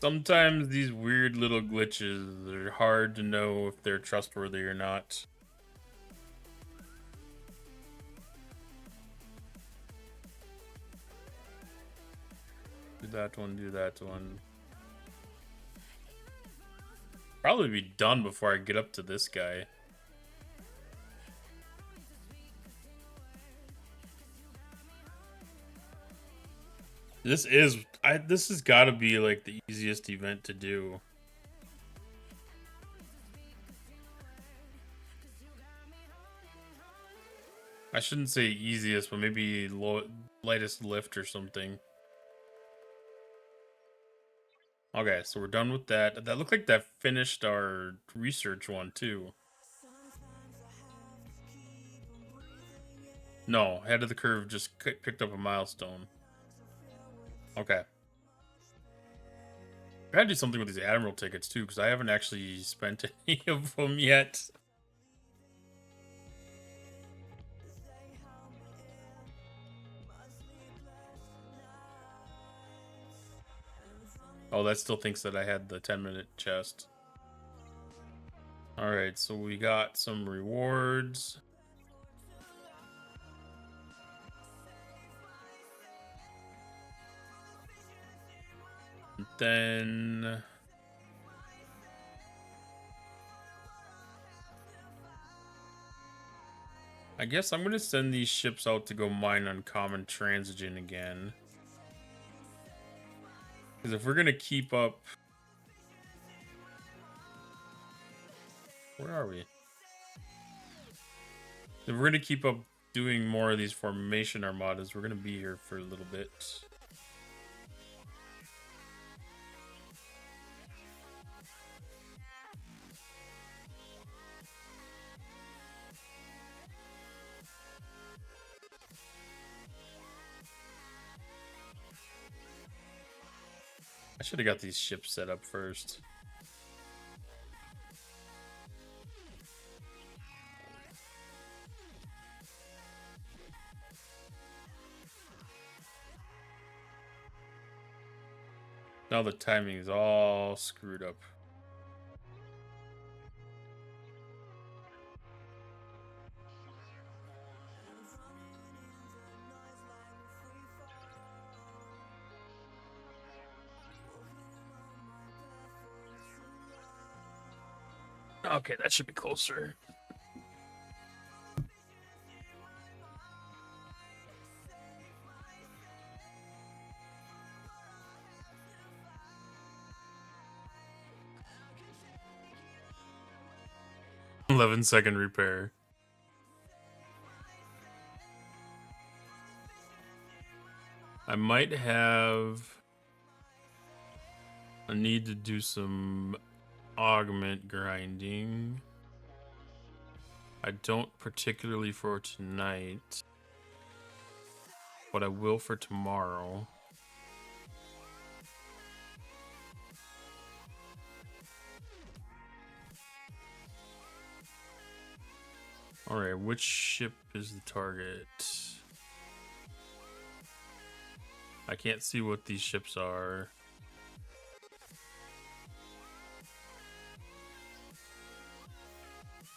[SPEAKER 1] Sometimes these weird little glitches are hard to know if they're trustworthy or not. Do that one, do that one. Probably be done before I get up to this guy. This has got to be like the easiest event to do. I shouldn't say easiest, but maybe lightest lift or something. Okay, so we're done with that. That looked like that finished our research one too. No, Head of the Curve just picked up a milestone. Okay. I gotta do something with these Admiral tickets too, because I haven't actually spent any of them yet. Oh, that still thinks that I had the 10-minute chest. Alright, so we got some rewards. And then I guess I'm gonna send these ships out to go mine uncommon transigen again. Because if we're gonna keep up... Where are we? If we're gonna keep up doing more of these formation armadas, we're gonna be here for a little bit. I should have got these ships set up first. Now the timing is all screwed up. Okay, that should be closer. "11-second repair." I might have a need to do some augment grinding. I don't particularly for tonight, but I will for tomorrow. Alright, which ship is the target? I can't see what these ships are.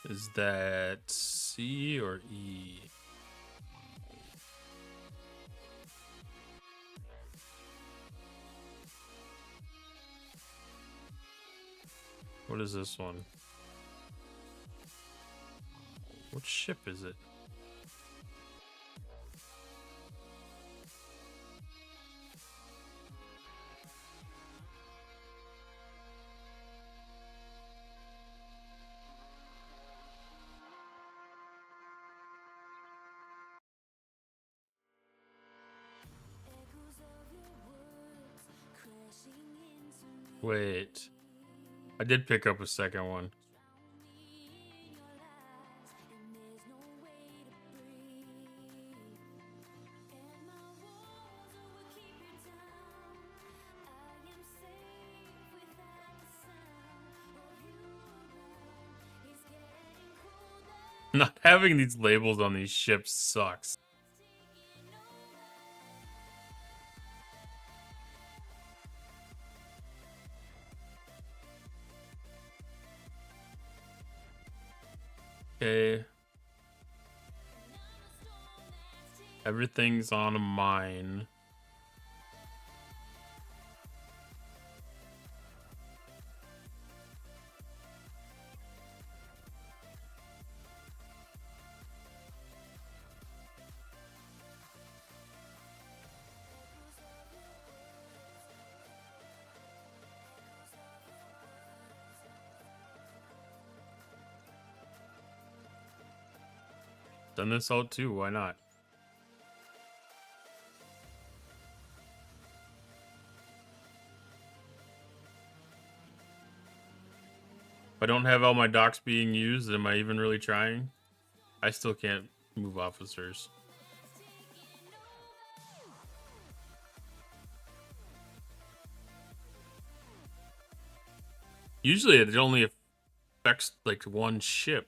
[SPEAKER 1] Is that C or E? What is this one? What ship is it? Wait. I did pick up a second one. Not having these labels on these ships sucks. Okay. Everything's on a mine. Send this out too. Why not? If I don't have all my docks being used, am I even really trying? I still can't move officers. Usually it only affects like one ship.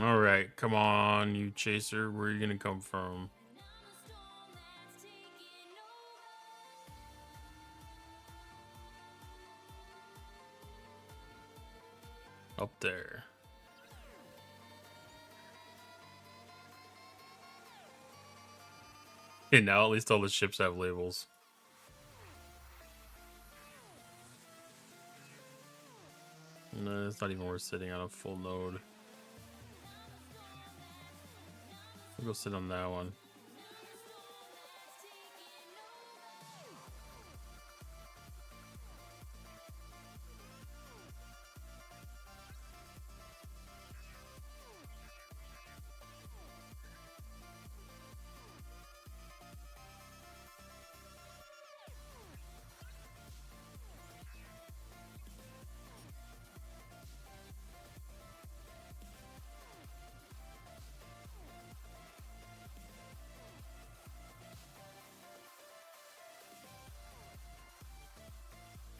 [SPEAKER 1] All right, come on, you chaser. Where are you gonna come from? Up there. Okay, now at least all the ships have labels. No, it's not even worth sitting on a full node. I'll go sit on that one.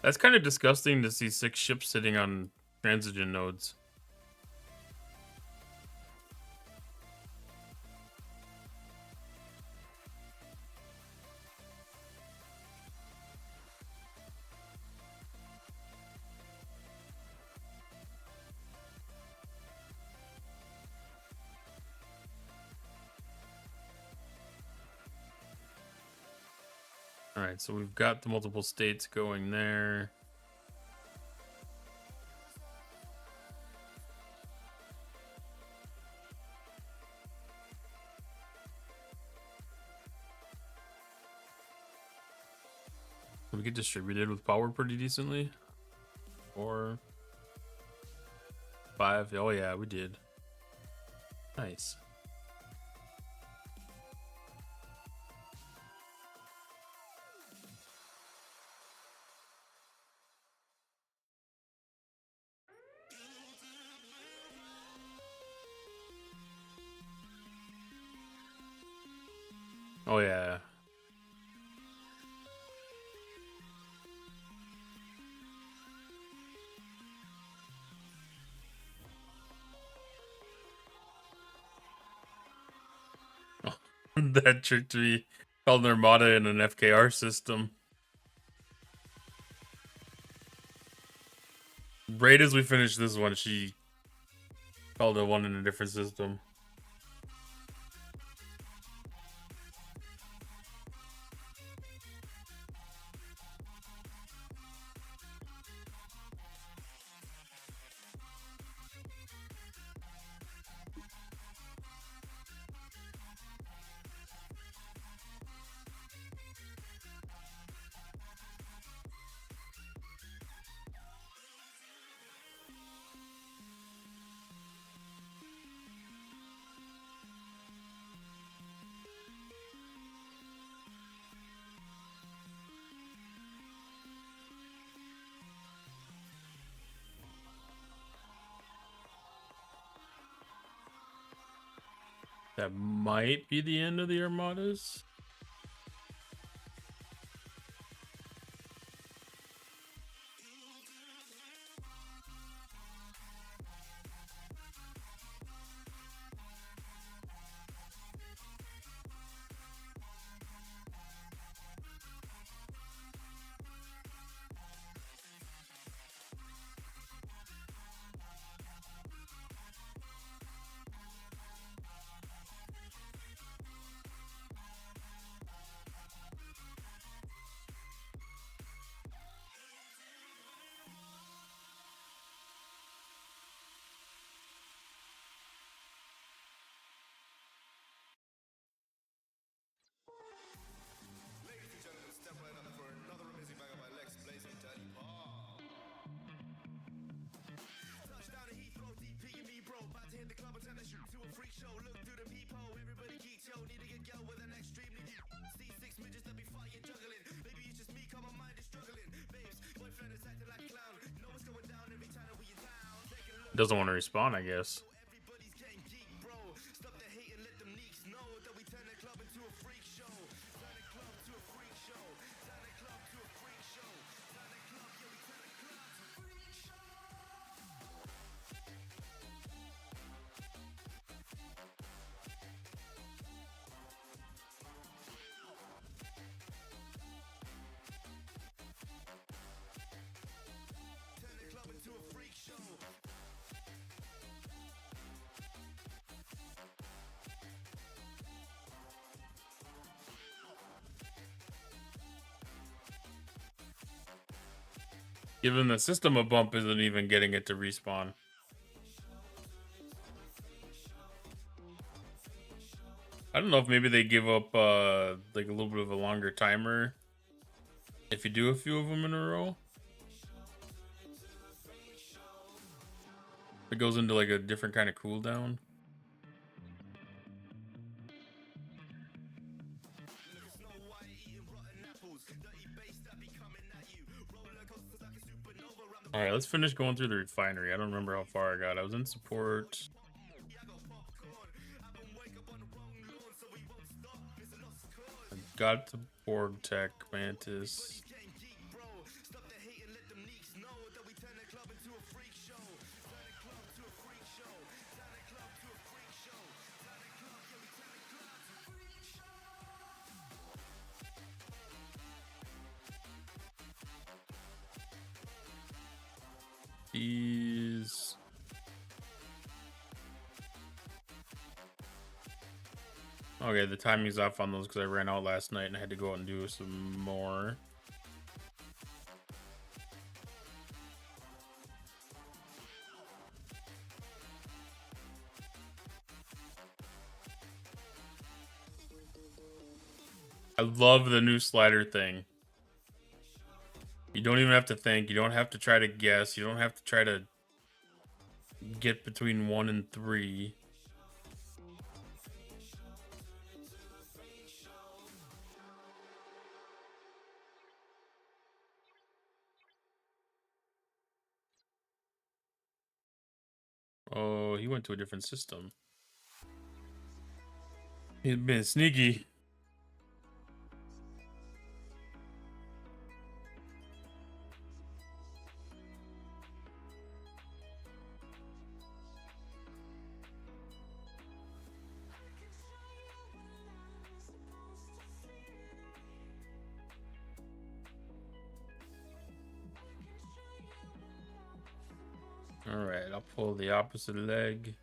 [SPEAKER 1] That's kind of disgusting to see 6 ships sitting on transigen nodes. All right, so we've got the multiple states going there. We get distributed with power pretty decently. 4, 5. Oh yeah, we did. Nice. Oh yeah. That tricked me. Called an Armada in an FKR system. Right as we finished this one, she called a one in a different system. That might be the end of the Armadas. Doesn't want to respawn, I guess. Giving the system a bump isn't even getting it to respawn. I don't know if maybe they give up like a little bit of a longer timer if you do a few of them in a row. It goes into like a different kind of cooldown. All right, let's finish going through the refinery. I don't remember how far I got. I was in support. I got the Borg Tech Mantis. These. Okay, the timing's off on those because I ran out last night and I had to go out and do some more. I love the new slider thing. You don't even have to think. You don't have to try to guess. You don't have to try to get between 1 and 3. Oh, he went to a different system. He's been sneaky. Alright, I'll pull the opposite leg.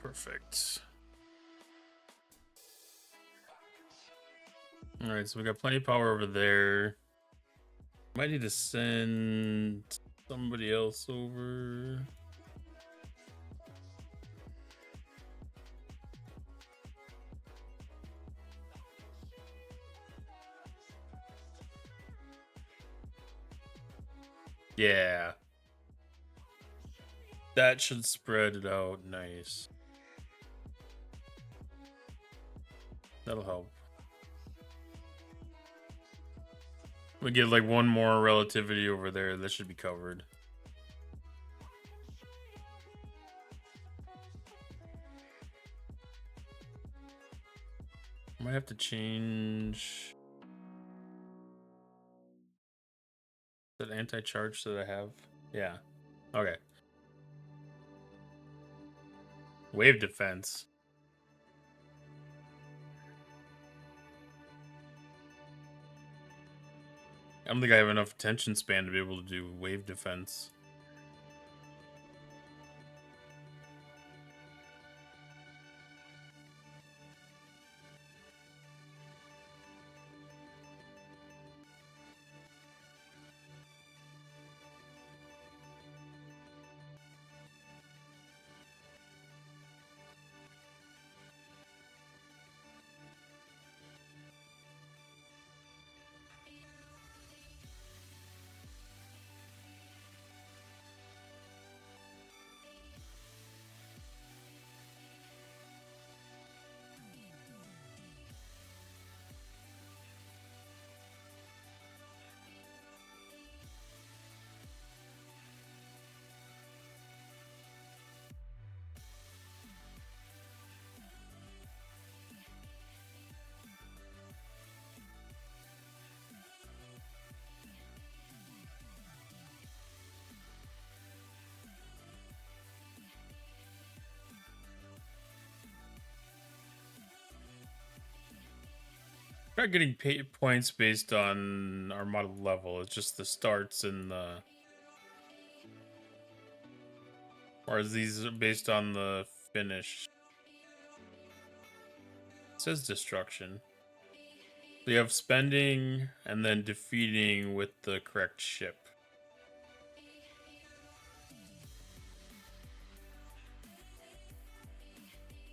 [SPEAKER 1] Perfect. All right, so we got plenty of power over there. Might need to send somebody else over. Yeah. That should spread it out nice. That'll help. We get like one more relativity over there. That should be covered. Might have to change that anti-charge that I have. Yeah. Okay. Wave defense. I don't think I have enough attention span to be able to do wave defense. Not getting points based on Armada level. It's just the starts and the... Or is these based on the finish? It says destruction. So you have spending and then defeating with the correct ship.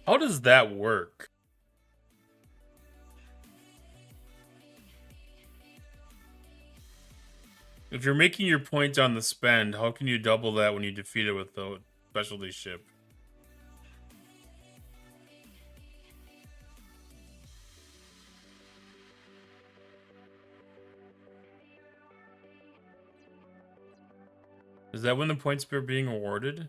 [SPEAKER 1] How does that work? If you're making your point on the spend, how can you double that when you defeat it with the specialty ship? Is that when the points are being awarded?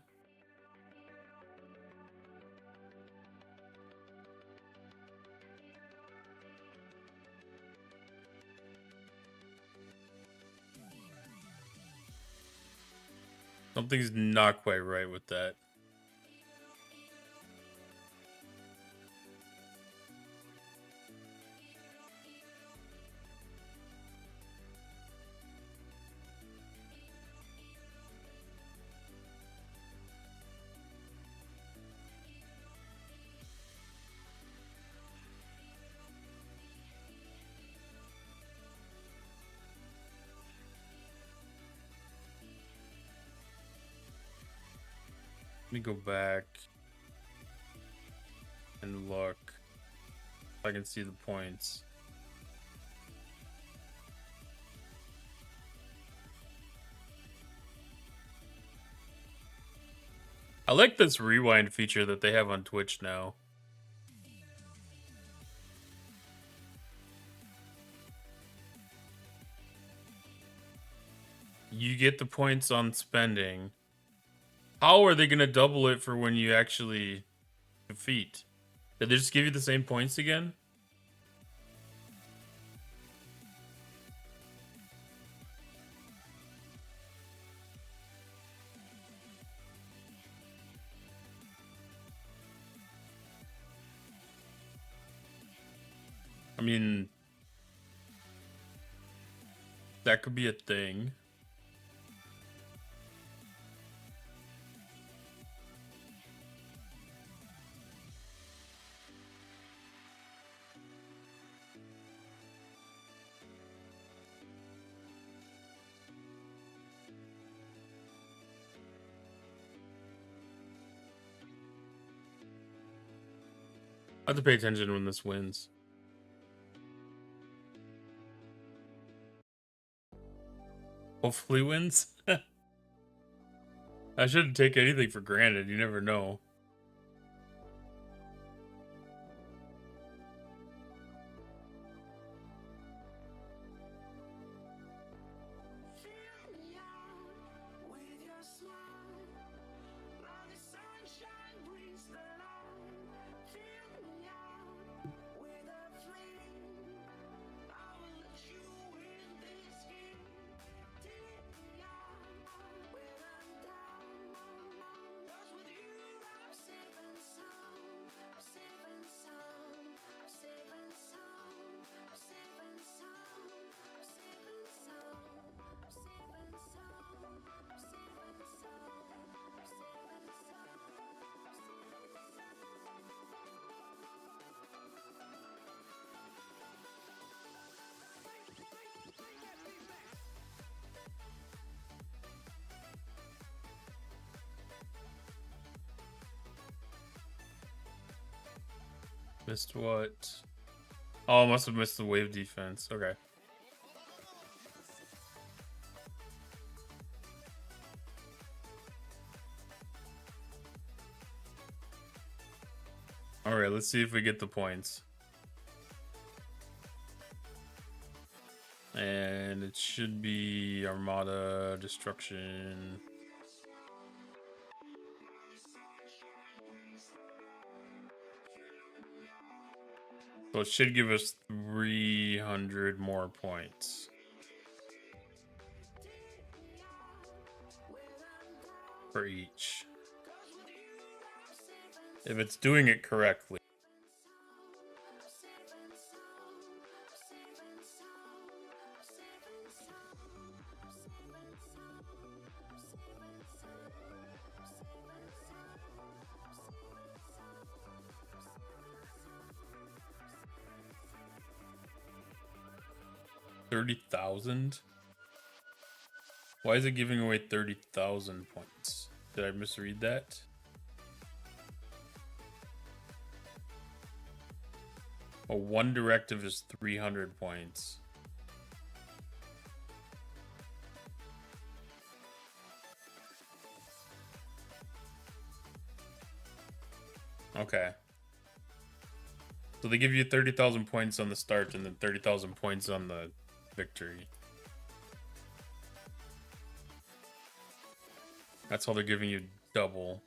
[SPEAKER 1] Something's not quite right with that. Let me go back and look if I can see the points. I like this rewind feature that they have on Twitch now. You get the points on spending. How are they going to double it for when you actually defeat? Did they just give you the same points again? I mean, that could be a thing. I have to pay attention when this wins. Hopefully wins. I shouldn't take anything for granted. You never know. Missed what? Oh, must have missed the wave defense. Okay. Alright, let's see if we get the points. And it should be Armada Destruction. So it should give us 300 more points. For each. If it's doing it correctly. $30,000? Why is it giving away 30,000 points? Did I misread that? Oh, one directive is 300 points. Okay. So they give you 30,000 points on the start and then 30,000 points on the victory. That's how they're giving you double.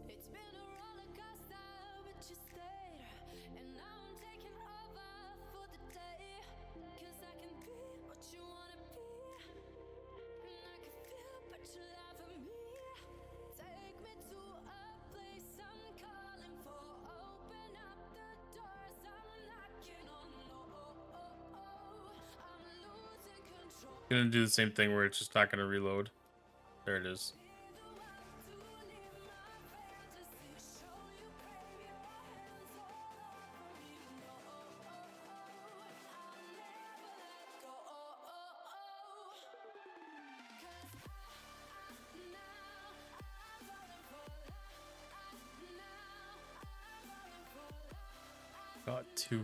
[SPEAKER 2] It's been a roller coaster, but you stayed. And now I'm taking over for the day. 'Cause I can be what you wanna be. And I can feel but you love for me. Take me to a place I'm calling for. Open up the doors I'm knocking on. I'm losing control.
[SPEAKER 1] Gonna do the same thing where it's just not gonna reload. There it is. Got two.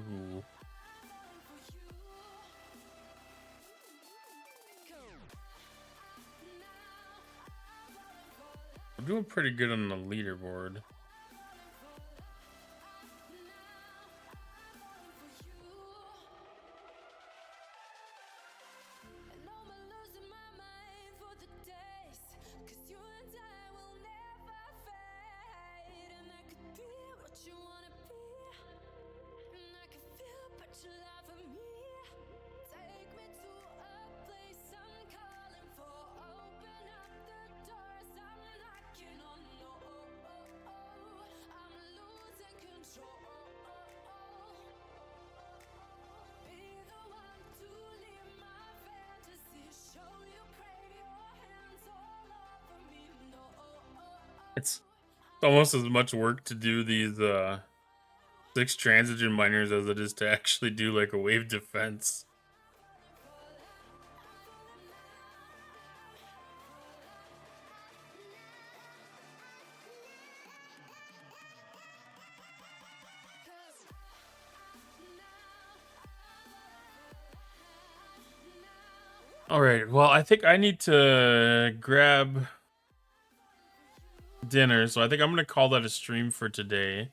[SPEAKER 1] I'm doing pretty good on the leaderboard. It's almost as much work to do these 6 transigen miners as it is to actually do like a wave defense. All right, well, I think I need to grab dinner, so I think I'm gonna call that a stream for today.